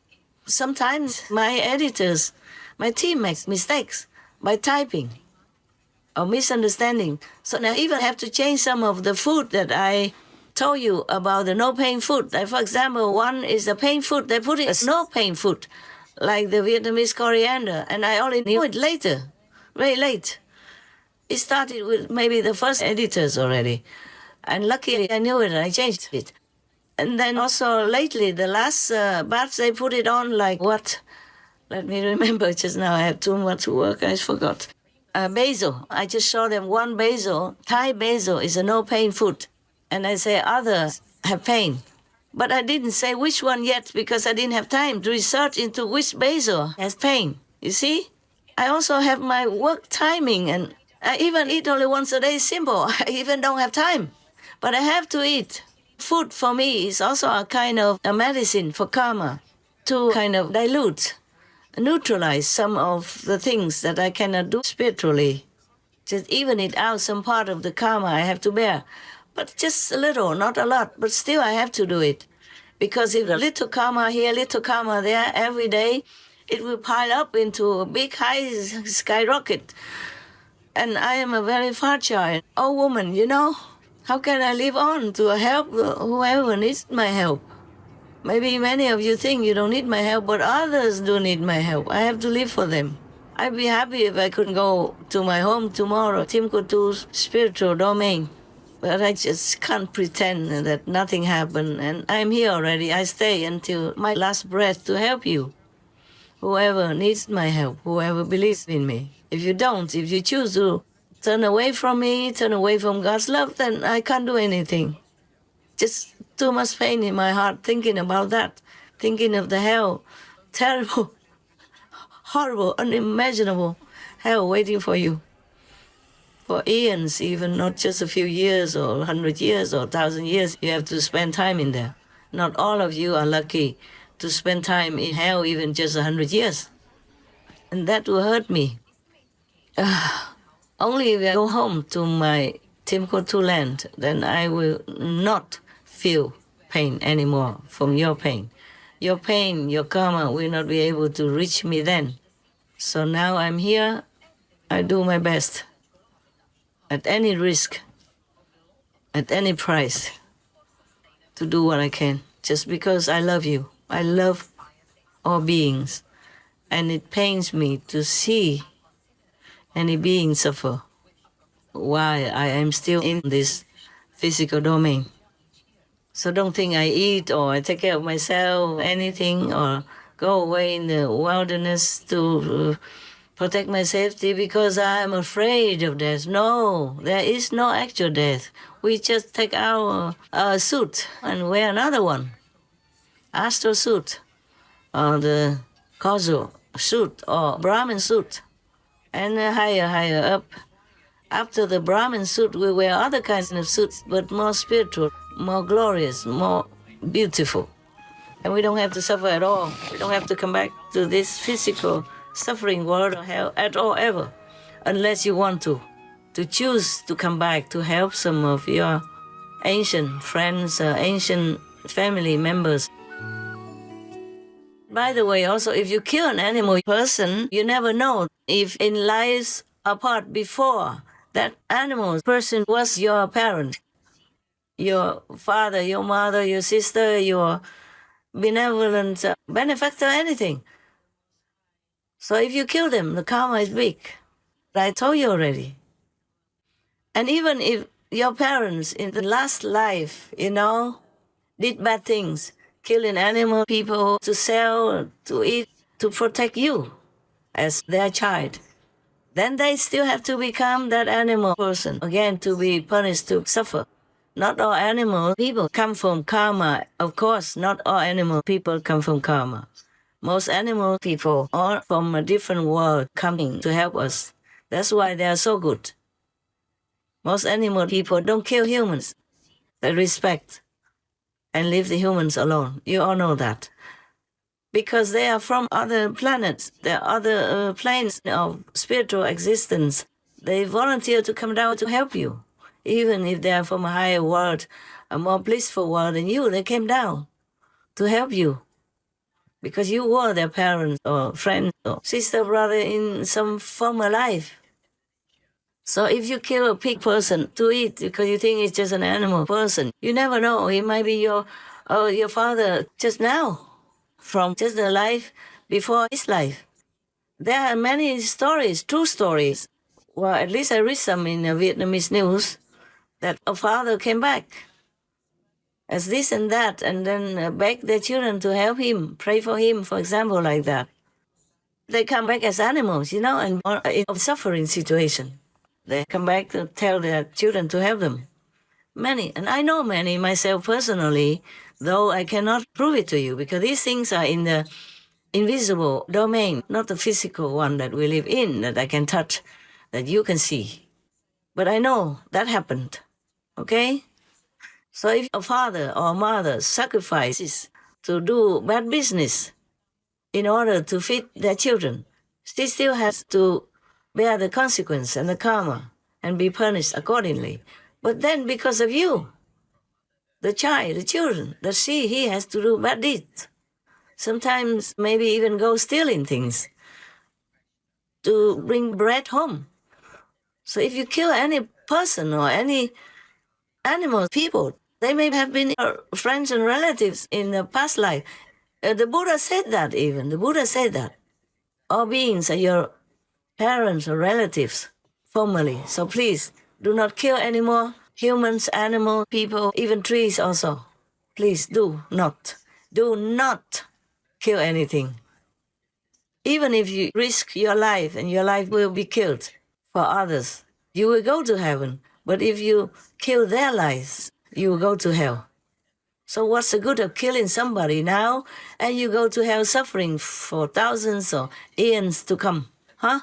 Sometimes my editors, my team makes mistakes by typing or misunderstanding. So now I even have to change some of the food that I told you about, the no-pain food. Like, for example, one is the pain food. They put it as no-pain food, like the Vietnamese coriander, and I only knew it later, very late. It started with maybe the first editors already, and luckily I knew it and I changed it. And then also lately, the last batch, they put it on like what? Let me remember just now, I have too much work, I forgot. Basil, I just showed them one basil. Thai basil is a no-pain food, and I say others have pain. But I didn't say which one yet because I didn't have time to research into which basil has pain. You see? I also have my work timing, and I even eat only once a day, simple. I even don't have time. But I have to eat. Food for me is also a kind of a medicine for karma to kind of dilute, neutralize some of the things that I cannot do spiritually. Just even it out some part of the karma I have to bear. But just a little, not a lot, but still I have to do it. Because if a little karma here, little karma there, every day, it will pile up into a big high skyrocket. And I am a very fragile old woman, you know? How can I live on to help whoever needs my help? Maybe many of you think you don't need my help, but others do need my help. I have to live for them. I'd be happy if I could go to my home tomorrow, Timbuktu's spiritual domain. But I just can't pretend that nothing happened. And I'm here already. I stay until my last breath to help you. Whoever needs my help, whoever believes in me. If you don't, if you choose to turn away from me, turn away from God's love, then I can't do anything. Just too much pain in my heart thinking about that, thinking of the hell, terrible, horrible, unimaginable hell waiting for you. For eons, even not just a few years or 100 years or 1,000 years, you have to spend time in there. Not all of you are lucky to spend time in hell even just 100 years. And that will hurt me. Only if I go home to my Timbuktu land, then I will not feel pain anymore from your pain. Your pain, your karma will not be able to reach me then. So now I'm here, I do my best. At any risk, at any price, to do what I can, just because I love you. I love all beings, and it pains me to see any being suffer while I am still in this physical domain. So don't think I eat or I take care of myself, anything, or go away in the wilderness to protect my safety because I am afraid of death. No, there is no actual death. We just take our suit and wear another one. Astral suit, or the causal suit, or Brahmin suit. And higher up. After the Brahmin suit, we wear other kinds of suits, but more spiritual, more glorious, more beautiful. And we don't have to suffer at all. We don't have to come back to this physical suffering world or hell at all, ever, unless you want to choose to come back to help some of your ancient friends, ancient family members. By the way, also, if you kill an animal person, you never know if in lives apart before, that animal person was your parent, your father, your mother, your sister, your benevolent benefactor, anything. So if you kill them, the karma is big. I told you already. And even if your parents in the last life, did bad things, killing animal people to sell, to eat, to protect you as their child, then they still have to become that animal person again to be punished, to suffer. Not all animal people come from karma. Of course, not all animal people come from karma. Most animal people are from a different world coming to help us. That's why they are so good. Most animal people don't kill humans. They respect and leave the humans alone. You all know that. Because they are from other planets, there are other planes of spiritual existence. They volunteer to come down to help you. Even if they are from a higher world, a more blissful world than you, they came down to help you. Because you were their parents or friend or sister, brother in some former life. So if you kill a pig person to eat because you think it's just an animal person, you never know. He might be your father just now, from just the life before his life. There are many stories, true stories. Well, at least I read some in Vietnamese news that a father came back as this and that, and then begged their children to help him, pray for him, for example, like that. They come back as animals, and in a suffering situation. They come back to tell their children to help them. Many, and I know many myself personally, though I cannot prove it to you, because these things are in the invisible domain, not the physical one that we live in, that I can touch, that you can see. But I know that happened, okay? So if a father or a mother sacrifices to do bad business in order to feed their children, she still has to bear the consequence and the karma and be punished accordingly. But then because of you, the child, the children, that he has to do bad deeds. Sometimes maybe even go stealing things to bring bread home. So if you kill any person or any animal, people, they may have been your friends and relatives in the past life. The Buddha said that even. The Buddha said that. All beings are your parents or relatives formerly. So please, do not kill any more humans, animals, people, even trees also. Please do not kill anything. Even if you risk your life and your life will be killed for others, you will go to heaven. But if you kill their lives, you will go to hell. So what's the good of killing somebody now and you go to hell suffering for thousands or eons to come? Huh?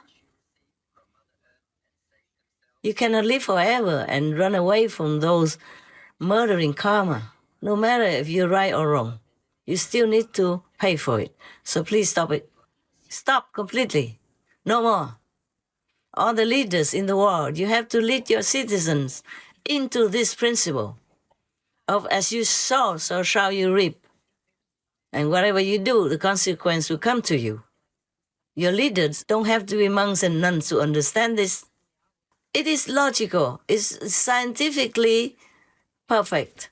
You cannot live forever and run away from those murdering karma. No matter if you're right or wrong, you still need to pay for it. So please stop it. Stop completely. No more. All the leaders in the world, you have to lead your citizens into this principle of as you sow, so shall you reap. And whatever you do, the consequence will come to you. Your leaders don't have to be monks and nuns to understand this. It is logical. It's scientifically perfect.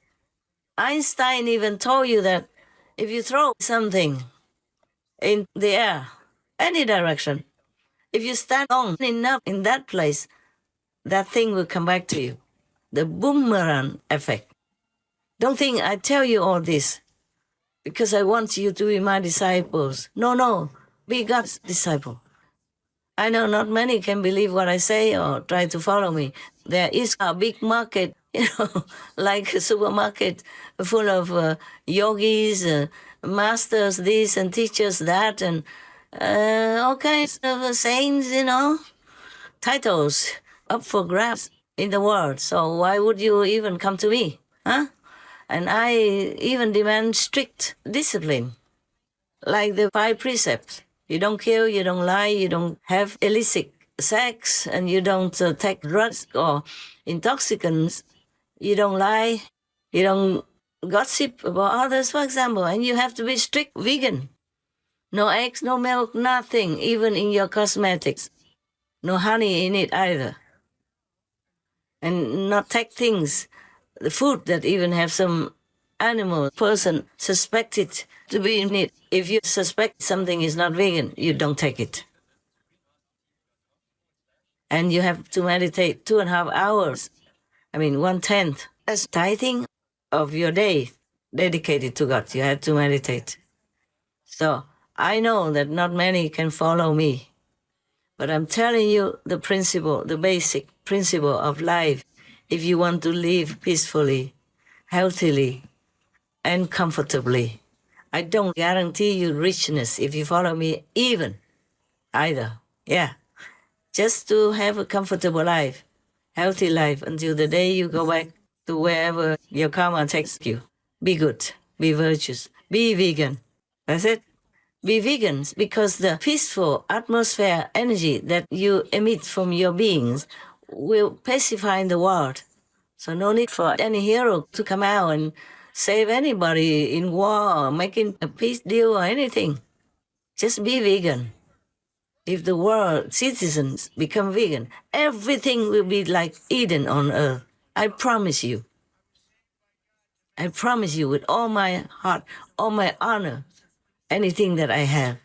Einstein even told you that if you throw something in the air, any direction, if you stand long enough in that place, that thing will come back to you. The boomerang effect. Don't think I tell you all this because I want you to be my disciples. No, be God's disciple. I know not many can believe what I say or try to follow me. There is a big market, like a supermarket full of yogis, masters this and teachers that, and all kinds of saints, titles up for grabs in the world. So why would you even come to me, huh? And I even demand strict discipline, like the 5 precepts. You don't kill, you don't lie, you don't have illicit sex, and you don't take drugs or intoxicants. You don't lie, you don't gossip about others, for example, and you have to be strict vegan. No eggs, no milk, nothing, even in your cosmetics. No honey in it either. And not take things, the food that even have some animal person suspected to be in it. If you suspect something is not vegan, you don't take it. And you have to meditate 2.5 hours. 1/10 as tithing of your day dedicated to God. You have to meditate. So I know that not many can follow me, but I'm telling you the principle, the basic principle of life. If you want to live peacefully, healthily, and comfortably, I don't guarantee you richness if you follow me even, either. Yeah, just to have a comfortable life, healthy life until the day you go back to wherever your karma takes you. Be good, be virtuous, be vegan. That's it. Be vegans because the peaceful atmosphere energy that you emit from your beings will pacify the world. So no need for any hero to come out and save anybody in war or making a peace deal or anything. Just be vegan. If the world citizens become vegan, everything will be like Eden on earth. I promise you. I promise you with all my heart, all my honor, anything that I have,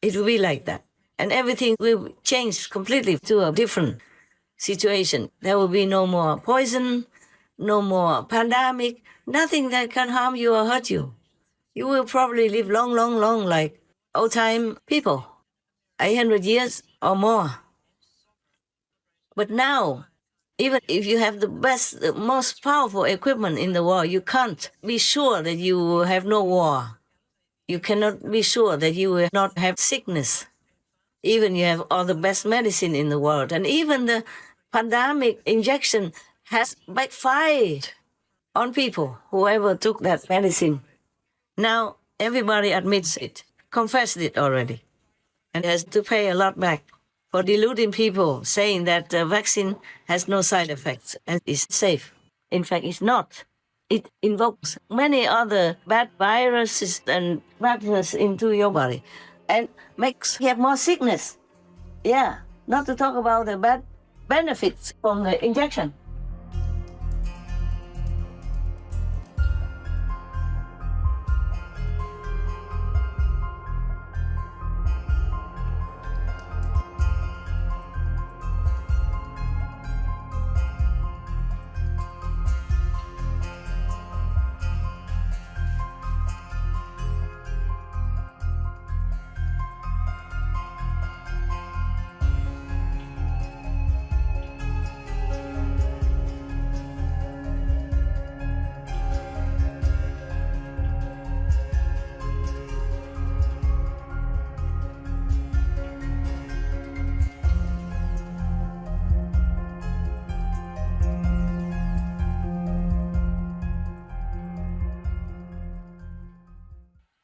it will be like that. And everything will change completely to a different situation. There will be no more poison, no more pandemic, nothing that can harm you or hurt you. You will probably live long, long, long like old-time people, 800 years or more. But now, even if you have the best, the most powerful equipment in the world, you can't be sure that you will have no war. You cannot be sure that you will not have sickness. Even you have all the best medicine in the world. And even the pandemic injection has backfired on people, whoever took that medicine. Now, everybody admits it, confessed it already, and has to pay a lot back for deluding people, saying that the vaccine has no side effects and is safe. In fact, it's not. It invokes many other bad viruses and bacteria into your body and makes you have more sickness. Yeah, not to talk about the bad benefits from the injection.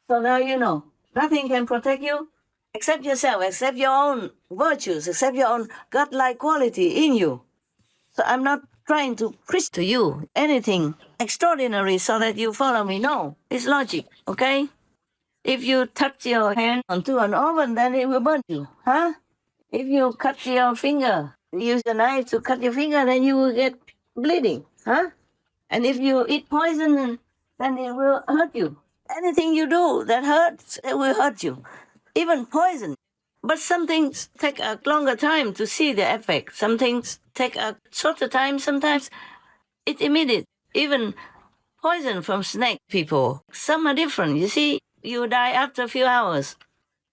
So now you know. Nothing can protect you except yourself, except your own virtues, except your own godlike quality in you. So I'm not trying to preach to you anything extraordinary so that you follow me. No, it's logic, okay? If you touch your hand onto an oven, then it will burn you, huh? If you cut your finger, use a knife to cut your finger, then you will get bleeding, huh? And if you eat poison, then it will hurt you. Anything you do that hurts, it will hurt you. Even poison. But some things take a longer time to see the effect. Some things take a shorter time. Sometimes it's immediate. Even poison from snake people. Some are different. You see, you die after a few hours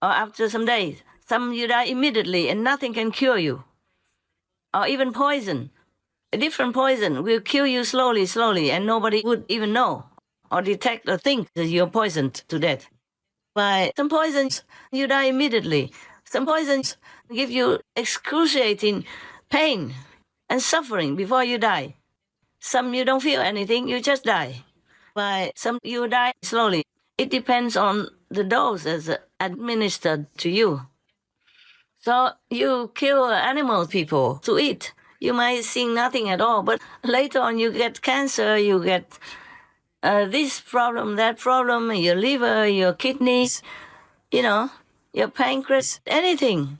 or after some days. Some you die immediately and nothing can cure you. Or even poison. A different poison will kill you slowly, slowly, and nobody would even know or detect or think that you're poisoned to death. By some poisons, you die immediately. Some poisons give you excruciating pain and suffering before you die. Some you don't feel anything, you just die. By some you die slowly. It depends on the dose that's administered to you. So you kill animal people to eat. You might see nothing at all, but later on you get cancer, you get this problem, that problem, your liver, your kidneys, your pancreas, anything.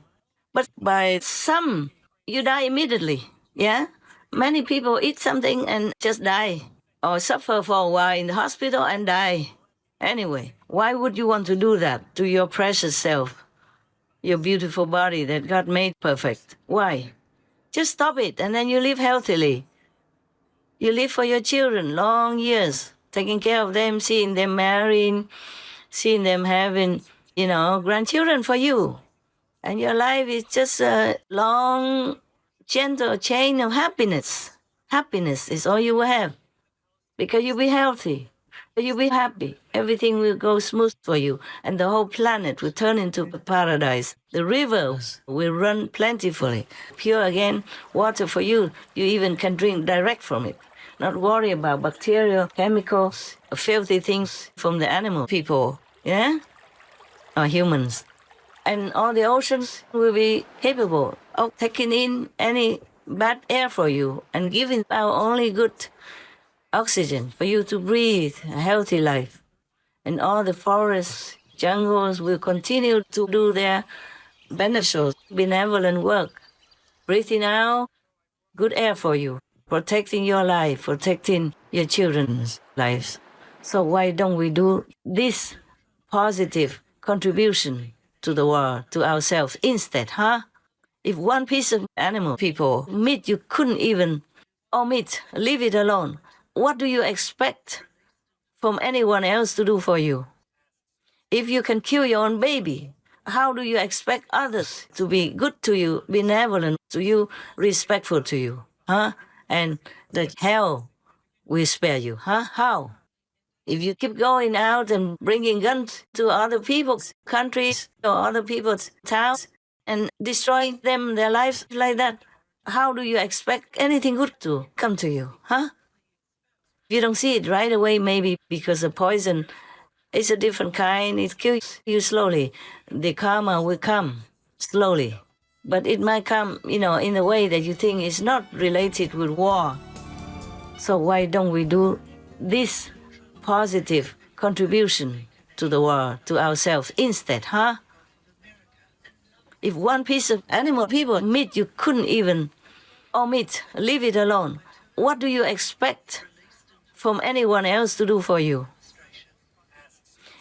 But by some, you die immediately, yeah? Many people eat something and just die, or suffer for a while in the hospital and die. Anyway, why would you want to do that to your precious self, your beautiful body that God made perfect? Why? Just stop it, and then you live healthily. You live for your children long years, taking care of them, seeing them marrying, seeing them having, grandchildren for you. And your life is just a long, gentle chain of happiness. Happiness is all you will have. Because you'll be healthy. You'll be happy. Everything will go smooth for you. And the whole planet will turn into a paradise. The rivers will run plentifully. Pure again, water for you. You even can drink direct from it. Not worry about bacteria, chemicals, filthy things from the animal people. Yeah? Or humans. And all the oceans will be capable of taking in any bad air for you and giving out only good oxygen for you to breathe a healthy life. And all the forests, jungles will continue to do their beneficial, benevolent work, breathing out good air for you, protecting your life, protecting your children's lives. So why don't we do this positive contribution to the world, to ourselves instead, huh? If one piece of animal people, meat you couldn't even omit, leave it alone, what do you expect from anyone else to do for you? If you can kill your own baby, how do you expect others to be good to you, benevolent to you, respectful to you, huh? And that hell will spare you, huh? How? If you keep going out and bringing guns to other people's countries or other people's towns and destroying them, their lives like that, how do you expect anything good to come to you, huh? You don't see it right away, maybe because the poison is a different kind. It kills you slowly. The karma will come slowly. But it might come, in a way that you think is not related with war. So why don't we do this positive contribution to the world, to ourselves instead, huh? If one piece of animal people, meat you couldn't even omit, leave it alone, what do you expect from anyone else to do for you?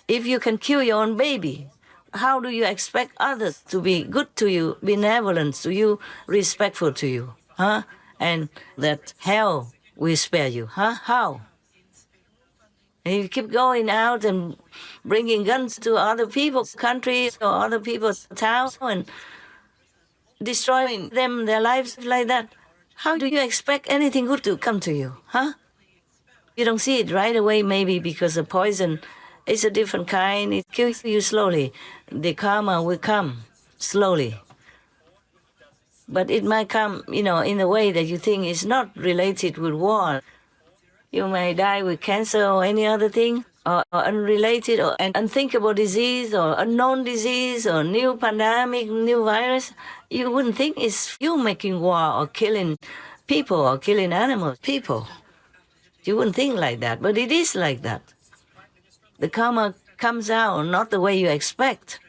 If you can kill your own baby, how do you expect others to be good to you, benevolent to you, respectful to you, huh? And that hell will spare you, huh? How? And you keep going out and bringing guns to other people's countries or other people's towns and destroying them, their lives like that. How do you expect anything good to come to you, huh? You don't see it right away, maybe because the poison is a different kind. It kills you slowly. The karma will come slowly. But it might come, in a way that you think is not related with war. You may die with cancer or any other thing. or unrelated or an unthinkable disease or unknown disease or new pandemic, new virus, you wouldn't think it's you making war or killing people or killing animals, people. You wouldn't think like that, but it is like that. The karma comes out not the way you expect.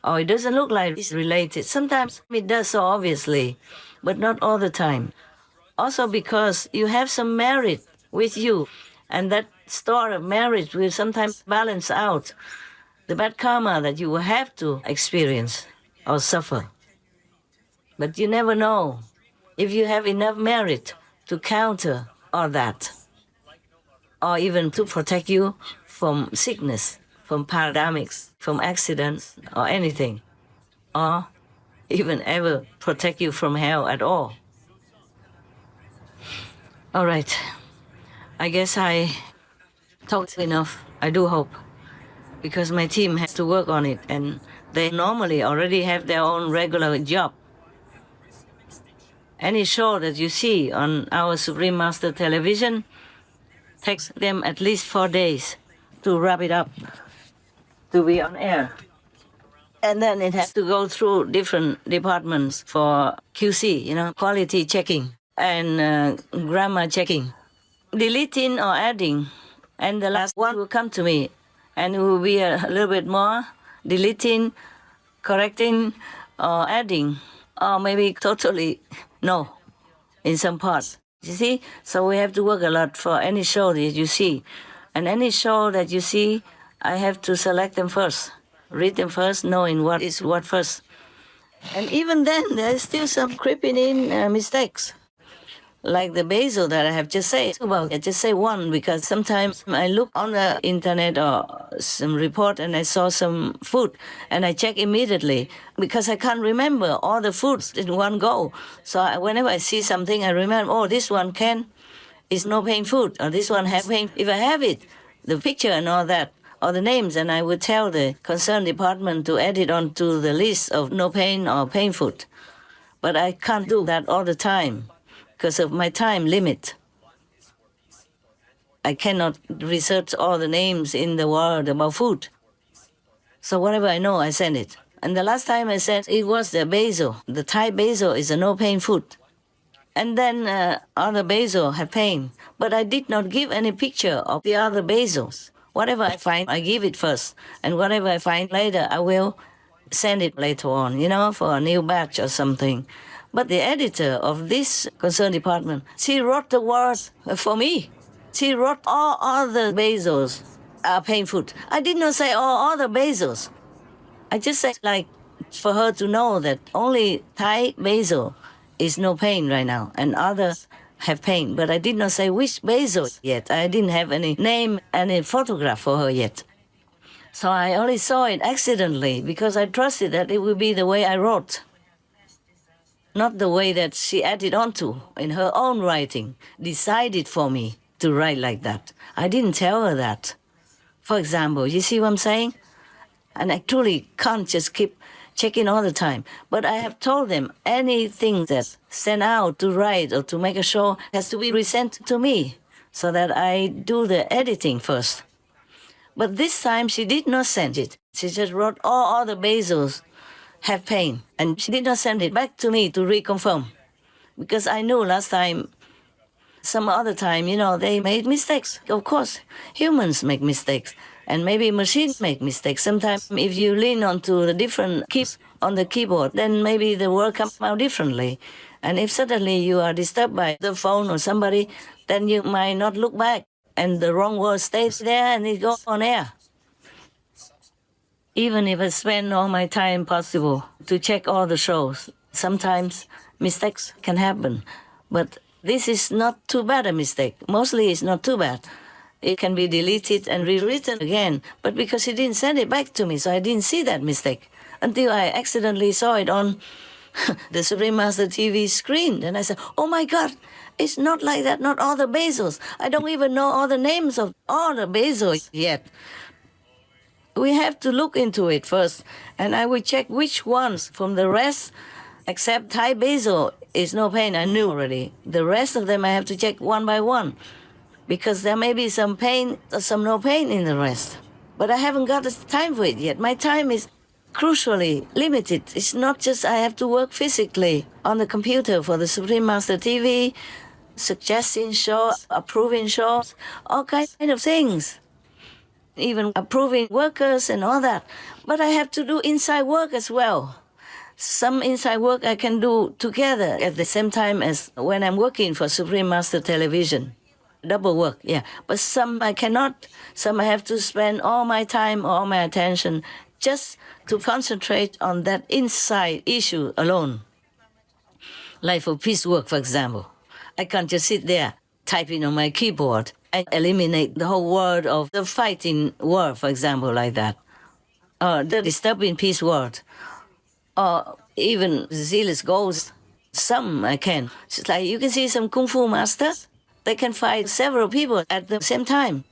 Or it doesn't look like it's related. Sometimes it does so obviously, but not all the time. Also because you have some merit with you, and that store of merit will sometimes balance out the bad karma that you will have to experience or suffer. But you never know if you have enough merit to counter all that, or even to protect you from sickness, from pandemics, from accidents, or anything, or even ever protect you from hell at all. All right. I guess I talked enough. I do hope. Because my team has to work on it, and they normally already have their own regular job. Any show that you see on our Supreme Master television takes them at least 4 days to wrap it up, to be on air. And then it has to go through different departments for QC, quality checking and grammar checking, deleting or adding. And the last one will come to me, and it will be a little bit more deleting, correcting, or adding, or maybe totally no in some parts. You see? So we have to work a lot for any show that you see. And any show that you see, I have to select them first, read them first, knowing what is what first. And even then, there's still some creeping in mistakes. Like the basil that I have just said. Well, I just say one because sometimes I look on the internet or some report and I saw some food and I check immediately because I can't remember all the foods in one go. So whenever I see something, I remember, oh, this one is no pain food, or this one has pain. If I have it, the picture and all that, or the names, and I would tell the concerned department to add it onto the list of no pain or pain food. But I can't do that all the time because of my time limit. I cannot research all the names in the world about food. So whatever I know, I send it. And the last time I sent, it was the basil. The Thai basil is a no-pain food. And then other basil have pain. But I did not give any picture of the other basils. Whatever I find, I give it first. And whatever I find later, I will send it later on, for a new batch or something. But the editor of this concerned department, she wrote the words for me. She wrote all other basils are pain food. I did not say all other basils. I just said for her to know that only Thai basil is no pain right now, and others have pain. But I did not say which basil yet. I didn't have any name, any photograph for her yet. So I only saw it accidentally because I trusted that it would be the way I wrote, not the way that she added onto in her own writing, decided for me to write like that. I didn't tell her that. For example, you see what I'm saying? And I truly can't just keep checking all the time. But I have told them anything that's sent out to write or to make a show has to be resent to me so that I do the editing first. But this time she did not send it. She just wrote all the basils have pain. And she did not send it back to me to reconfirm. Because I knew last time, some other time, they made mistakes. Of course, humans make mistakes. And maybe machines make mistakes. Sometimes if you lean onto the different keys on the keyboard, then maybe the word comes out differently. And if suddenly you are disturbed by the phone or somebody, then you might not look back. And the wrong word stays there and it goes on air. Even if I spend all my time possible to check all the shows, sometimes mistakes can happen. But this is not too bad a mistake. Mostly it's not too bad. It can be deleted and rewritten again. But because he didn't send it back to me, so I didn't see that mistake until I accidentally saw it on the Supreme Master TV screen. And I said, oh my God, it's not like that, not all the basils. I don't even know all the names of all the basils yet. We have to look into it first, and I will check which ones from the rest, except Thai basil is no pain, I knew already. The rest of them I have to check one by one. because there may be some pain or some no pain in the rest. But I haven't got the time for it yet. My time is crucially limited. It's not just I have to work physically on the computer for the Supreme Master TV, suggesting shows, approving shows, all kinds of things, even approving workers and all that. But I have to do inside work as well. Some inside work I can do together at the same time as when I'm working for Supreme Master Television. Double work, yeah. But some I cannot. Some I have to spend all my time, all my attention just to concentrate on that inside issue alone. Like for peace work, for example. I can't just sit there typing on my keyboard and eliminate the whole world of the fighting war, for example, like that. Or the disturbing peace world. Or even zealous goals. Some I can. It's like you can see some Kung Fu masters. They can fight several people at the same time.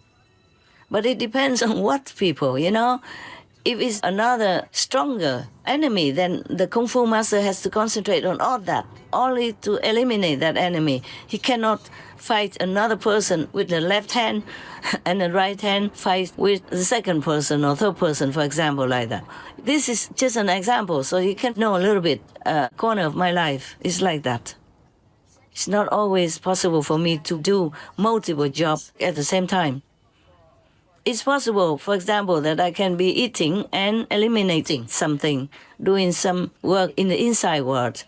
But it depends on what people, you know. If it's another stronger enemy, then the Kung Fu master has to concentrate on all that, only to eliminate that enemy. He cannot fight another person with the left hand and the right hand fight with the second person or third person, for example, like that. This is just an example, so you can know a little bit, corner of my life is like that. It's not always possible for me to do multiple jobs at the same time. It's possible, for example, that I can be eating and eliminating something, doing some work in the inside world,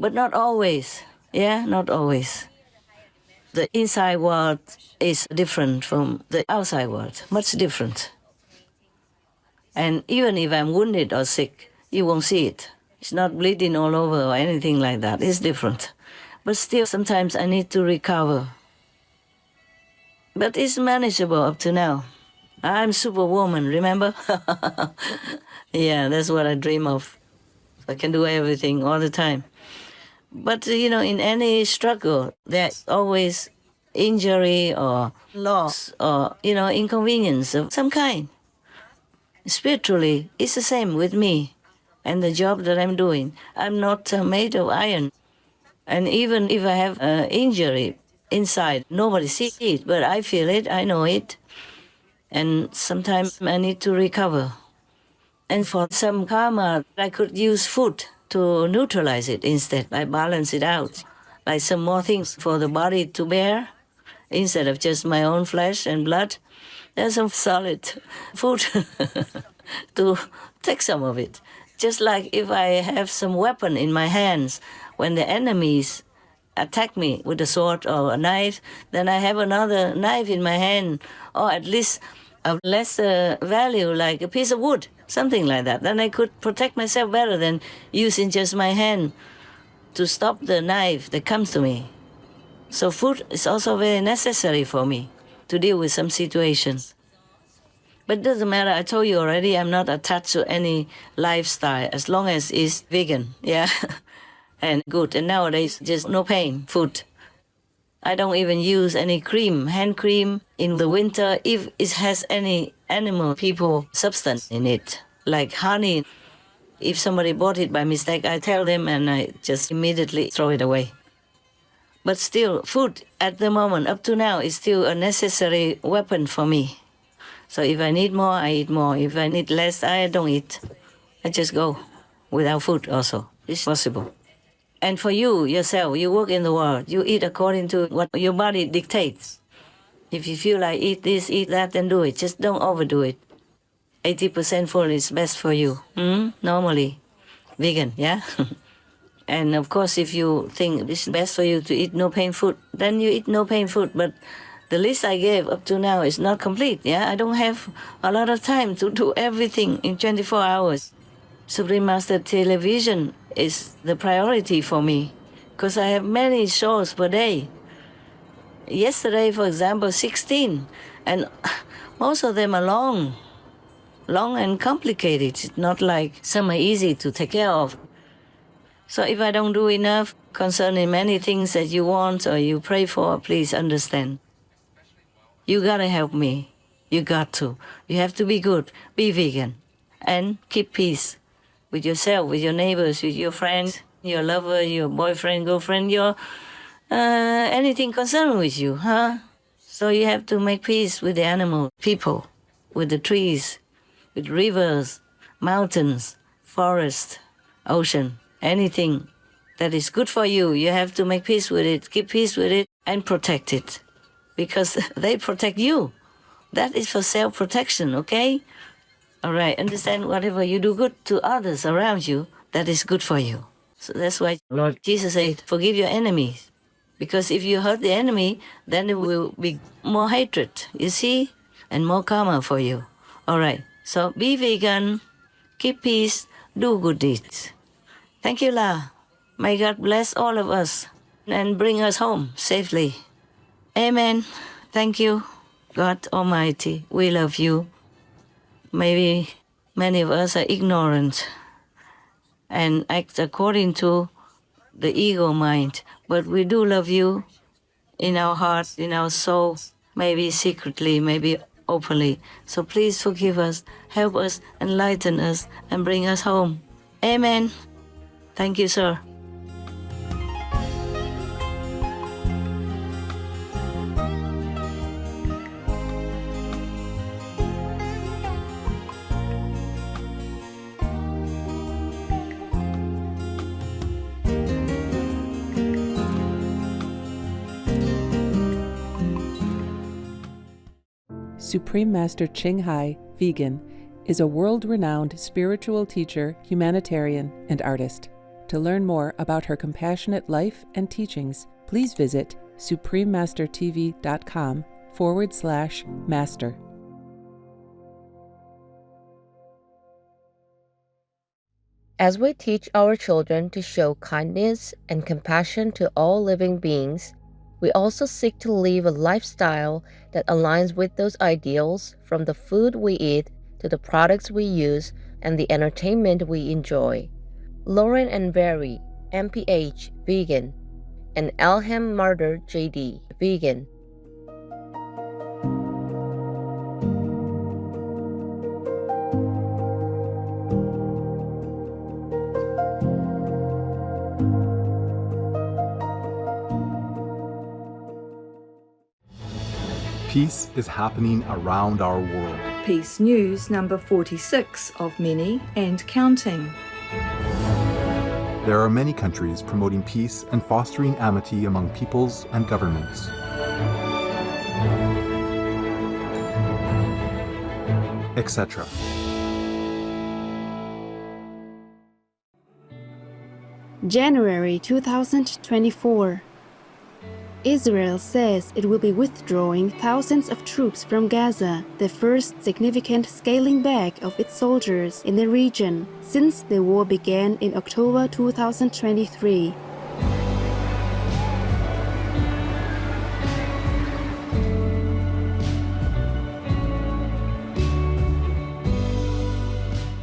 but not always. Yeah, not always. The inside world is different from the outside world, much different. And even if I'm wounded or sick, you won't see it. It's not bleeding all over or anything like that. It's different. But still, sometimes I need to recover. But it's manageable up to now. I'm Superwoman, remember? Yeah, that's what I dream of. I can do everything all the time. But, you know, in any struggle, there's always injury or loss or, you know, inconvenience of some kind. Spiritually, it's the same with me and the job that I'm doing. I'm not made of iron. And even if I have an injury inside, nobody sees it, but I feel it, I know it. And sometimes I need to recover. And for some karma, I could use food to neutralize it instead. I balance it out. Like some more things for the body to bear, instead of just my own flesh and blood. There's some solid food to take some of it. Just like if I have some weapon in my hands, when the enemies attack me with a sword or a knife, then I have another knife in my hand, or at least of lesser value, like a piece of wood, something like that. Then I could protect myself better than using just my hand to stop the knife that comes to me. So food is also very necessary for me to deal with some situations. But it doesn't matter, I told you already, I'm not attached to any lifestyle as long as it's vegan, yeah, and good. And nowadays, just no pain food. I don't even use any cream, hand cream in the winter if it has any animal, people substance in it, like honey. If somebody bought it by mistake, I tell them and I just immediately throw it away. But still, food at the moment, up to now, is still a necessary weapon for me. So if I need more, I eat more. If I need less, I don't eat. I just go without food also. It's possible. And for you, yourself, you work in the world. You eat according to what your body dictates. If you feel like eat this, eat that, then do it. Just don't overdo it. 80% food is best for you. Normally. Vegan, yeah? And of course, if you think it's best for you to eat no-pain food, then you eat no-pain food. But the list I gave up to now is not complete, yeah? I don't have a lot of time to do everything in 24 hours. Supreme Master Television is the priority for me because I have many shows per day. Yesterday, for example, 16, and most of them are long and complicated. It's not like some are easy to take care of. So if I don't do enough concerning many things that you want or you pray for, please understand. You gotta help me. You got to. You have to be good, be vegan, and keep peace with yourself, with your neighbors, with your friends, your lover, your boyfriend, girlfriend, your anything concerned with you, huh? So you have to make peace with the animal, people, with the trees, with rivers, mountains, forest, ocean, anything that is good for you. You have to make peace with it, keep peace with it, and protect it. Because they protect you. That is for self-protection, okay? All right, understand whatever you do good to others around you, that is good for you. So that's why Lord Jesus said, forgive your enemies. Because if you hurt the enemy, then it will be more hatred, you see? And more karma for you. All right, so be vegan, keep peace, do good deeds. Thank you, La. May God bless all of us and bring us home safely. Amen. Thank you, God Almighty. We love you. Maybe many of us are ignorant and act according to the ego mind, but we do love you in our heart, in our soul, maybe secretly, maybe openly. So please forgive us, help us, enlighten us, and bring us home. Amen. Thank you, sir. Supreme Master Ching Hai, vegan, is a world-renowned spiritual teacher, humanitarian, and artist. To learn more about her compassionate life and teachings, please visit suprememastertv.com/master. As we teach our children to show kindness and compassion to all living beings, we also seek to live a lifestyle that aligns with those ideals, from the food we eat to the products we use and the entertainment we enjoy. Lauren and Barry, MPH, vegan, and Elham Murder, JD, vegan. Peace is happening around our world. Peace News number 46 of many and counting. There are many countries promoting peace and fostering amity among peoples and governments. Etc. January 2024. Israel says it will be withdrawing thousands of troops from Gaza, the first significant scaling back of its soldiers in the region since the war began in October 2023.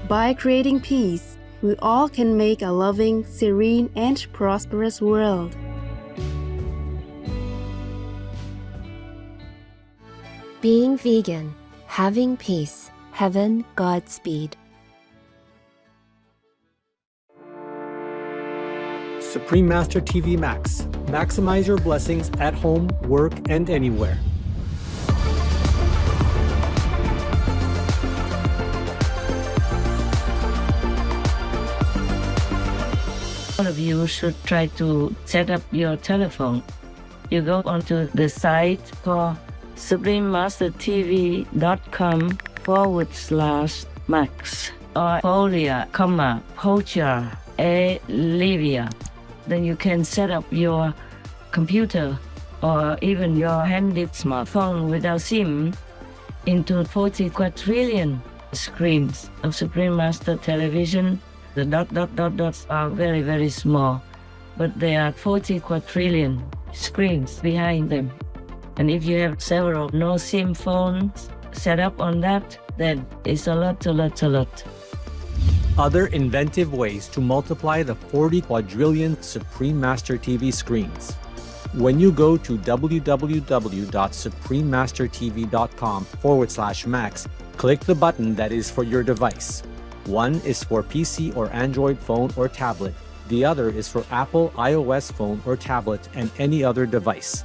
By creating peace, we all can make a loving, serene, and prosperous world. Being vegan, having peace, heaven, Godspeed. Supreme Master TV Max. Maximize your blessings at home, work, and anywhere. All of you should try to set up your telephone. You go onto the site for suprememastertv.com/max or Polia, Pocha, Livia. Then you can set up your computer or even your handy smartphone without SIM into 40 quadrillion screens of Supreme Master television. The dots are very, very small, but there are 40 quadrillion screens behind them. And if you have several no-SIM phones set up on that, then it's a lot. Other inventive ways to multiply the 40 quadrillion Supreme Master TV screens. When you go to www.suprememastertv.com/max, click the button that is for your device. One is for PC or Android phone or tablet. The other is for Apple iOS phone or tablet and any other device.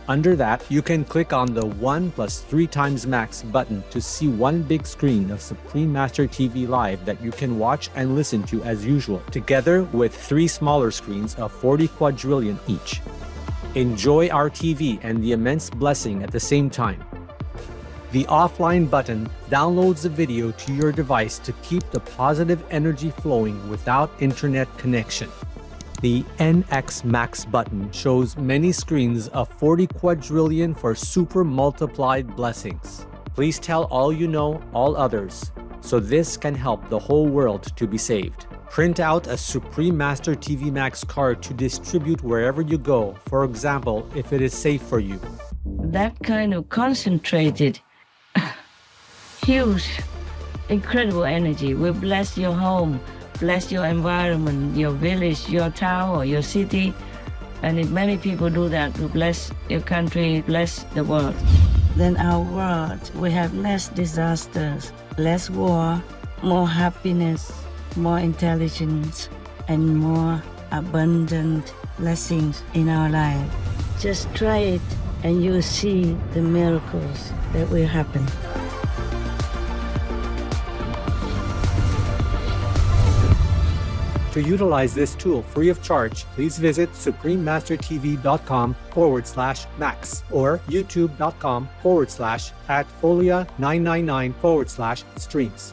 Under that, you can click on the 1 + 3 times max button to see one big screen of Supreme Master TV Live that you can watch and listen to as usual, together with 3 smaller screens of 40 quadrillion each. Enjoy our TV and the immense blessing at the same time. The offline button downloads the video to your device to keep the positive energy flowing without internet connection. The NX Max button shows many screens of 40 quadrillion for super multiplied blessings. Please tell all you know, all others, so this can help the whole world to be saved. Print out a Supreme Master TV Max card to distribute wherever you go, for example, if it is safe for you. That kind of concentrated, huge, incredible energy will bless your home, bless your environment, your village, your town, or your city. And if many people do that, will bless your country, bless the world. Then our world will have less disasters, less war, more happiness, more intelligence, and more abundant blessings in our life. Just try it and you'll see the miracles that will happen. To utilize this tool free of charge, please visit suprememastertv.com/max or youtube.com/@folia999/streams.